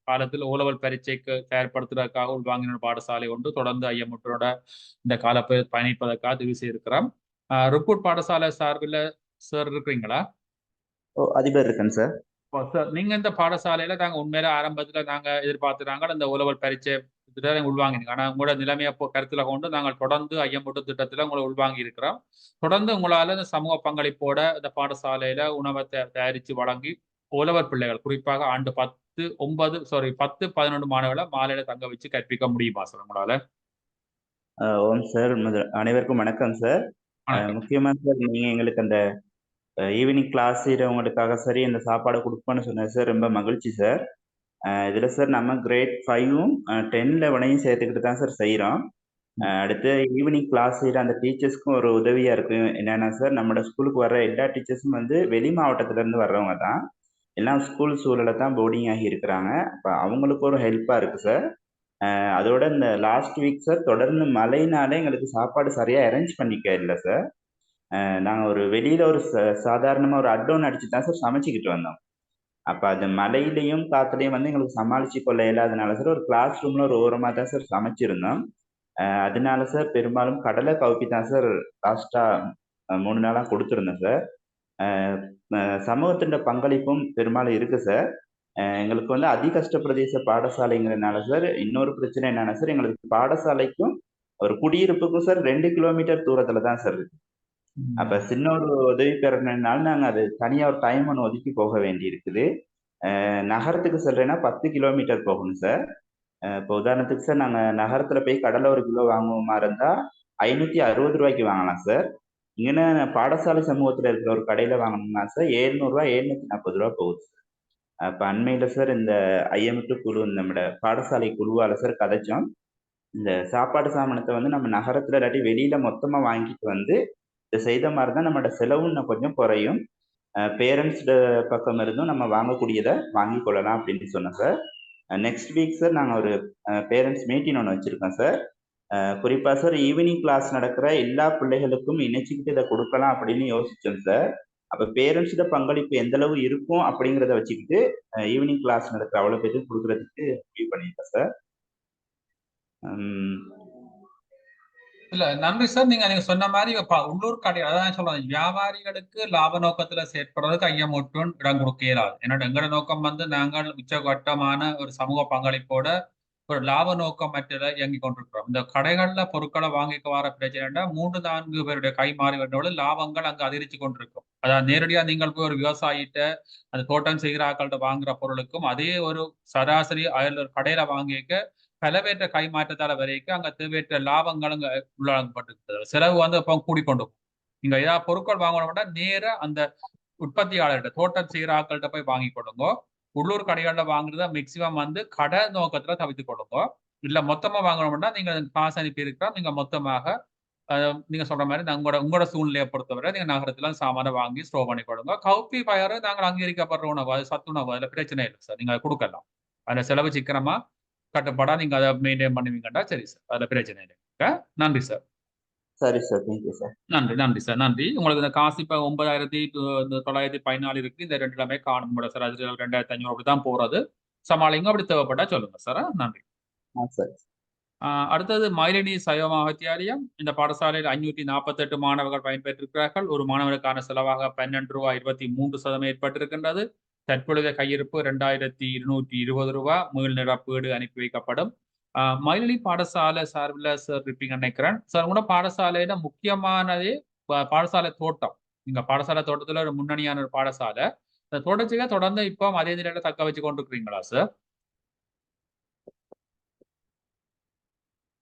காலத்தில் ஓலவல் பரீட்சைக்கு தயார்படுத்துவதற்காக உள்வாங்கின பாடசாலை ஒன்று தொடர்ந்து ஐயமுற்றோட இந்த காலப்பகுதி பயணிப்பதற்காக தெரிவு செய்திருக்கிறோம். ருக்போர்ட் பாடசாலை சார்பில் சார் இருக்கிறீங்களா? அதிபர் இருக்கேன் சார். சார் நீங்க இந்த பாடசாலையில நாங்க உண்மையில ஆரம்பத்துல நாங்க எதிர்பார்த்துறாங்க இந்த உளவல் பரீட்சை உள்வாங்கினீங்க. ஆனா உங்களோட நிலைமையை கருத்துல கொண்டு நாங்கள் தொடர்ந்து ஐயமுட்டு திட்டத்துல உங்களை உள்வாங்கி இருக்கிறோம். தொடர்ந்து உங்களால இந்த சமூக பங்களிப்போட இந்த பாடசாலையில உணவை தயாரித்து வழங்கி உழவர் பிள்ளைகள் குறிப்பாக ஆண்டு 10, 11 மாணவர்களை மாலையில தங்க வச்சு கற்பிக்க முடியுமா சார் உங்களால? ஓம் சார். அனைவருக்கும் வணக்கம் சார். முக்கியமா சார் நீங்க எங்களுக்கு அந்த ஈவினிங் கிளாஸ் செய்யறவங்களுக்காக சரி இந்த சாப்பாடை கொடுப்போன்னு சொன்னது சார் ரொம்ப மகிழ்ச்சி சார். இதுல சார் நம்ம கிரேட் 5ம் 10, 11 சேர்த்துக்கிட்டு தான் சார் செய்யறோம். அடுத்து ஈவினிங் கிளாஸ் செய்யற அந்த டீச்சர்ஸ்க்கும் ஒரு உதவியா இருக்கு. என்னன்னா சார் நம்மளோட ஸ்கூலுக்கு வர்ற எல்லா டீச்சர்ஸும் வெளி மாவட்டத்துல இருந்து வர்றவங்க தான். எல்லாம் ஸ்கூல் சூழலை தான் போர்டிங் ஆகி இருக்கிறாங்க. அப்ப அவங்களுக்கு ஒரு ஹெல்ப்பா இருக்கு சார். அதோட இந்த லாஸ்ட் வீக் சார் தொடர்ந்து மழைனால எங்களுக்கு சாப்பாடு சரியா அரேஞ்ச் பண்ணிக்க இல்லை சார். நாங்க ஒரு வெளியில ஒரு சாதாரணமா ஒரு அட்டோன் அடிச்சு தான் சார் சமைச்சுக்கிட்டு வந்தோம். அப்ப அது மழையிலையும் காத்துலையும் எங்களுக்கு சமாளிச்சு கொள்ள இல்லாதனால சார் ஒரு கிளாஸ் ரூம்ல ஒரு ஓரமா தான் சார் சமைச்சிருந்தோம். அதனால சார் பெரும்பாலும் கடலை கவுப்பி தான் சார் லாஸ்டா 3 நாளா கொடுத்துருந்தேன் சார். சமூகத்தின் பங்களிப்பும் பெரும்பாலும் இருக்கு சார். எங்களுக்கு அதிகஷ்ட பிரதேச பாடசாலைங்கிறதுனால சார் இன்னொரு பிரச்சனை என்னன்னா சார் எங்களுக்கு பாடசாலைக்கும் ஒரு குடியிருப்புக்கும் சார் 2 கிலோமீட்டர் தூரத்துல தான் சார் இருக்கு. அப்ப சின்ன ஒரு உதவி பெறணும்னால நாங்க அது தனியா ஒரு டைம் ஒன்று ஒதுக்கி போக வேண்டி இருக்குது. நகரத்துக்கு சொல்றேன்னா 10 கிலோமீட்டர் போகணும் சார். இப்போ உதாரணத்துக்கு சார் நாங்க நகரத்துல போய் கடலை 1 கிலோ வாங்குவோமா இருந்தா 560 ரூபாய்க்கு வாங்கலாம் சார். இங்கன்னா பாடசாலை சமூகத்துல இருக்கிற ஒரு கடையில வாங்கணும்னா சார் 700 ரூபாய் 740 ரூபாய் போகுது சார். அப்ப அண்மையில சார் இந்த ஐஎம்டி குழு நம்மளோட பாடசாலை குழுவால சார் கதைச்சோம். இந்த சாப்பாடு சாமானத்தை நம்ம நகரத்துல இல்லாட்டி வெளியில மொத்தமா வாங்கிட்டு இதை செய்த மாதிரி தான் நம்மளோட செலவு இன்னும் கொஞ்சம் குறையும். பேரண்ட்ஸ் பக்கம் இருந்தும் நம்ம வாங்கக்கூடியதை வாங்கி கொள்ளலாம் அப்படின்னு சொன்னோம் சார். நெக்ஸ்ட் வீக் சார் நாங்கள் ஒரு பேரண்ட்ஸ் மீட்டிங் ஒன்று வச்சிருக்கோம் சார். குறிப்பா சார் ஈவினிங் கிளாஸ் நடக்கிற எல்லா பிள்ளைகளுக்கும் இணைச்சிக்கிட்டு இதை கொடுக்கலாம் அப்படின்னு யோசிச்சோம் சார். அப்ப பேரண்ட்ஸோட பங்களிப்பு எந்த அளவு இருக்கும் அப்படிங்கிறத வச்சுக்கிட்டு ஈவினிங் கிளாஸ் நடக்கிற அவ்வளவு பேருக்கு கொடுக்கறதுக்கு முடிவு பண்ணியிருக்கேன் சார். இல்ல நன்றி சார். நீங்க சொன்ன மாதிரி உள்ளூர் கடை அதான் சொல்றேன், வியாபாரிகளுக்கு லாப நோக்கத்துல செயற்படுறதுக்கு ஐயமுற்றும் இடம் கொடுக்க இயலாது. என்னோட எங்களோட நோக்கம் நாங்கள் உச்சகட்டமான ஒரு சமூக பங்களிப்போட ஒரு லாப நோக்கம் மற்றதை இயங்கி கொண்டிருக்கிறோம். இந்த கடைகள்ல பொருட்களை வாங்கிக்க வர பிரச்சனைனா 3-4 பேருடைய கை மாறி வரும்போது லாபங்கள் அங்கு அதிகரிச்சு கொண்டிருக்கும். அதாவது நேரடியா நீங்கள் போய் ஒரு விவசாயிட்ட அந்த தோட்டம் செய்கிற ஆக்கள்கிட்ட வாங்குற பொருளுக்கும் அதே ஒரு சராசரி கடையில வாங்கிக்க பலவேற்ற கை மாற்றத்தால வரைக்கும் அங்க தேவையற்ற லாபங்கள் அங்க உள்ளாக்கப்பட்டிருக்கிறது. செலவு இப்போ கூடிக்கொண்டு நீங்க ஏதாவது பொருட்கள் வாங்கணும்னா நேர அந்த உற்பத்தியாளர்கிட்ட தோட்டம் செய்கிற ஆக்கள்கிட்ட போய் வாங்கி கொடுங்க. உள்ளூர் கடைகள்ல வாங்குறத மேக்சிமம் கடை நோக்கத்துல தவிர்த்து கொடுங்க. இல்ல மொத்தமா வாங்கணும்னா நீங்க காசு அனுப்பி இருக்கிறோம், நீங்க மொத்தமாக நீங்க சொல்ற மாதிரி உங்களோட சூழ்நிலையை பொறுத்தவரை நீங்க நகரத்துல சாமான வாங்கி ஸ்டோர் பண்ணி கொடுங்க. கவுப்பி பயறு நாங்கள் அங்கீகரிக்கப்படுற உணவு, அது சத்துணவு, அதுல பிரச்சனை இல்லை சார். நீங்க கொடுக்கலாம். அதுல செலவு சிக்கனமா கட்டுப்பாடா நீங்க அதை மெயின்டைன் பண்ணுவீங்கடா. சரி சார், அதுல பிரச்சனை இல்லை. நன்றி சார். சரி சார், தேங்க்யூ சார். நன்றி சார், நன்றி. உங்களுக்கு இந்த காசு இப்ப 9,914 இருக்கு. இந்த 2 எல்லாமே காணும் கூட சார். அது 2,500 அப்படிதான் போறது. சமாளிங்க, அப்படி தேவைப்பட்டா சொல்லுங்க சார். நன்றி. சரி. அடுத்தது மயிலினி சைவ மகாவித்தியாலயம். இந்த பாடசாலையில் 548 மாணவர்கள் பயன்பெற்றிருக்கிறார்கள். ஒரு மாணவருக்கான செலவாக 12 ரூபாய் 23% ஏற்பட்டிருக்கின்றது. தற்பொழுதைய கையிருப்பு 2,220 ரூபாய். மீள் நிரப்பீடு அனுப்பி வைக்கப்படும். மயிலினி பாடசாலை சார்பில் சார் இருப்பீங்க நினைக்கிறேன் சார். உங்களோட பாடசாலையில முக்கியமானதே பாடசாலை தோட்டம். நீங்க பாடசாலை தோட்டத்துல ஒரு முன்னணியான ஒரு பாடசாலை. இந்த தோட்டத்துக்கு தொடர்ந்து இப்போ அதே நிலையில தக்க வச்சு கொண்டிருக்கிறீங்களா சார்?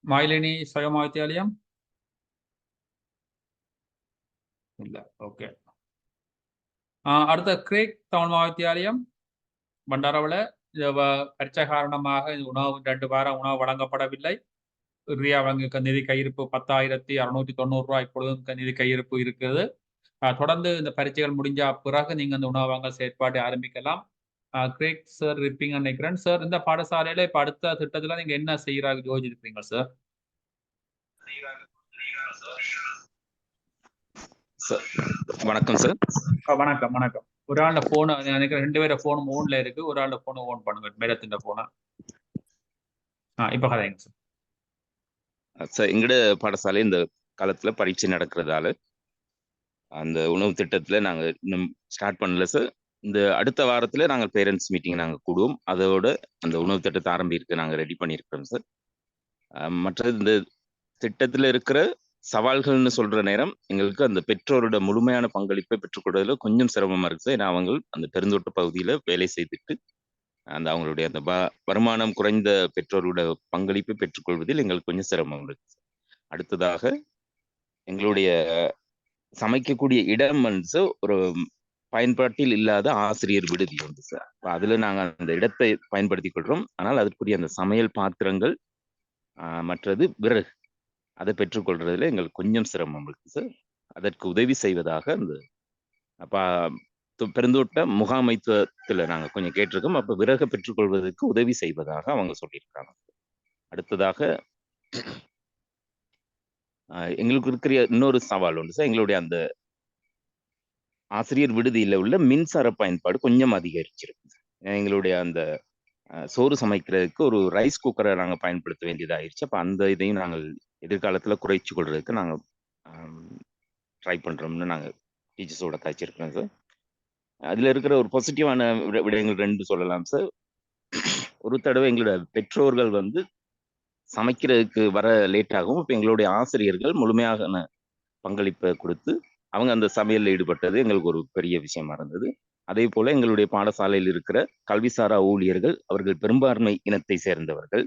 மயிலினி சைவ மகாவித்தியாலயம் இல்ல. ஓகே. அடுத்த கிரேக் தமிழ் மகாவித்தியாலயம் பண்டாரவள. பரீட்சை காரணமாக உணவு 2 வாரம் உணவு வழங்கப்படவில்லை. வழங்க நிதி கையிருப்பு 10,690 ரூபாய் இப்பொழுதும் நிதி கையிருப்பு இருக்கிறது. தொடர்ந்து இந்த பரீட்சைகள் முடிஞ்ச பிறகு நீங்க அந்த உணவு வாங்க செயற்பாட்டை ஆரம்பிக்கலாம். கிரேக் சார் இருப்பீங்கன்னு நினைக்கிறேன். சார், இந்த பாடசாலையில இப்ப அடுத்த திட்டத்துல நீங்க என்ன செய்யறாங்க யோசிச்சிருப்பீங்க சார்? வணக்கம் சார். வணக்கம் வணக்கம். ஒரு ஆள்ல போன் நினைக்கிறேன், 2 பேர போனும் ஓன்ல இருக்கு. ஒரு ஆள்ல போன் ஓன் பண்ணுங்க, மேலத்தின் போனா. இப்ப கதைங்க சார். சார், எங்கட பாடசாலை இந்த காலத்துல பரீட்சை நடக்கிறதால அந்த உணவு திட்டத்துல நாங்க இன்னும் ஸ்டார்ட் பண்ணல சார். இந்த அடுத்த வாரத்துல நாங்கள் பேரண்ட்ஸ் மீட்டிங் நாங்க கூடுவோம். அதோட அந்த உணவு திட்டத்தை ஆரம்பிக்க நாங்க ரெடி பண்ணியிருக்கிறோம் சார். மற்றது இந்த திட்டத்துல இருக்கிற சவால்கள்னு சொல்ற நேரம் எங்களுக்கு அந்த பெற்றோரோட முழுமையான பங்களிப்பை பெற்றுக்கொள்வதில் கொஞ்சம் சிரமமா இருக்கு சார். ஏன்னா அவங்க அந்த பெருந்தோட்ட பகுதியில வேலை செய்துட்டு அந்த அவங்களுடைய அந்த வருமானம் குறைந்த பெற்றோரோட பங்களிப்பை பெற்றுக்கொள்வதில் எங்களுக்கு கொஞ்சம் சிரமம் இருக்கு. அடுத்ததாக எங்களுடைய சமைக்கக்கூடிய இடம் வந்து ஒரு பயன்பாட்டில் இல்லாத ஆசிரியர் விடுதி உண்டு சார். அதுல நாங்க அந்த இடத்தை பயன்படுத்திக் கொள்றோம். ஆனால் அதற்குரிய அந்த சமையல் பாத்திரங்கள் மற்றது விறகு அதை பெற்றுக்கொள்றதுல எங்களுக்கு கொஞ்சம் சிரமம் இருக்கு சார். அதற்கு உதவி செய்வதாக அந்த பெருந்தோட்ட முகாமைத்துவத்துல நாங்க கொஞ்சம் கேட்டிருக்கோம். அப்ப விறகு பெற்றுக்கொள்வதற்கு உதவி செய்வதாக அவங்க சொல்லியிருக்காங்க. அடுத்ததாக எங்களுக்கு இருக்கிற இன்னொரு சவால் உண்டு சார். எங்களுடைய அந்த ஆசிரியர் விடுதியில உள்ள மின்சார பயன்பாடு கொஞ்சம் அதிகரிச்சிருக்கு. எங்களுடைய அந்த சோறு சமைக்கிறதுக்கு ஒரு ரைஸ் குக்கரை நாங்க பயன்படுத்த வேண்டியதாயிருச்சு. அப்ப அந்த இதையும் நாங்கள் எதிர்காலத்துல குறைச்சு கொள்றதுக்கு நாங்க ட்ரை பண்றோம்னு நாங்க டீச்சர்ஸோட காய்ச்சிருக்கிறோம் சார். அதுல இருக்கிற ஒரு பாசிட்டிவான விடயங்கள் 2 சொல்லலாம் சார். ஒரு தடவை எங்களோட பெற்றோர்கள் வந்து சமைக்கிறதுக்கு வர லேட் ஆகும். இப்ப எங்களுடைய ஆசிரியர்கள் முழுமையான பங்களிப்பை கொடுத்து அவங்க அந்த சமையல்ல ஈடுபட்டது எங்களுக்கு ஒரு பெரிய விஷயமா இருந்தது. அதே போல எங்களுடைய பாடசாலையில் இருக்கிற கல்விசாரா ஊழியர்கள், அவர்கள் பெரும்பான்மை இனத்தை சேர்ந்தவர்கள்,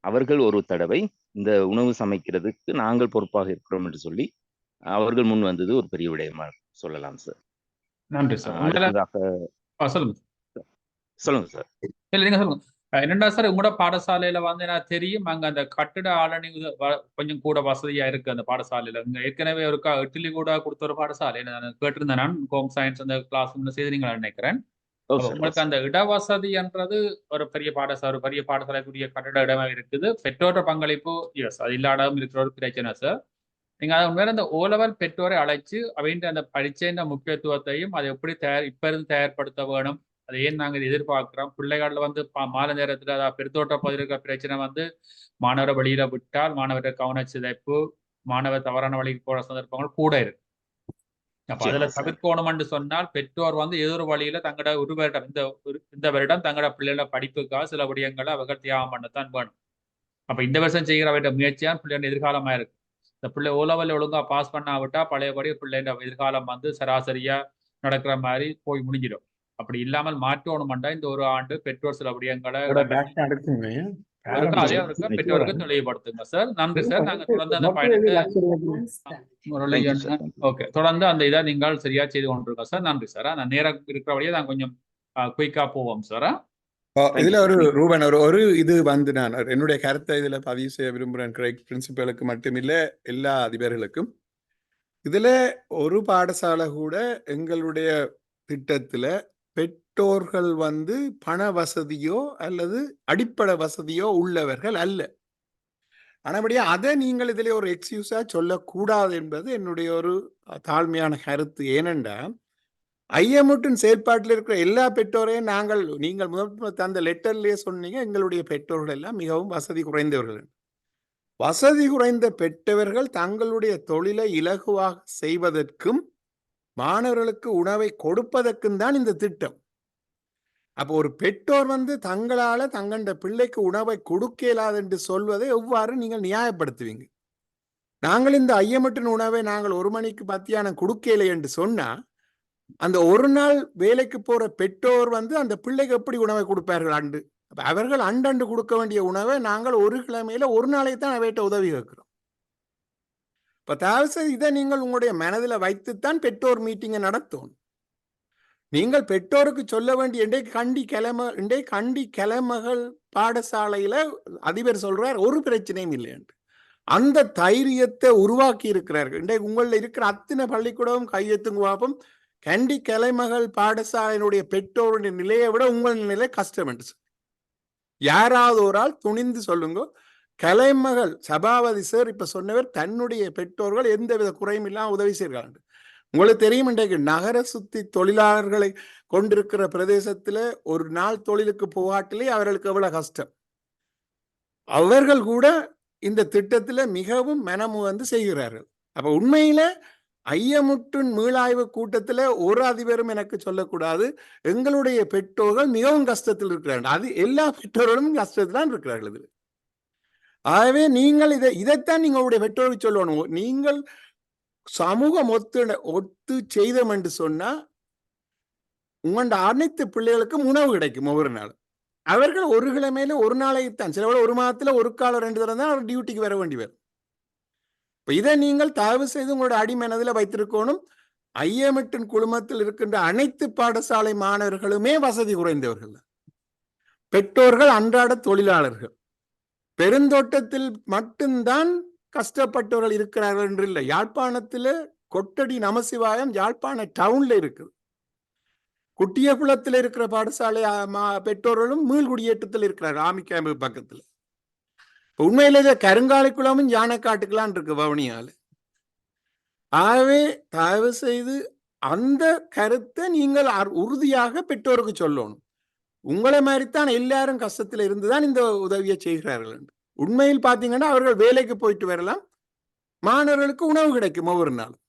அவர்கள் ஒரு தடவை இந்த உணவு சமைக்கிறதுக்கு நாங்கள் பொறுப்பாக இருக்கிறோம் என்று சொல்லி அவர்கள் முன் வந்தது ஒரு பெரிய விடயமா சொல்லலாம் சார். நன்றி சார். சொல்லுங்க சொல்லுங்க சார். இல்ல, நீங்க சொல்லுங்க. என்னடா சார், உங்களோட பாடசாலையில வந்து எனக்கு தெரியும் அங்க அந்த கட்டிட ஆளணி கொஞ்சம் கூட வசதியா இருக்கு அந்த பாடசாலையில. ஏற்கனவே ஒரு இட்லி கூட கொடுத்த ஒரு பாடசாலை நான் கேட்டிருந்தேன். நான் ஹோம் சயின்ஸ் அந்த கிளாஸ் செய்தீங்களா நினைக்கிறேன். உங்களுக்கு அந்த இடவசதின்றது ஒரு பெரிய பாடசாலைக்குரிய கட்டிட இடமா இருக்குது. பெற்றோர பங்களிப்பு எஸ், அது இல்லாடம் இருக்கிற ஒரு பிரச்சனை சார். நீங்க அதை உண்மையில அந்த ஓலவல் பெற்றோரை அழைச்சு அவங்க அந்த பரீட்சையின் முக்கியத்துவத்தையும் அதை எப்படி இப்ப இருந்து தயார்படுத்த வேணும், அதை ஏன் நாங்கள் எதிர்பார்க்கிறோம். பிள்ளைகள்ல வந்து மாலை நேரத்துல பெருந்தோட்ட பகுதியில் இருக்கிற பிரச்சனை வந்து மாணவரை வழியில விட்டால் மாணவரை கவனச்சிதைப்பு, மாணவர் தவறான வழிக்கு போற சந்தர்ப்பங்கள் கூட இருக்கு. அப்ப அதுல தவிர்க்கணும்னு சொன்னால் பெற்றோர் வந்து ஏதோ ஒரு வழியில தங்களோட ஒரு வருடம் இந்த வருடம் தங்களோட பிள்ளைகள படிப்புக்காக சில விடயங்களை அவர்கள் தியாகம் பண்ணத்தான் வேணும். அப்ப இந்த வருஷம் செய்கிற அவருடைய முயற்சியான் பிள்ளைங்க எதிர்காலமா இருக்கு. இந்த பிள்ளை ஓலவல் ஒழுங்கா பாஸ் பண்ணாவிட்டா பழையபடி பிள்ளைங்க எதிர்காலம் வந்து சராசரியா நடக்கிற மாதிரி போய் முடிஞ்சிடும். அப்படி இல்லாமல் மாற்றணும்டா இந்த ஒரு ஆண்டு பெற்றோர் சில விடயங்களை பெற்றோருக்கு தெளிவுபடுத்துங்க சார். நன்றி சார். நாங்க தொடர்ந்து அந்த பயணத்தை தொடர்ந்து அந்த இதை நீங்கள் சரியா செய்து கொண்டிருக்கோம் சார். நன்றி சார். நான் நேரம் இருக்கிறபடியே நான் கொஞ்சம் குயிக்கா போவோம் சார். இதுல ஒரு ரூபன் ஒரு இது வந்து நான் என்னுடைய கருத்தை இதுல பதிவு செய்ய விரும்புகிறேன். கிரேக் பிரின்சிபலுக்கு மட்டுமில்ல, எல்லா அதிபர்களுக்கும். இதுல ஒரு பாடசாலை கூட எங்களுடைய திட்டத்துல பெற்றோர்கள் வந்து பண வசதியோ அல்லது அடிப்படை வசதியோ உள்ளவர்கள் அல்ல. ஆனபடியா அதை நீங்கள் இதிலே ஒரு எக்ஸ்கியூஸா சொல்லக்கூடாது என்பது என்னுடைய ஒரு தாழ்மையான கருத்து. ஏனென்றா ஐஎம்ஓட்டின் செயல்பாட்டில் இருக்கிற எல்லா பெற்றோரையும் நீங்கள் முதல் தந்த லெட்டர்லயே சொன்னீங்க எங்களுடைய பெற்றோர்கள் எல்லாம் மிகவும் வசதி குறைந்தவர்கள். வசதி குறைந்த பெற்றவர்கள் தங்களுடைய தொழிலை இலகுவாக செய்வதற்கும் மாணவர்களுக்கு உணவை கொடுப்பதற்கும் தான் இந்த திட்டம். அப்போ ஒரு பெற்றோர் வந்து தங்களால தங்கண்ட பிள்ளைக்கு உணவை கொடுக்க இயலாது என்று சொல்வதை எவ்வாறு நீங்கள் நியாயப்படுத்துவீங்க? நாங்கள் இந்த ஐஎம்ஓட்டின் உணவை நாங்கள் 1 மணிக்கு மத்தியானம் கொடுக்கலை என்று சொன்னா அந்த ஒரு நாள் வேலைக்கு போற பெற்றோர் வந்து அந்த பிள்ளைக்கு எப்படி உணவை கொடுப்பார்கள்? அண்டு அவர்கள் அண்டண்டு கொடுக்க வேண்டிய உணவை நாங்கள் ஒரு கிழமையில ஒரு நாளைக்கு தான் அவையிட்ட உதவி கேட்கிறோம். இப்ப தயவுசெய்து இதை நீங்கள் உங்களுடைய மனதில் வைத்துத்தான் பெற்றோர் மீட்டிங்கை நடத்தும். நீங்கள் பெற்றோருக்கு சொல்ல வேண்டிய இன்றைக்கு கண்டி கிழமகள் பாடசாலையில அதிபர் சொல்றார் ஒரு பிரச்சனையும் இல்லை என்று. அந்த தைரியத்தை உருவாக்கி இருக்கிறார்கள். இன்றைக்கு உங்களில் இருக்கிற அத்தனை பள்ளிக்கூடமும் கையெழுத்துங்க பார்ப்போம். கண்டி கலைமகள் பாடசாலையினுடைய பெற்றோருடைய நிலையை விட உங்கள் நிலை கஷ்டம் என்று யாராவது ஒரு ஆள் துணிந்து சொல்லுங்க. கலைமகள் சபாபதி சார் இப்ப சொன்னவர் தன்னுடைய பெற்றோர்கள் எந்தவித குறையும் இல்லாம உதவி செய்கிறார்கள். உங்களுக்கு தெரியும், இன்றைக்கு நகர சுத்தி தொழிலாளர்களை கொண்டிருக்கிற பிரதேசத்துல ஒரு நாள் தொழிலுக்கு போகாட்டிலே அவர்களுக்கு எவ்வளவு கஷ்டம். அவர்கள் கூட இந்த திட்டத்துல மிகவும் மனமு வந்து செய்கிறார்கள். அப்ப உண்மையில ஐயமுற்றின் மீளாய்வு கூட்டத்துல ஒரு அதிபரும் எனக்கு சொல்லக்கூடாது எங்களுடைய பெற்றோர்கள் மிகவும் கஷ்டத்தில் இருக்கிறார்கள். அது எல்லா பெற்றோர்களும் கஷ்டத்தில் தான் இருக்கிறார்கள். இது ஆகவே நீங்கள் இதைத்தான் நீங்க உங்களுடைய பெற்றோருக்கு சொல்லணும். நீங்கள் சமூகம் ஒத்து செய்தோம் என்று சொன்னா உங்களோட அனைத்து பிள்ளைகளுக்கும் உணவு கிடைக்கும் ஒவ்வொரு நாளும். அவர்கள் ஒரு கிழமையில ஒரு நாளைக்குத்தான், சில ஒரு மாதத்துல ஒரு காலம் 2 தடவை தான் அவர் டியூட்டிக்கு வர வேண்டி வரும். இதை நீங்கள் தயவு செய்து உங்களோட அடிமனதில் வைத்திருக்கணும். ஐயமிட்டின் குழுமத்தில் இருக்கின்ற அனைத்து பாடசாலை மாணவர்களுமே வசதி குறைந்தவர்கள், பெற்றோர்கள் அன்றாட தொழிலாளர்கள். பெருந்தோட்டத்தில் மட்டும்தான் கஷ்டப்பட்டவர்கள் இருக்கிறார்கள் என்று இல்லை. யாழ்ப்பாணத்துல கொட்டடி நமசிவாயம் யாழ்ப்பாண டவுன்ல இருக்குது. குட்டியகுளத்தில் இருக்கிற பாடசாலை பெற்றோர்களும் மீள்குடியேற்றத்தில் இருக்கிறார்கள் ஆமி கேம்பு பக்கத்துல. உண்மையிலே கருங்காலிக்குளமும் யானைக்காட்டுக்கெல்லாம் இருக்கு வவுனியால. ஆகவே தயவு செய்து அந்த கருத்தை நீங்கள் உறுதியாக பெற்றோருக்கு சொல்லணும். உங்களை மாதிரித்தான் எல்லாரும் கஷ்டத்துல இருந்துதான் இந்த உதவியை செய்கிறார்கள். உண்மையில் பாத்தீங்கன்னா அவர்கள் வேலைக்கு போயிட்டு வரலாம், மாணவர்களுக்கு உணவு கிடைக்கும் ஒவ்வொரு நாளும்.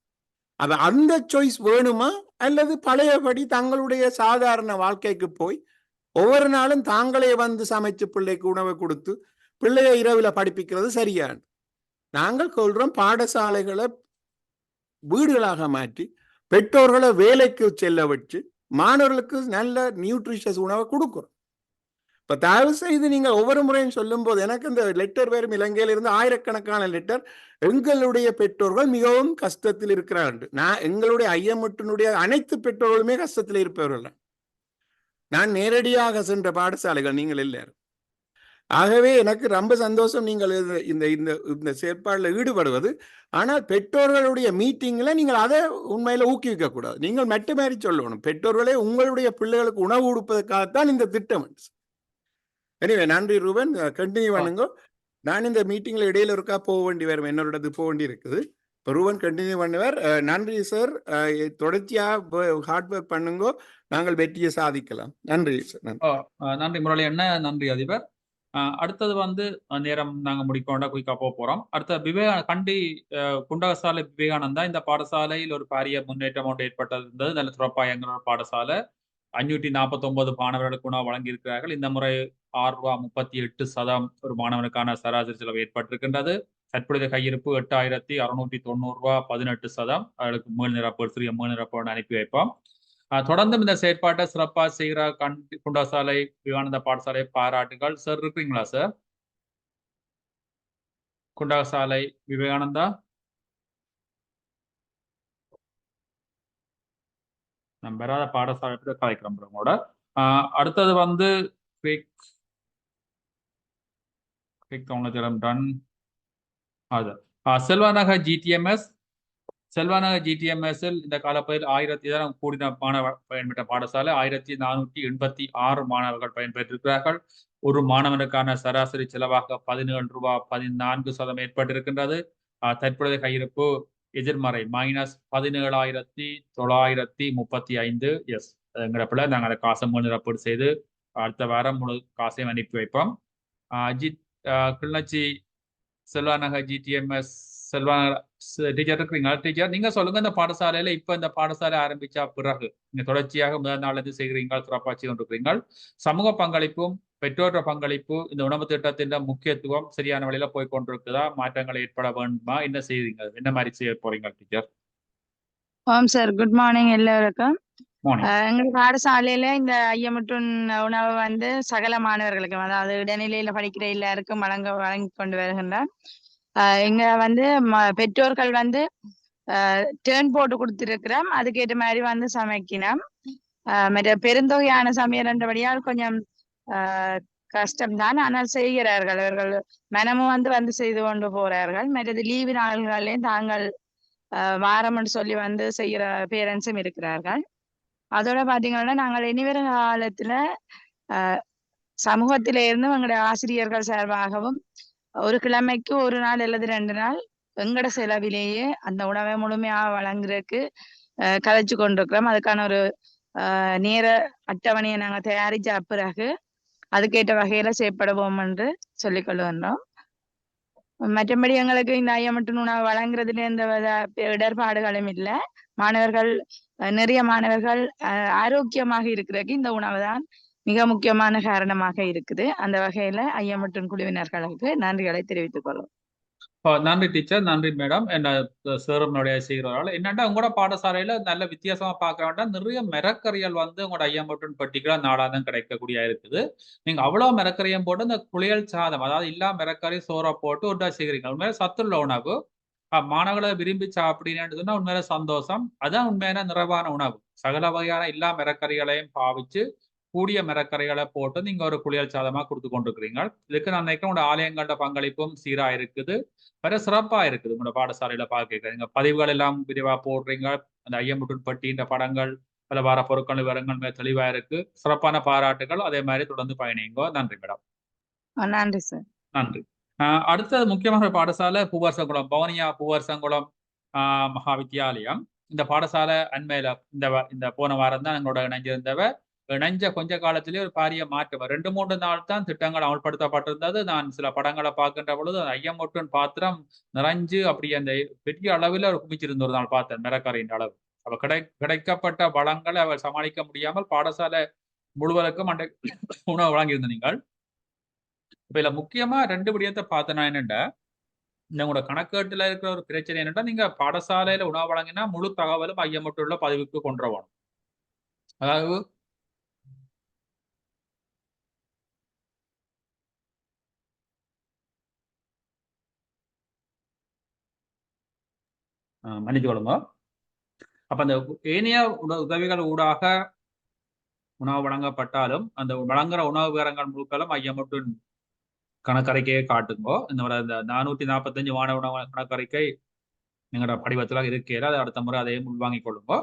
அது அந்த சாய்ஸ் வேணுமா, அல்லது பழையபடி தங்களுடைய சாதாரண வாழ்க்கைக்கு போய் ஒவ்வொரு நாளும் தாங்களே வந்து சமைச்சு பிள்ளைக்கு உணவை கொடுத்து பிள்ளைய இரவுல படிப்பிக்கிறது சரியான? நாங்கள் சொல்றோம், பாடசாலைகளை வீடுகளாக மாற்றி பெற்றோர்களை வேலைக்கு செல்ல வச்சு மாணவர்களுக்கு நல்ல நியூட்ரிஷியஸ் உணவை கொடுக்கிறோம். இப்ப தயவு செய்து நீங்கள் ஒவ்வொரு முறையும் சொல்லும் போது எனக்கு இந்த லெட்டர் வரும், இலங்கையில இருந்து ஆயிரக்கணக்கான லெட்டர், எங்களுடைய பெற்றோர்கள் மிகவும் கஷ்டத்தில் இருக்கிறார்கள். நான் எங்களுடைய ஐயமுட்டினுடைய அனைத்து பெற்றோர்களுமே கஷ்டத்தில் இருப்பவர்கள். நான் நேரடியாக சென்ற பாடசாலைகள் நீங்கள் எல்லாரும். ஆகவே எனக்கு ரொம்ப சந்தோஷம் நீங்கள் இந்த செயற்பாடுல ஈடுபடுவது. ஆனால் பெற்றோர்களுடைய மீட்டிங்ல நீங்கள் அதை உண்மையில ஊக்குவிக்க கூடாது. நீங்கள் மற்ற மாதிரி சொல்லணும், பெற்றோர்களே உங்களுடைய பிள்ளைகளுக்கு உணவு கொடுப்பதற்காகத்தான் இந்த திட்டம். எனவே நன்றி ரூபன், கண்டினியூ பண்ணுங்க. நான் இந்த மீட்டிங்ல இடையில இருக்கா போக வேண்டி வரும், என்னோட போக வேண்டி இருக்குது. இப்போ ரூபன் கண்டினியூ பண்ணுவார். நன்றி சார், தொடர்ச்சியா ஹார்ட் ஒர்க் பண்ணுங்க, நாங்கள் வெற்றியை சாதிக்கலாம். நன்றி சார். நன்றி முரளி அண்ணா, நன்றி அதிபர். அடுத்தது வந்து நேரம் நாங்க முடிக்கொண்டா குயிக்கா போறோம். அடுத்த கண்டி குண்டகசாலை விவேகானந்தா, இந்த பாடசாலையில் ஒரு பாரிய முன்னேற்றம் ஒன்று ஏற்பட்டிருந்தது. நல்ல சிறப்பா எங்களோட பாடசாலை 549 மாணவர்களுக்கு உணவு வழங்கியிருக்கிறார்கள். இந்த முறை ₹6.38 ஒரு மாணவனுக்கான சராசரி செலவு ஏற்பட்டிருக்கின்றது. தற்பொழுது கையிருப்பு ₹8,690 18%. அவர்களுக்கு மீள்நிரப்பு சிறிய மீள்நிரப்போடு அனுப்பி வைப்போம். தொடர்ந்தும் இந்த செயற்பாட்டை சிறப்பாக செய்கிற குண்டகசாலை விவேகானந்தா பாடசாலை பாராட்டுகள். சார் இருக்கிறீங்களா சார்? குண்டகசாலை விவேகானந்தா நம்ம பெறாத பாடசாலை கலைக்கிறோம் உங்களோட. அடுத்தது வந்து செல்வாநகர் ஜிடிஎம்எஸ். செல்வாநகர் ஜிடிஎம்எஸ்ஸில் இந்த காலப்பகுதியில் 1000 கூடின மாணவர் பயன்பெற்ற பாடசாலை 1486 மாணவர்கள் பயன்பெற்றிருக்கிறார்கள். ஒரு மாணவனுக்கான சராசரி செலவாக ₹17.14 ஏற்பட்டிருக்கின்றது. தற்பொழுது கையிருப்பு எதிர்மறை -17,935. எஸ் என்கிறப்பல நாங்கள் அதை காசை முன்னிரப்பீடு செய்து அடுத்த வாரம் முழு காசையும் அனுப்பி வைப்போம். கிளிநொச்சி செல்வாநகர் ஜிடிஎம்எஸ் செல்வாநகர் டீச்சர் இருக்கிறீங்களா? டீச்சர் நீங்க சொல்லுங்க, இந்த பாடசாலையில இப்ப இந்த பாடசாலை ஆரம்பிச்சா பிறகு நீங்க தொடர்ச்சியாக முதல் நாள் இருந்து செய்கிறீங்க, சிறப்பாட்சி கொண்டிருக்கிறீங்க. சமூக பங்களிப்பும் பெற்றோர் பங்களிப்பு இந்த உணவு திட்டத்தின் முக்கியத்துவம் சரியான வழியில போய் கொண்டிருக்குதா? மாற்றங்கள் ஏற்பட வேண்டுமா? என்ன செய்வீங்க, என்ன மாதிரி செய்ய போறீங்க டீச்சர்? ஓம் சார், குட் மார்னிங் எல்லாருக்கும். எங்க பாடசாலையில இந்த ஐயமுற்றின் உணவு வந்து சகல மாணவர்களுக்கும், அதாவது இடைநிலையில படிக்கிற எல்லாருக்கும் வழங்கி கொண்டு வருகின்றார். இங்க வந்து பெற்றோர்கள் வந்து டேர்ன் போட்டு கொடுத்துருக்கிறோம், அதுக்கேற்ற மாதிரி வந்து சமைக்கணும். மற்ற பெருந்தொகையான சமையல்ன்றபடியால் கொஞ்சம் கஷ்டம்தான், ஆனால் செய்கிறார்கள். அவர்கள் மனமும் வந்து செய்து கொண்டு போறார்கள். மற்றது லீவு நாள்களையும் தாங்கள் வாரம் சொல்லி வந்து செய்கிற பேரண்ட்ஸும் இருக்கிறார்கள். அதோட பாத்தீங்கன்னா நாங்கள் இனிவரும் காலத்துல சமூகத்தில இருந்து எங்களுடைய ஆசிரியர்கள் சார்பாகவும் ஒரு கிழமைக்கு ஒரு நாள் அல்லது 2 நாள் எங்கட செலவிலேயே அந்த உணவை முழுமையாக வழங்குறதுக்கு கதைச்சு கொண்டிருக்கிறோம். அதுக்கான ஒரு நேர அட்டவணையை நாங்க தயாரிச்ச பிறகு அதுக்கேற்ற வகையில செயற்படுவோம் என்று சொல்லிக் கொள்கின்றோம். மற்றபடி எங்களுக்கு இந்த ஐயமட்டும் உணவு வழங்குறதுல எந்த இடர்பாடுகளும் இல்லை. மாணவர்கள் நிறைய மாணவர்கள் ஆரோக்கியமாக இருக்கிறதுக்கு இந்த உணவு தான் மிக முக்கியமான காரணமாக இருக்குது. அந்த வகையில ஐயமட்டும் குழுவினர்களுக்கு நன்றிகளை தெரிவித்துக் கொள்ளும். நன்றி டீச்சர், நன்றி மேடம். என்ன சேரும்னுடைய செய்கிறவர்கள் என்னென்னா உங்களோட பாடசாலையில நல்ல வித்தியாசமா பார்க்க வேண்டாம், நிறைய மிரக்கறிகள் வந்து உங்களோட ஐயமட்டும் பர்டிகுலர் நாடாதான் கிடைக்கக்கூடிய இருக்குது. நீங்க அவ்வளவு மிரக்கறியும் போட்டு இந்த குளியல் சாதம், அதாவது இல்லா மிரக்கறி சோறை போட்டு ஒன்றா செய்கிறீங்க. உண்மையில சத்துள்ள உணவு, மாணவர்களை விரும்பி சாப்பிடுறீங்கன்னு சொன்னா உண்மையில சந்தோஷம். அதான் உண்மையான நிறைவான உணவு. சகல வகையான எல்லா மிரக்கறிகளையும் பாவிச்சு கூடிய மிரக்கறிகளை போட்டு நீங்க ஒரு குளியல் சாதமா கொடுத்து கொண்டிருக்கிறீங்க. இதுக்கு நான் நினைக்கிறேன் உங்களோட ஆலயங்களோட பங்களிப்பும் சீரா இருக்குது, வேற சிறப்பா இருக்குது. உங்களோட பாடசாலையில பார்க்க பதிவுகள் எல்லாம் விரிவா போடுறீங்க. அந்த ஐயமுட்டும் பட்டின்ற படங்கள் பல வார பொருட்கள் விவரங்கள் மேல தெளிவா இருக்கு. சிறப்பான பாராட்டுகள். அதே மாதிரி தொடர்ந்து பயணிங்க. நன்றி மேடம். நன்றி சார். நன்றி. அடுத்தது முக்கியமான பாடசாலை பூவரசங்குளம், பவனியா பூவரசங்குளம் மகாவித்யாலயம். இந்த பாடசாலை அண்மையில இந்த போன வாரம் தான் எங்களோட இணைஞ்ச கொஞ்ச காலத்திலேயே ஒரு பாரிய மாற்றம். 2-3 நாள் தான் திட்டங்கள் அமல்படுத்தப்பட்டிருந்தது. நான் சில படங்களை பார்க்கின்ற பொழுது ஐயமொட்டன் பாத்திரம் நிறைஞ்சு அப்படி அந்த பெரிய அளவில் ஒரு குமிச்சிருந்த ஒரு நாள் பார்த்தேன் மிரக்கரையின் அளவு. அவ கிடைக்கப்பட்ட வளங்களை அவர் சமாளிக்க முடியாமல் பாடசாலை முழுவதற்கும் அண்டை உணவு வழங்கியிருந்த நீங்கள். இப்ப இதுல முக்கியமா 2 விடயத்தை பார்த்தேன்னா என்னென்ன, உங்களோட கணக்கேட்டுல இருக்கிற ஒரு பிரச்சனை என்னென்னா, நீங்க பாடசாலையில உணவு வழங்கினா முழு தகவலும் ஐயமொட்டுள்ள பதிவுக்கு கொண்டு வரணும். அதாவது மன்னிச்சு கொள்ளுங்க. அப்ப அந்த ஏனைய உதவிகள் ஊடாக உணவு வழங்கப்பட்டாலும் அந்த வழங்குற உணவு விவரங்கள் முழுக்களும் ஐயமொட்டின் கணக்கறிக்கையை காட்டுங்கோ. இந்த 445 மாணவ உணவு கணக்கறிக்கை எங்களோட படிவத்துல இருக்கிற அதை அடுத்த முறை அதையும் உள்வாங்கிக் கொள்ளுங்கோ.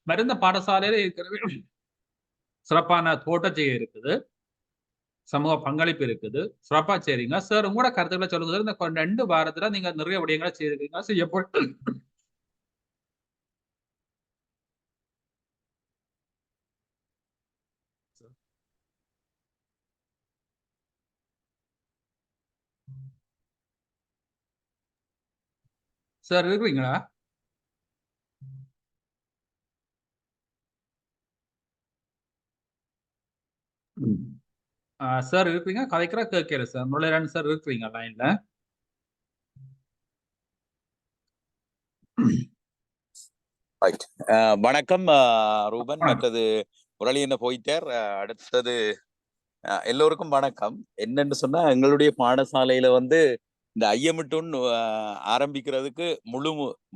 மருந்த பாடசாலையில இருக்கிற சிறப்பான தோட்டச்செய்கை இருக்குது, சமூக பங்களிப்பு இருக்குது, சிறப்பா செய்றீங்க சார். உங்களோட கருத்துக்களை சொல்லுங்க சார். இந்த 2 வாரத்துல நீங்க நிறைய விடயங்களை செய்திருக்கீங்க. செய்யப்பட்டு சார் இருக்கிறீங்களா? சார் இருக்கிறீங்க? கதைக்கிறா கேட்கல சார். முரளிதரன் சார் இருக்கிறீங்க லைன்ல? வணக்கம் ரூபன், மற்றது முரளி என்ன போயிட்டார். அடுத்தது எல்லோருக்கும் வணக்கம். என்னன்னு சொன்னா, எங்களுடைய பாடசாலையில வந்து இந்த ஐயமிட்டுன் ஆரம்பிக்கிறதுக்கு முழு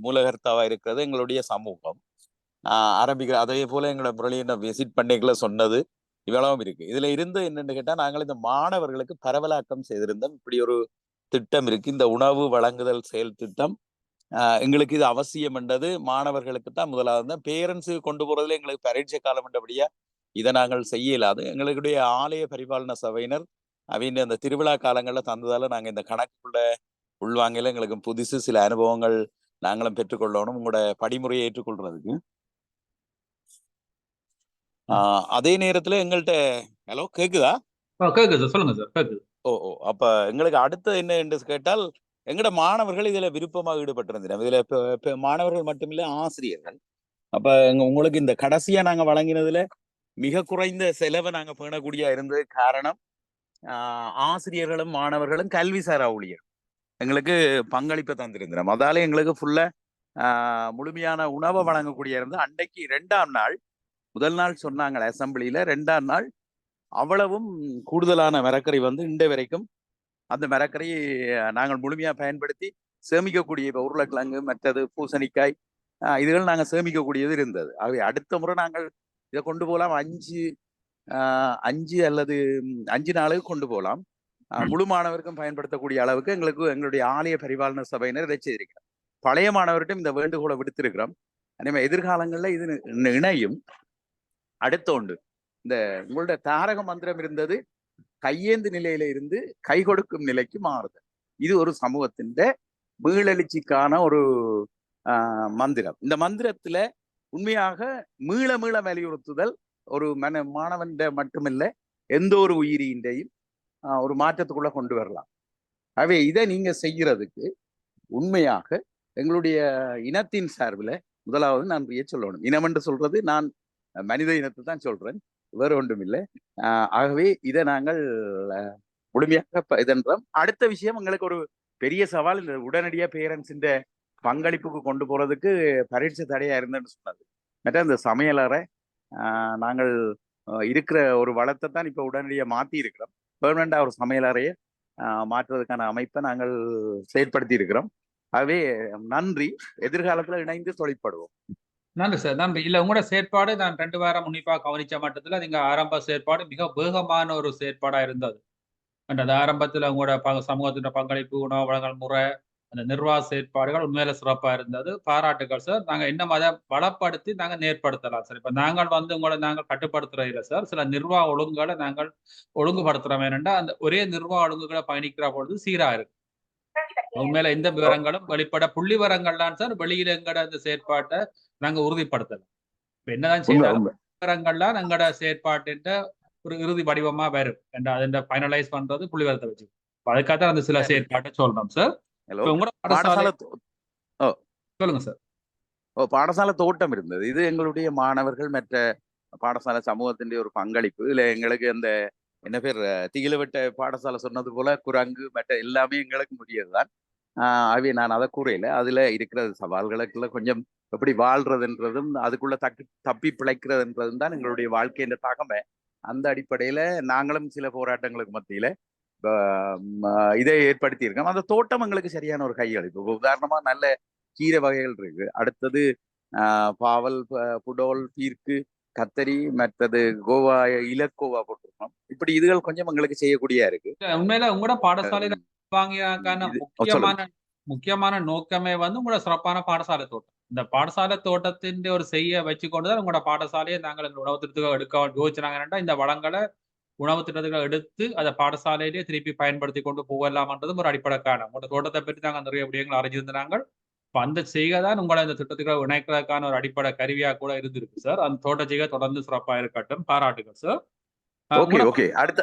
மூலகர்த்தாவா இருக்கிறது எங்களுடைய சமூகம். ஆரம்பிக்கிற அதே போல எங்களை முரளி என்ன விசிட் பண்ணிக்கல சொன்னது இவ்வளவும் இருக்கு. இதுல இருந்து என்னன்னு கேட்டா, நாங்கள் இந்த மாணவர்களுக்கு பரவலாக்கம் செய்திருந்தோம். இப்படி ஒரு திட்டம் இருக்கு, இந்த உணவு வழங்குதல் செயல் திட்டம். எங்களுக்கு இது அவசியம் என்றது மாணவர்களுக்கு தான் முதலாவது தான். பேரண்ட்ஸுக்கு கொண்டு போறதுல எங்களுக்கு பரீட்சை காலம் என்றபடியா இதை நாங்கள் செய்ய இயலாது. எங்களுடைய ஆலய பரிபாலன சபையினர் அவங்க அந்த திருவிழா காலங்களில் தந்ததால நாங்கள் இந்த கணக்குள்ள உள்வாங்கல எங்களுக்கு புதுசு சில அனுபவங்கள் நாங்களும் பெற்றுக்கொள்ளணும் உங்களோட படிமுறையை ஏற்றுக்கொள்றதுக்கு. அதே நேரத்துல எங்கள்கிட்ட ஹலோ கேக்குதா? கேக்குது, சொல்லுங்க சார். கேக்குது. அப்ப எங்களுக்கு அடுத்து என்ன என்று கேட்டால், எங்கட மாணவர்கள் இதுல விருப்பமாக ஈடுபட்டிருந்தோம். இதுல மாணவர்கள் மட்டுமில்ல, ஆசிரியர்கள். அப்ப உங்களுக்கு இந்த கடைசியா நாங்க வழங்கினதுல மிக குறைந்த செலவை நாங்க பேணக்கூடிய இருந்தது காரணம், ஆசிரியர்களும் மாணவர்களும் கல்விசாரா ஊழியர் எங்களுக்கு பங்களிப்பை தந்திருந்தோம். அதால எங்களுக்கு ஃபுல்லா முழுமையான உணவை வழங்கக்கூடிய இருந்து. அன்றைக்கு 2ஆம் நாள், முதல் நாள் சொன்னாங்க அசம்பிளியில, 2ஆம் நாள் அவ்வளவும் கூடுதலான மரக்கறி வந்து இன்றைய வரைக்கும் அந்த மரக்கறி நாங்கள் முழுமையா பயன்படுத்தி சேமிக்கக்கூடிய, இப்போ உருளைக்கிழங்கு மற்றது பூசணிக்காய் இதுகள் நாங்கள் சேமிக்கக்கூடியது இருந்தது. ஆகவே அடுத்த முறை நாங்கள் இதை கொண்டு போகலாம். 5 அல்லது 5 நாளுக்கு கொண்டு போகலாம். முழு மாணவருக்கும் பயன்படுத்தக்கூடிய அளவுக்கு எங்களுடைய ஆலய பரிபாலன சபையினர் இதை செய்திருக்கிறோம். பழைய மாணவர்கிட்டும் இந்த வேண்டுகோளை விடுத்திருக்கிறோம். அதே மாதிரி எதிர்காலங்களில் இது இணையும். அடுத்த ஒன்று, இந்த உங்களோட தாரக மந்திரம் இருந்தது கையேந்து நிலையில இருந்து கை கொடுக்கும் நிலைக்கு மாறுது. இது ஒரு சமூகத்தின் மீளெழுச்சிக்கான ஒரு மந்திரம். இந்த மந்திரத்துல உண்மையாக மீள மீள வலியுறுத்துதல் ஒரு மாணவன் மட்டுமில்லை, எந்த ஒரு உயிரியின்றையும் ஒரு மாற்றத்துக்குள்ள கொண்டு வரலாம். ஆகவே இதை நீங்க செய்யறதுக்கு உண்மையாக எங்களுடைய இனத்தின் சார்பில் முதலாவது நன்றியை சொல்லணும். இனம் என்று சொல்றது நான் மனித இனத்தை தான் சொல்றேன், வேற ஒன்றும் இல்லை. ஆகவே இதை நாங்கள் முழுமையாக இதன்றோம். அடுத்த விஷயம், எங்களுக்கு ஒரு பெரிய சவால் இந்த உடனடியாக பேரண்ட்ஸின் பங்களிப்புக்கு கொண்டு போறதுக்கு பரீட்சை தடையா இருந்தேன்னு சொன்னது. மற்ற இந்த சமையலறை நாங்கள் இருக்கிற ஒரு வளத்தை தான் இப்போ உடனடியாக மாற்றி இருக்கிறோம். பெர்மனண்டா ஒரு சமையலறையை மாற்றுவதற்கான அமைப்பை நாங்கள் செயற்படுத்தி இருக்கிறோம். ஆகவே நன்றி. எதிர்காலத்துல இணைந்து தொழிற்படுவோம். நன்றி சார், நன்றி. இல்ல உங்களோட செயற்பாடு நான் 2 வாரம் உன்னிப்பாக கவனிச்ச மட்டத்துல நீங்க ஆரம்ப செயற்பாடு மிக வேகமான ஒரு செயற்பாடா இருந்தது. அந்த ஆரம்பத்துல உங்களோட சமூகத்தின் பங்களிப்பு, உணவு வழங்கல் முறை, அந்த நிர்வாக செயற்பாடுகள் உண்மையில சிறப்பா இருந்தது. பாராட்டுகள் சார். நாங்க இன்னும் அதை பலப்படுத்தி நாங்க நேர்படுத்தலாம் சார். இப்ப நாங்கள் உங்களை நாங்கள் கட்டுப்படுத்துறதில்ல சார், சில நிர்வாக ஒழுங்குகளை நாங்கள் ஒழுங்குபடுத்துறோம். ஏனென்றா அந்த ஒரே நிர்வாக ஒழுங்குகளை பயணிக்கிற பொழுது சீரா இருக்கு. உண்மையில எந்த விவரங்களும் வெளிப்பட புள்ளி விவரங்கள்லாம் சார் வெளியில எங்கட அந்த செயற்பாட்டை நாங்க உறுதிப்படுத்தலாம். இப்ப என்னதான் செய்யலாம், விவரங்கள்லாம் எங்கட செயற்பாட்டின் ஒரு இறுதி வடிவமா வரும் என்ற அதை ஃபைனலைஸ் பண்றது புள்ளி விவரத்தை வச்சு. அதுக்காக அந்த சில செயற்பாட்டை சொல்றோம் சார். சொல்லுங்க சார். பாடசாலை தோட்டம் இருந்தது. இது எங்களுடைய மாணவர்கள் மற்ற பாடசாலை சமூகத்தின் ஒரு பங்களிப்பு. இல்ல எங்களுக்கு அந்த என்ன பேர் திகிலவட்ட பாடசாலை சொன்னது போல குரங்கு மற்ற எல்லாமே எங்களுக்கு முடியதுதான். ஆகவே நான் அதை கூறையில அதுல இருக்கிற சவால்களுக்குள்ள கொஞ்சம் எப்படி வாழ்றதுன்றதும் அதுக்குள்ள தப்பி பிழைக்கிறதுன்றதும் தான் எங்களுடைய வாழ்க்கையின் தகமை. அந்த அடிப்படையில நாங்களும் சில போராட்டங்களுக்கு மத்தியில இதை ஏற்படுத்தி இருக்கோம். அந்த தோட்டம் எங்களுக்கு சரியான ஒரு கையளிப்பு. உதாரணமா நல்ல கீரை வகைகள் இருக்கு. அடுத்தது பாவல், புடோல், பீர்க்கு, கத்தரி, மற்றது கோவா, இலக்கோவா போட்டிருக்கோம். இப்படி இதுகள் கொஞ்சம் எங்களுக்கு செய்யக்கூடியா இருக்கு. உண்மையில உங்களோட பாடசாலையில முக்கியமான நோக்கமே உங்களோட சிறப்பான பாடசாலை தோட்டம். இந்த பாடசாலை தோட்டத்தின் ஒரு செய்ய வச்சு கொண்டுதான் உங்களோட பாடசாலையை நாங்கள் எங்கள் உணவு திட்டத்துக்கு எடுக்க யோசிச்சாங்கன்னா இந்த வளங்களை உணவு திட்டத்துக்கு எடுத்து அதை பாடசாலையிலேயே திருப்பி பயன்படுத்தி கொண்டு போகலாம்ன்றதும் ஒரு அடிப்படை காரணம். உங்களோட தோட்டத்தை பற்றி நாங்கள் நிறைய விடயங்கள் அறிஞ்சிருந்தாங்க. அந்த செய்கை தான் உங்களை இந்த திட்டத்துக்கு இணைக்கிறதுக்கான ஒரு அடிப்படை கருவியா கூட இருந்திருக்கு சார். அந்த தோட்ட செய்கை தொடர்ந்து சிறப்பா இருக்கட்டும். பாராட்டுகள் சார். ஓகே. அடுத்த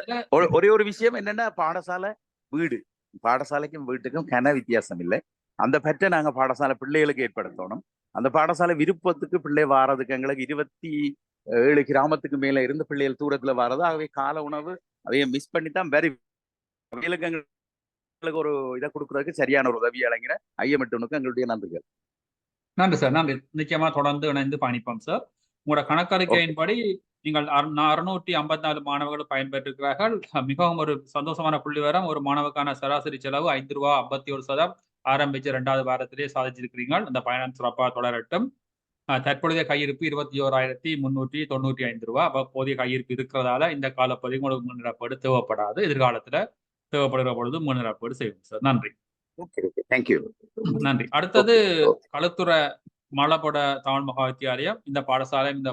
ஒரே ஒரு விஷயம் என்னன்னா, பாடசாலை வீடு, பாடசாலைக்கும் வீட்டுக்கும் கன வித்தியாசம் இல்லை. அந்த பற்றை நாங்க பாடசாலை பிள்ளைகளுக்கு ஏற்படுத்தணும். அந்த பாடசாலை விருப்பத்துக்கு பிள்ளை வாரதுக்கு எங்களுக்கு 27 கிராமத்துக்கு மேல இருந்து பிள்ளைகள் தூரத்துல வாரது. ஆகவே கால உணவு அவைய மிஸ் பண்ணித்தான் அவைகளுக்கு எங்களுக்கு ஒரு இதை கொடுக்கறதுக்கு சரியான ஒரு உதவி அழைங்கிற ஐயமட்டனுக்கு எங்களுடைய நன்றிகள். நன்றி சார், நன்றி. நிச்சயமா தொடர்ந்து இணைந்து பயணிப்போம் சார். உங்களோட கணக்கறிக்கையின்படி நீங்கள் 654 மாணவர்கள் பயன்பெற்றிருக்கிறார்கள். மிகவும் ஒரு சந்தோஷமான புள்ளிவரம். ஒரு மாணவருக்கான சராசரி செலவு ₹5.51 ஆரம்பிச்சு 2வது வாரத்திலேயே சாதிச்சிருக்கிறீங்க. அந்த பயணம் சிறப்பாக தொடரட்டும். தற்பொழுதைய கையிருப்பு ₹21,395. அப்போ போதிய கையிருப்பு இருக்கிறதால இந்த காலப்பகுதி உங்களுக்கு முன்னிறப்பாடு தேவைப்படாது. எதிர்காலத்துல தேவைப்படுகிற பொழுது முன்னிறப்பாடு செய்வோம் சார். நன்றி. நன்றி. அடுத்தது களுத்துறை மலபட தமிழ் மகா வித்தியாலயம். இந்த பாடசாலை இந்த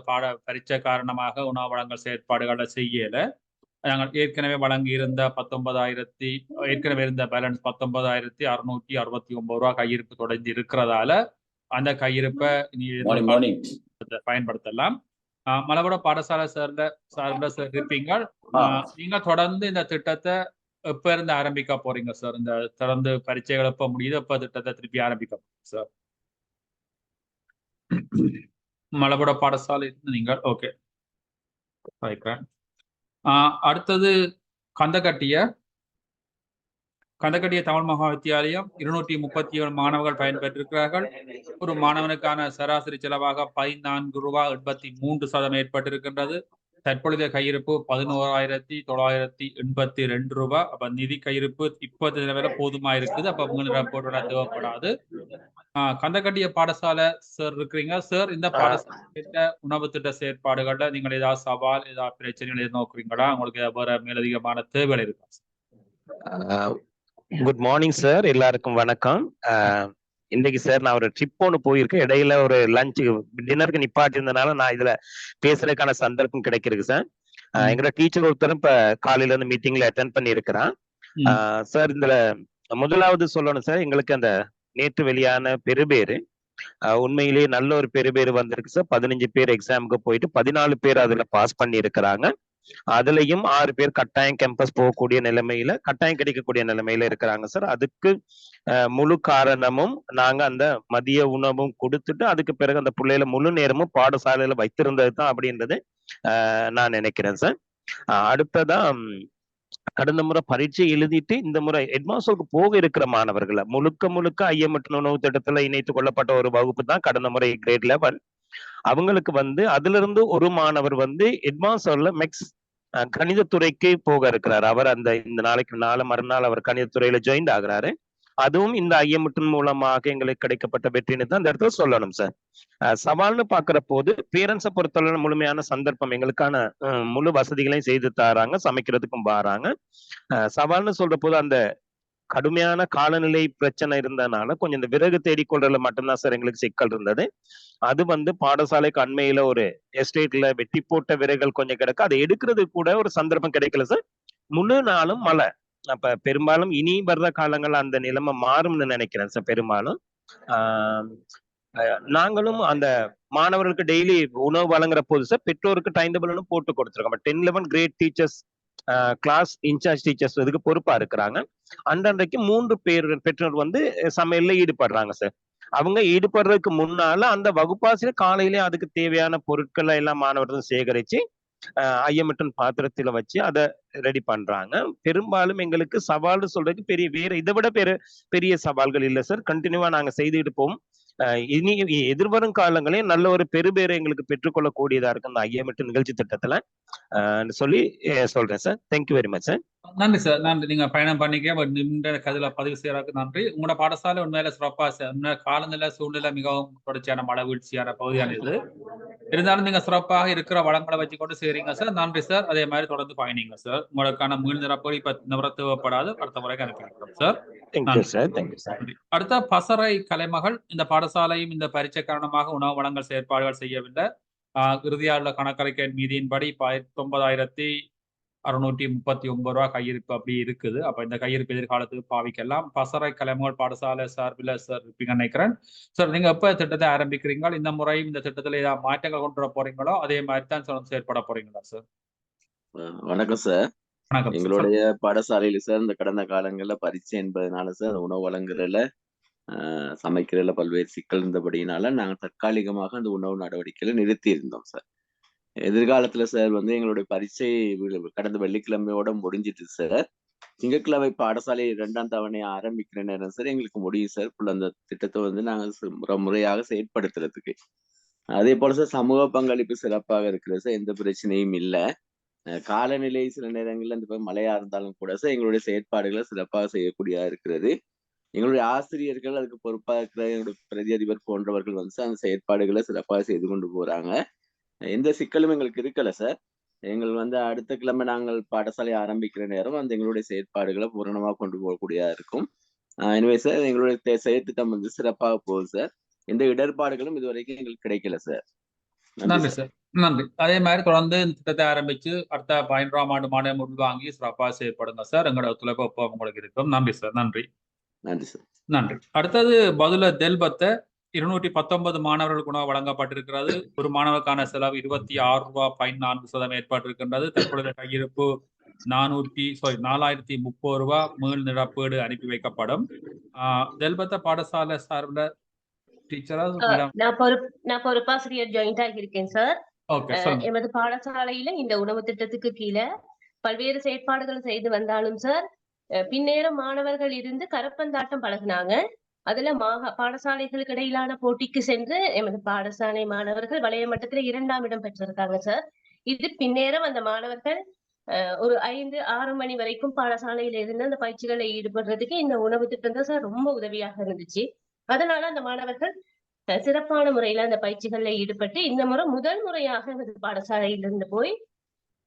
பரீட்சை காரணமாக உணவு வழங்கல் செயற்பாடுகளை செய்யல. நாங்கள் ஏற்கனவே வழங்கி இருந்த ஏற்கனவே இருந்த பேலன்ஸ் ₹19,669 கையிருப்பு தொடர்ந்து இருக்கிறதால அந்த கையிருப்பை பயன்படுத்தலாம். மலபட பாடசாலை சார்பில் இருப்பீங்க. நீங்க தொடர்ந்து இந்த திட்டத்தை எப்ப இருந்து ஆரம்பிக்க போறீங்க சார்? இந்த தொடர்ந்து பரீட்சைகள் எப்ப முடியுது, எப்ப திட்டத்தை திருப்பி ஆரம்பிக்க போறீங்க சார்? மலபட பாடசாலை நீங்கள் ஓகே. அடுத்தது கந்தகட்டிய தமிழ் மகா வித்தியாலயம். 237 மாணவர்கள் பயன்பெற்றிருக்கிறார்கள். ஒரு மாணவனுக்கான சராசரி செலவாக ₹14.83 ஏற்பட்டிருக்கின்றது. தற்பொழுதைய கையிருப்பு ₹11,982. அப்ப நிதி கையிருப்பு இப்போது நிலவர போதுமா இருக்குது. அப்ப முன்னிறப்போட தேவைப்படாது. கந்தகட்டிய பாடசாலை சார் இருக்கிறீங்க சார். இந்த பாடசாலை உணவு திட்ட செயற்பாடுகள்ல நீங்கள் ஏதாவது சவால், ஏதாவது பிரச்சனைகள் எதிர்நோக்குறீங்களா? உங்களுக்கு வேற மேலதிகமான தேவைகள் இருக்கா? குட் மார்னிங் சார், எல்லாருக்கும் வணக்கம். இன்னைக்கு சார் நான் ஒரு ட்ரிப் ஒன்று போயிருக்கேன். இடையில ஒரு லஞ்சு டின்னருக்கு நிப்பாட்டியிருந்தனால நான் இதுல பேசுறதுக்கான சந்தர்ப்பம் கிடைச்சிருக்கு சார். எங்களோட டீச்சர் ஒருத்தரும் இப்ப காலையில இருந்து மீட்டிங்ல அட்டென்ட் பண்ணி இருக்கிறான். சார் இதுல முதலாவது சொல்லணும் சார், எங்களுக்கு அந்த நேற்று வெளியான பெருபேரு உண்மையிலேயே நல்ல ஒரு பெருபேரு வந்திருக்கு சார். 15 பேர் எக்ஸாமுக்கு போயிட்டு 14 பேர் அதுல பாஸ் பண்ணி இருக்கிறாங்க. அதுலயும் 6 பேர் கட்டாயம் கேம்பஸ் போகக்கூடிய நிலைமையில, கட்டாயம் கிடைக்கக்கூடிய நிலைமையில இருக்கிறாங்க சார். அதுக்கு முழு காரணமும் நாங்க அந்த மதிய உணவும் கொடுத்துட்டு அதுக்கு பிறகு அந்த பிள்ளைகளை முழு நேரமும் பாடசாலையில வைத்திருந்தது தான் அப்படின்றது நான் நினைக்கிறேன் சார். அடுத்ததா கடந்த முறை பரீட்சை எழுதிட்டு இந்த முறை ஹெட்மாஸ்டருக்கு போக இருக்கிற மாணவர்களை முழுக்க ஐஎம்எட் உணவு திட்டத்துல இணைத்து கொள்ளப்பட்ட ஒரு வகுப்பு தான் கடந்த முறை கிரேட் 11. அவங்களுக்கு அதுல இருந்து ஒரு மாணவர் ஹெட்மாஸ்டர்ல மெக்ஸ் கணிதத்துறைக்கு போக இருக்கிறார். அவர் இந்த நாளைக்கு மறுநாள் அவர் கணிதத்துறையில ஜாயின் ஆகுறாரு. அதுவும் இந்த ஐஎம்எட்டின் மூலமாக எங்களுக்கு கிடைக்கப்பட்ட வெற்றின்னு தான் இந்த இடத்துல சொல்லணும் சார். சவால்னு பாக்குற போது பேரண்ட்ஸை பொறுத்தவரை முழுமையான சந்தர்ப்பம் எங்களுக்கான முழு வசதிகளையும் செய்து தராங்க, சமைக்கிறதுக்கும் பாராங்க. சவால்னு சொல்ற போது அந்த கடுமையான காலநிலை பிரச்சனை இருந்ததுனால கொஞ்சம் இந்த விறகு தேடிக்கொள்றதுல மட்டும்தான் சார் எங்களுக்கு சிக்கல் இருந்தது. அது பாடசாலைக்கு அண்மையில ஒரு எஸ்டேட்ல வெட்டி போட்ட விறகுகள் கொஞ்சம் கிடக்கு, அதை எடுக்கிறது கூட ஒரு சந்தர்ப்பம் கிடைக்கல சார். முழு நாளும் மழை. அப்ப பெரும்பாலும் இனி வர்ற காலங்கள்ல அந்த நிலைமை மாறும்னு நினைக்கிறேன் சார். பெரும்பாலும் நாங்களும் அந்த மாணவர்களுக்கு டெய்லி உணவு வழங்குற போது சார் பெற்றோருக்கு டைம் டேபிள் போட்டு கொடுத்துருக்கோம். 10-11 grade teachers class in charge teachers இதுக்கு பொறுப்பா இருக்கிறாங்க. அன்றைக்கு 3 பேர் பெற்றோர் சமையல்ல ஈடுபடுறாங்க சார். அவங்க ஈடுபடுறதுக்கு முன்னால அந்த வகுப்பாசிரியர் காலையிலே அதுக்கு தேவையான பொருட்களை எல்லாம் மாணவர்கள் சேகரிச்சு ஐஎம்எட்டன் பாத்திரத்துல வச்சு அதை ரெடி பண்றாங்க. பெரும்பாலும் எங்களுக்கு சவால் சொல்றதுக்கு வேற இதை விட பெரிய சவால்கள் இல்லை சார். கண்டினியூவா நாங்க செய்துட்டு போவோம். இனி எதிர்வரும் காலங்களையும் நல்ல ஒரு பெருபேரை எங்களுக்கு பெற்றுக்கொள்ளக்கூடியதா இருக்கு அந்த ஐஎம்எட் நிகழ்ச்சி திட்டத்துல சொல்லி சொல்றேன் sir. Thank you very much sir. நன்றி சார். நன்றி. நீங்க பயணம் பண்ணிக்க கதில பதிவு செய்யறதுக்கு நன்றி. உங்களோட பாடசாலை உண்மையில சிறப்பா காலநிலை சூழ்நிலை மிகவும் தொடர்ச்சியான மழை வீழ்ச்சியான பகுதியான இது இருந்தாலும் நீங்க சிறப்பாக இருக்கிற வளங்களை வச்சுக்கொண்டு செய்றீங்க சார். நன்றி சார். அதே மாதிரி தொடர்ந்து பயணிங்க சார். உங்களுக்கான மீள் நிரப்படி இப்ப நிவர தேவைப்படாது, அடுத்த முறைக்கு அனுப்பிக்கிறோம் சார். அடுத்த பசறை கலைமகள் இந்த பாடசாலையும் இந்த பரீட்சை காரணமாக உணவு வழங்கல் செயற்பாடுகள் செய்யவில்லை. இறுதியாளர் கணக்கறிக்கை மீதியின்படி 19,639 ரூபாய் கையிருப்பு அப்படி இருக்குது. அப்ப இந்த கையிருப்பு எதிர்காலத்துக்கு பாவிக்கலாம். பசறை கலைமகள் பாடசாலை சார்பில் சார் இருப்பீங்க நினைக்கிறேன் சார். நீங்க எப்ப திட்டத்தை ஆரம்பிக்கிறீங்களோ இந்த முறையும் இந்த திட்டத்துல ஏதாவது மாற்றங்கள் கொண்டு வர போறீங்களோ அதே மாதிரி தான் செயற்பட போறீங்களா சார்? வணக்கம் சார். எங்களுடைய பாடசாலையில சார் இந்த கடந்த காலங்கள்ல பரீட்சை என்பதனால சார் உணவு வழங்குறதுல சமைக்கிறதுல பல்வேறு சிக்கல் இருந்தபடியினால நாங்க தற்காலிகமாக அந்த உணவு நடவடிக்கைகளை நிறுத்தி இருந்தோம் சார். எதிர்காலத்துல சார் எங்களுடைய பரீட்சை கடந்த வெள்ளிக்கிழமையோட முடிஞ்சிட்டு சார். திங்கட்கிழமை பாடசாலை 2ஆம் தவணை ஆரம்பிக்கிற நேரம் சார் எங்களுக்கு முடியும் சார். அந்த திட்டத்தை நாங்க முறையாக செயற்படுத்துறதுக்கு. அதே போல சார் சமூக பங்களிப்பு சிறப்பாக இருக்கிறது சார். எந்த பிரச்சனையும் இல்லை. காலநிலை சில நேரங்கள்ல இந்த மழையா இருந்தாலும் கூட சார் எங்களுடைய செயற்பாடுகளை சிறப்பாக செய்யக்கூடியதா இருக்கிறது. எங்களுடைய ஆசிரியர்கள் அதுக்கு பொறுப்பாக இருக்கிற எங்களுடைய பிரதி அதிபர் போன்றவர்கள் சார் அந்த செயற்பாடுகளை சிறப்பாக செய்து கொண்டு போறாங்க. எந்த சிக்கலும் எங்களுக்கு இருக்கல சார். எங்கள் அடுத்த கிழமை நாங்கள் பாடசாலை ஆரம்பிக்கிற நேரம் எங்களுடைய செயற்பாடுகளை பூரணமாக கொண்டு போகக்கூடியதா இருக்கும். எனவே சார் எங்களுடைய செயற்திட்டம் சிறப்பாக போகுது சார். எந்த இடர்பாடுகளும் இதுவரைக்கும் எங்களுக்கு கிடைக்கல சார். நன்றி சார். நன்றி. அதே மாதிரி தொடர்ந்து இந்த திட்டத்தை ஆரம்பிச்சு அடுத்த 11ஆம் ஆண்டு மானியம் உள்வாங்கி சிறப்பாக செயற்படுங்க சார். எங்களோட ஒத்துழைப்பு உங்களுக்கு இருக்கும். நன்றி சார். நன்றி. நன்றி சார். நன்றி. அடுத்தது பதுல தெல்பத்த 219 மாணவர்களுக்கு உணவு வழங்கப்பட்டிருக்கிறது. ஒரு மாணவருக்கான செலவு 26.4% ஏற்பட்டிருக்கின்றது. தற்பொழுது கையிருப்பு 4,030 ரூபாய் மீள் நிரப்பீடு அனுப்பி வைக்கப்படும். தெல்பத்த பாடசாலை சார்பில் டீச்சரா நான் பொறுப்பாசிரியர் ஜாயிண்ட் ஆகியிருக்கேன் சார். எமது பாடசாலையில இந்த உணவு திட்டத்துக்கு கீழே பல்வேறு செயற்பாடுகள் செய்து வந்தாலும் சார் பின்னேறம் மாணவர்கள் இருந்து கரப்பந்தாட்டம் பழகினாங்க. அதுல பாடசாலைகளுக்கு இடையிலான போட்டிக்கு சென்று எமது பாடசாலை மாணவர்கள் வளைய மட்டத்துல 2ஆம் இடம் பெற்றிருக்காங்க சார். இது பின்னேறம் அந்த மாணவர்கள் ஒரு 5-6 மணி வரைக்கும் பாடசாலையில இருந்து அந்த பயிற்சிகளை ஈடுபடுறதுக்கு இந்த உணவு திட்டம் தான் சார் ரொம்ப உதவியாக இருந்துச்சு. அதனால அந்த மாணவர்கள் சிறப்பான முறையில அந்த பயிற்சிகள்ல ஈடுபட்டு இந்த முறை முதல் முறையாக பாடசாலையிலிருந்து போய்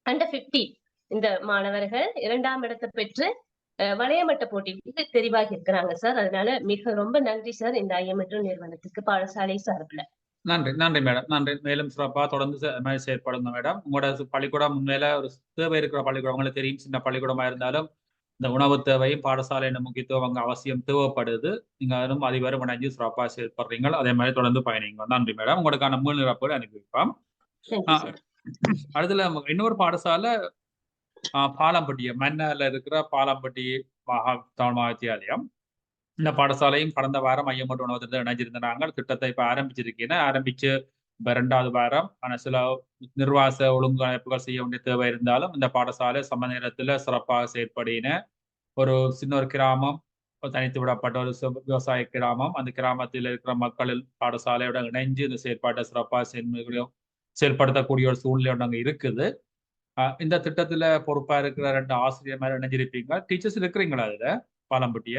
Under 50 இந்த மாணவர்கள் 2ஆம் இடத்தை பெற்று வளையமட்ட போட்டி வந்து தெரிவாகி இருக்கிறாங்க சார். அதனால மிக ரொம்ப நன்றி சார் இந்த ஐஎம்எட்டும் நிறுவனத்துக்கு பாடசாலை சார்பில். நன்றி நன்றி மேடம், நன்றி. மேலும் சிறப்பாக தொடர்ந்து செயற்படுங்க மேடம். உங்களோட பள்ளிக்கூடம் உண்மையில ஒரு தேவை இருக்கிற பள்ளிக்கூடம், உங்களுக்கு தெரியும், சின்ன பள்ளிக்கூடமா இருந்தாலும் இந்த உணவு தேவையும் பாடசாலையின் முக்கியத்துவம் அங்கே அவசியம் தேவைப்படுது. நீங்க அதுவும் அதிபரும் இணைஞ்சு சிறப்பாக செயற்படுறீங்க. அதே மாதிரி தொடர்ந்து பயணிங்க. நன்றி மேடம். உங்களுக்கான மீள் நிரப்போடு அனுப்பி வைப்போம். அடுத்துல இன்னொரு பாடசாலை பாலம்பட்டி, மன்னார்ல இருக்கிற பாலம்பட்டி தமிழ் மகாவித்தியாலயம். இந்த பாடசாலையும் கடந்த வாரம் ஐஎம்எட் உணவு திட்டத்தில் இணைஞ்சிருந்தாங்க. திட்டத்தை இப்ப ஆரம்பிச்சு இப்ப 2வது வாரம். ஆனா சில நிர்வாக ஒழுங்கமைப்புகள் செய்ய வேண்டிய தேவை இருந்தாலும் இந்த பாடசாலை சம நேரத்துல சிறப்பாக செயற்படின ஒரு சின்ன ஒரு கிராமம், தனித்து விடப்பட்ட ஒரு விவசாய கிராமம். அந்த கிராமத்தில் இருக்கிற மக்களில் பாடசாலையோட இணைஞ்சு இந்த செயற்பாட்டை சிறப்பாக செயல்படுத்தக்கூடிய ஒரு சூழ்நிலை அங்க இருக்குது. இந்த திட்டத்துல பொறுப்பா இருக்கிற 2 ஆசிரியர் மேல இணைஞ்சிருப்பீங்க. டீச்சர்ஸ் இருக்கிறீங்களா அதுல பாலம்பட்டிய?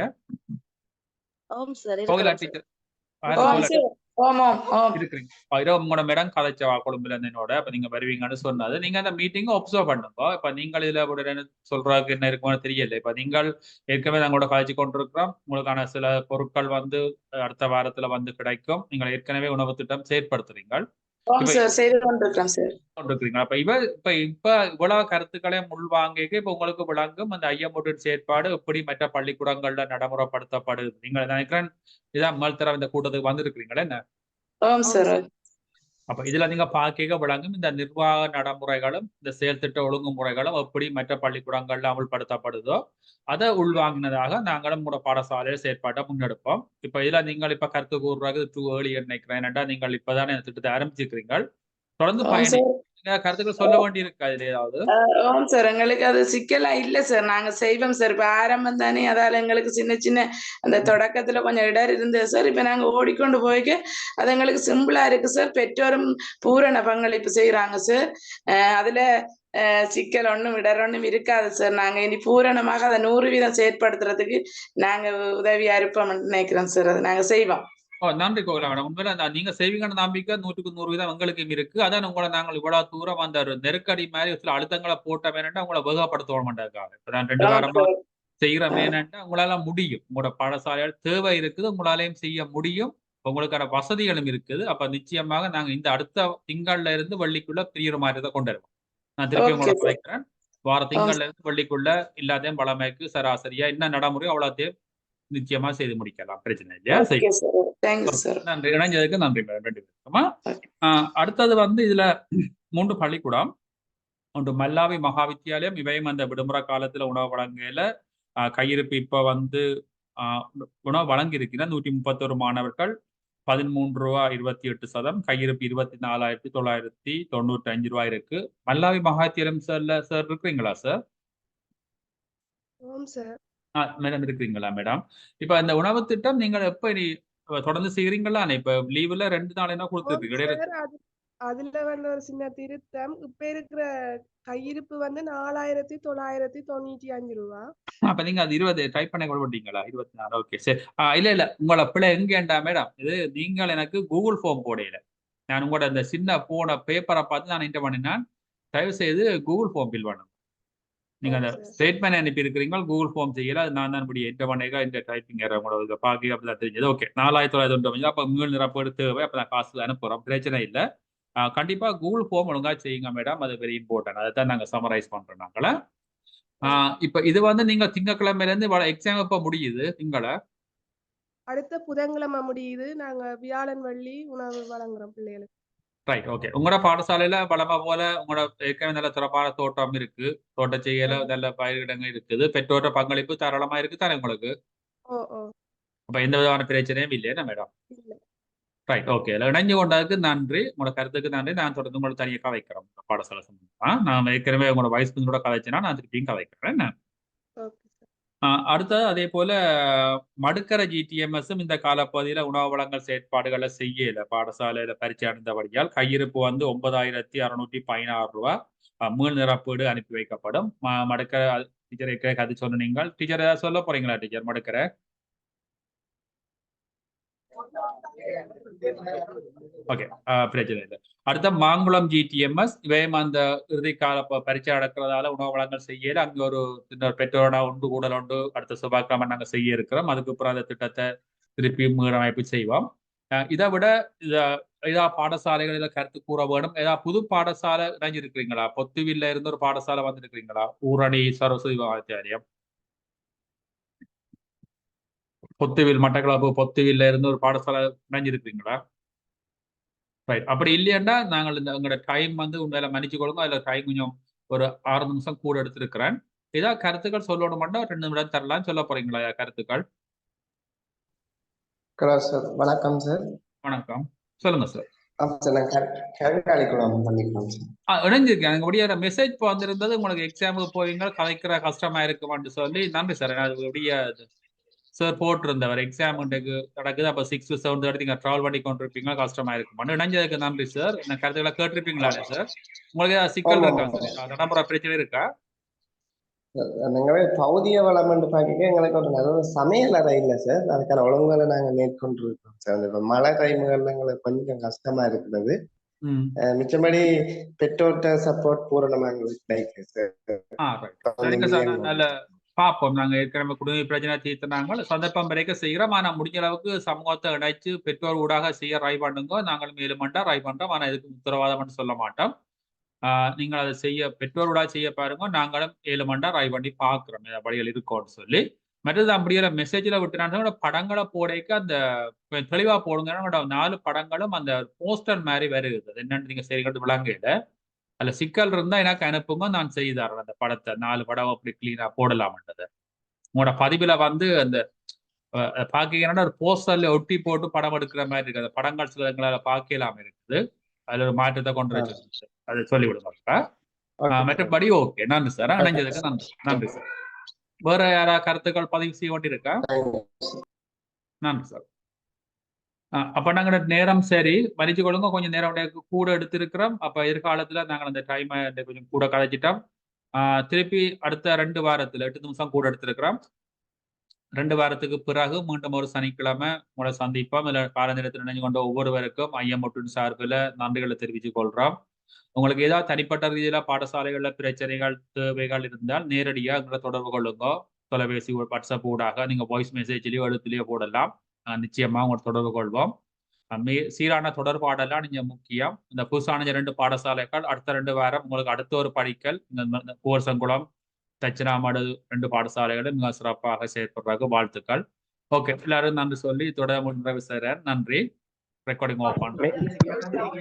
உங்களோட மேடம் கதைச்சவா கொழும்புல இருந்து என்னோட. இப்ப நீங்க வருவீங்கன்னு சொன்னது. நீங்க அந்த மீட்டிங் ஒப்சர்வ் பண்ணுங்க. இப்ப நீங்கள் இதுல சொல்றதுக்கு என்ன இருக்குன்னு தெரியல. இப்ப நீங்கள் ஏற்கனவே நாங்களோட கதைச்சு கொண்டிருக்கிறோம். உங்களுக்கான சில பொருட்கள் வந்து அடுத்த வாரத்துல வந்து கிடைக்கும். நீங்கள் ஏற்கனவே உணவு திட்டம் செயற்படுத்துறீங்க. இப்ப இவ்வளவு கருத்துக்களையும் உள்வாங்க இப்ப உங்களுக்கு விளங்கும் அந்த ஐஎம்எட் செயற்பாடு எப்படி மற்ற பள்ளிக்கூடங்கள்ல நடைமுறைப்படுத்தப்படுது. நீங்க நினைக்கிறேன் இதான் முதல் தடவை இந்த கூட்டத்துக்கு வந்திருக்கிறீங்களா என்ன? அப்ப இதுல நீங்க பாக்க விளங்கும் இந்த நிர்வாக நடைமுறைகளும் இந்த செயல் திட்ட ஒழுங்குமுறைகளும் எப்படி மற்ற பள்ளிக்கூடங்கள்ல அமல்படுத்தப்படுதோ அதை உள்வாங்கினதாக நாங்களும் கூட பாடசாலையில செயற்பாட்டை முன்னெடுப்போம். இப்ப இதுல நீங்கள் இப்ப கருத்து கூறுறது டூ ஏர்லி நினைக்கிறேன். ஏன்னா நீங்கள் இப்பதானே இந்த திட்டத்தை ஆரம்பிச்சிருக்கிறீங்க. தொடர்ந்து கருத்துக்கள் சொல்ல வேண்டி இருக்கா இதுல ஏதாவது? சார், எங்களுக்கு அது சிக்கலா இல்ல சார். நாங்க செய்வோம் சார். இப்ப ஆரம்பம் தானே, அதால எங்களுக்கு சின்ன சின்ன அந்த தொடக்கத்துல கொஞ்சம் இடர் இருந்தது சார். இப்ப நாங்க ஓடிக்கொண்டு போய்க்க அது எங்களுக்கு சிம்பிளா இருக்கு சார். பெற்றோரும் பூரண பங்களிப்பு செய்யறாங்க சார். அதுல சிக்கல் ஒண்ணும் இடர் ஒண்ணும் இருக்காது சார். நாங்க இனி பூரணமாக அதை 100% செயற்படுத்துறதுக்கு நாங்க உதவியா இருப்போம் நினைக்கிறோம் சார். அதை நாங்க செய்வோம். நன்றி கோகிலா மேடம். உண்மையில நீங்க செய்வீங்கன்னு நம்பிக்கை 100% எங்களுக்கும் இருக்கு. அதான் உங்களை நாங்கள் இவ்வளவு தூரம் அந்த நெருக்கடி மாதிரி சில அழுத்தங்களை போட்ட வேணும்னா உங்களை வேகப்படுத்த மாட்டாங்க. இப்ப நான் 2 வாரமா செய்யற வேணும்னா உங்களால முடியும். உங்களோட பாடசாலையால் தேவை இருக்குது, உங்களாலையும் செய்ய முடியும். உங்களுக்கான வசதிகளும் இருக்குது. அப்ப நிச்சயமாக நாங்க இந்த அடுத்த திங்கள்ல இருந்து வெள்ளிக்குள்ள பிரியுற மாதிரி தான் கொண்டு வருவோம். நான் திருப்பி உங்களை கலைக்கிறேன். வார திங்கள்ல இருந்து வெள்ளிக்குள்ள எல்லாத்தையும் பழமைக்கு சராசரியா என்ன நடைமுறை அவ்வளோத்தையும் நிச்சயமா செய்து முடிக்கலாம். பிரச்சனை இல்லையா? நன்றி. இணைஞ்சதுக்கு நன்றி மேடம். 2 பேருக்குமா. அடுத்தது வந்து இதுல 3 பள்ளிக்கூடம். ஒன்று மல்லாவி மகாவித்தியாலயம். இவையும் அந்த விடுமுறை காலத்துல உணவு வழங்கல கையிருப்பு இப்ப வந்து உணவு வழங்கி இருக்கிற 131 மாணவர்கள் 13 ரூபா 28%. கையிருப்பு 24,995 ரூபாய் இருக்கு. மல்லாவி மகாவித்தியாலயம் சார் இருக்கிறீங்களா சார்? மேடம் இருக்கிறீங்களா மேடம்? இப்ப இந்த உணவு திட்டம் நீங்கள் எப்ப தொடர்ந்து செய்யறீங்களா? இப்ப லீவுல 2 நாள் என்ன கொடுத்துருக்கீங்க? அதுல வந்து ஒரு சின்ன திருத்தம். இப்ப இருக்கிற கையிருப்பு வந்து 4,995 ரூபா. அப்ப நீங்க அது 20 டைப் பண்ண கொடுப்பீங்களா? 24. ஓகே சரி. இல்ல உங்களை பிள்ளை எங்கேண்டா மேடம், இது நீங்கள் எனக்கு கூகுள் ஃபார்ம் போடையில நான் உங்களோட இந்த சின்ன போன பேப்பரை பார்த்து நான் என்ன பண்ணினேன், தயவு செய்து கூகுள் ஃபார்ம் ஃபில் பண்ணுங்க. நீங்க அந்த ஸ்டேட்மெண்ட் அனுப்பி இருக்கிறீங்க, கூகுள் ஃபார்ம் செய்யல. அது நான் தான் இப்படி என்ட பண்ணேங்க. இந்த டைப்பிங் உங்களோட பாக்கி அப்படிதான் தெரிஞ்சது. ஓகே 4,995. அப்ப மீள் நிரப்பு தேவை. அப்ப நான் காசுல அனுப்புறோம். பிரச்சனை இல்லை. கண்டிப்பா கூகுள் ஃபார்ம் ஒழுங்கா செய்யுங்க மேடம். அது வெரி இம்பார்ட்டன்ட். அதை தான் நாங்க சமரைஸ் பண்றோம் நாங்கள. இப்ப இது வந்து நீங்க திங்கக்கிழமையில இருந்து எக்ஸாம் எப்ப முடியுது? அடுத்த புதன்கிழமை முடியுது. நாங்க வியாழன் வெள்ளி உணவு வழங்குறோம் பிள்ளைகளுக்கு. ரைட். ஓகே. உங்களோட பாடசாலையில வளமை போல உங்களோட ஏற்கனவே நல்ல சிறப்பான தோட்டம் இருக்கு, தோட்ட செய்யல நல்ல பயிரிடங்கள் இருக்குது, பெற்றோர பங்களிப்பு தாராளமா இருக்கு தானே உங்களுக்கு? அப்ப எந்த விதமான பிரச்சனையும் இல்லையா மேடம்? ரைட். ஓகே. இணைஞ்சு கொண்டதுக்கு நன்றி. உங்களோட கருத்துக்கு நன்றி. நான் தொடர்ந்து உங்களை தனியாக கதைக்கிறோம் பாடசாலை சம்பந்தமா. நான் ஏற்கனவே உங்களோட வயசு கூட கதைச்சேன்னா நான் திருப்பியும் கதைக்கிறேன். அடுத்தது அதே போல மடுக்கர ஜிடிஎம்எஸும் இந்த காலப்பகுதியில உணவு வழங்கல் செயற்பாடுகளை செய்யல. பாடசாலையில பரீட்சை அடைந்தபடியால் கையிருப்பு வந்து 9,616 ரூபா மீள் நிரப்பீடு அனுப்பி வைக்கப்படும். மடுக்கர டீச்சர் கதை சொன்னீங்க. டீச்சர் ஏதாவது சொல்ல போறீங்களா டீச்சர்? மடுக்கர ஓகே, பிரச்சனை இல்லை. அடுத்த மாங்குளம் ஜிடிஎம்எஸ் இவையும் அந்த இறுதிக்கால பரீட்சை நடக்கிறதால உணவு வழங்கல் செய்யல. அங்கே ஒரு பெற்றோரோட ஒன்று கூடல் ஒன்று அடுத்த செவ்வாய்க்கிழமை நாங்கள் செய்ய இருக்கிறோம். அதுக்கப்புறம் அந்த திட்டத்தை திருப்பி மீளமைப்பு செய்வோம். இதை விட ஏதாவது பாடசாலைகளில் கருத்து கூற வேணும். ஏதாவது புது பாடசாலை இணைஞ்சிருக்கிறீங்களா? பொத்துவில்ல இருந்து ஒரு பாடசாலை வந்திருக்கிறீங்களா? ஊரணி சரஸ்வதி ஆச்சாரியம், பொத்துவில் மட்டக்களப்பு பொத்துவில்ல இருந்து ஒரு பாடசாலை இணைஞ்சிருக்கிறீங்களா? ரைட். அப்படி இல்லையாண்டா நாங்கள் எங்களோட டைம் உண்மையில மன்னிச்சு கொள்ளுங்க. அதில் டைம் கொஞ்சம் ஒரு 6 நிமிஷம் கூட எடுத்திருக்கிறேன். ஏதாவது கருத்துக்கள் சொல்லணும் மட்டும் 2 நிமிடம் தரலாம். சொல்ல போறீங்களா கருத்துக்கள்? சார் வணக்கம் சார். வணக்கம், சொல்லுங்க சார். இணைஞ்சிருக்கேன். எனக்கு முடிய மெசேஜ் வந்திருந்தது. உங்களுக்கு எக்ஸாமுக்கு போவீங்க கலைக்கிற கஷ்டமா இருக்குமான்னு சொல்லி நன்றி சார். சார் போட்டிருந்தவர் எக்ஸாம் நடக்குது. அப்போ 6-7 நீங்க ட்ராவல் பண்ணி கொண்டிருப்பீங்க, கஷ்டமா இருக்குமான்னு. இணைஞ்சதுக்கு நன்றி சார். என்ன கருத்துக்களை கேட்டிருப்பீங்களா சார்? உங்களுக்கு ஏதாவது சிக்கல் இருக்கா சார்? நடைமுறை பிரச்சனை இருக்கா? நீங்களே பௌதிய வளம் என்று பார்க்க எங்களுக்கு ஒரு நல்ல சமையல் அறை இல்லை சார். அதுக்கான ஒழுங்குகளை நாங்கள் மேற்கொண்டிருக்கோம் சார். இப்ப மழை டைமுகள்ல எங்களுக்கு கொஞ்சம் கஷ்டமா இருக்கிறது. மிச்சபடி பெற்றோர்கிட்ட சப்போர்ட் பூரணமா எங்களுக்கு கிடைக்குது சார். நல்ல பார்ப்போம். நாங்கள் ஏற்கனவே குடிநீர் பிரச்சனை தீர்த்தினாங்க. சந்தர்ப்பம் வரைக்கும் செய்கிறோம். ஆனால் முடிஞ்ச அளவுக்கு சமூகத்தை இணைச்சு பெற்றோர் ஊடாக செய்ய ரை பண்ணுங்க. நாங்கள் மேலும் ரை பண்றோம். ஆனால் இதுக்கு உத்தரவாதம் சொல்ல மாட்டோம். நீங்கள் அதை செய்ய பெற்றோருடா செய்ய பாருங்க. நாங்களும் 7 மண்டா ரை பண்ணி பார்க்குறோம் வழிகள் இருக்கோன்னு சொல்லி. மற்றது அப்படியே மெசேஜில் விட்டுனாங்க படங்களை போடைக்க அந்த தெளிவாக போடுங்க. 4 படங்களும் அந்த போஸ்டர் மாதிரி வருது. என்னன்னு நீங்கள் சரிங்கிறது விளங்கல. அதில் சிக்கல் இருந்தால் எனக்கு அனுப்புங்க, நான் செய்தாரேன். அந்த படத்தை 4 படம் அப்படி கிளீனாக போடலாம்ன்றது. உங்களோட பதிவில் அந்த பார்க்கீங்கன்னா ஒரு போஸ்டர்ல ஒட்டி போட்டு படம் எடுக்கிற மாதிரி இருக்குது. அந்த படங்கள் சில எங்களால் பார்க்கலாம் இருக்குது. அதில் ஒரு மாற்றத்தை கொண்டு வச்சு அதை சொல்லி விடுவாங்க. மற்றபடி ஓகே. நன்றி சார். இணைஞ்சதுக்கு நன்றி சார். வேற யாராவது கருத்துக்கள் பதிவு செய்ய வேண்டியிருக்கா? நன்றி சார். அப்ப நாங்க நேரம் சரி மன்னிச்சு கொள்ளுங்க, கொஞ்சம் நேரம் கூட எடுத்திருக்கிறோம். அப்ப எதிர்காலத்துல நாங்கள் அந்த டைமை கொஞ்சம் கூட கதைச்சிட்டோம். திருப்பி அடுத்த 2 வாரத்துல 8 நிமிஷம் கூட எடுத்திருக்கிறோம். 2 வாரத்துக்கு பிறகு மீண்டும் ஒரு சனிக்கிழமை உங்களை சந்திப்போம். இல்லை கால நேரத்தில் நினைஞ்சு கொண்ட ஒவ்வொருவருக்கும் ஐஎம்ஓடின் சார்பில் நன்றிகளை தெரிவித்துக் கொள்றோம். உங்களுக்கு ஏதாவது தனிப்பட்ட ரீதியில பாடசாலைகள்ல பிரச்சனைகள் தேவைகள் இருந்தால் நேரடியாக எங்களை தொடர்பு கொள்ளுங்க. தொலைபேசி வாட்ஸ்அப் ஊடாக நீங்க வாய்ஸ் மெசேஜ்லயோ எழுத்துலயோ போடலாம். நிச்சயமா உங்களை தொடர்பு கொள்வோம். சீரான தொடர்பாடெல்லாம் நீங்க முக்கியம். இந்த புதுசான 2 பாடசாலைகள் அடுத்த 2 வாரம் உங்களுக்கு அடுத்த ஒரு படிக்கல் இந்த கோர்சங்குளம் தட்சிணாமடு 2 பாடசாலைகளும் மிக சிறப்பாக செயற்படுறாங்க. வாழ்த்துக்கள். ஓகே, எல்லாரும் நன்றி சொல்லி தொடர்பு நிறைவு செய்கிறேன். நன்றி. ரெக்கார்டிங் ஆஃப் பண்ணுறேன்.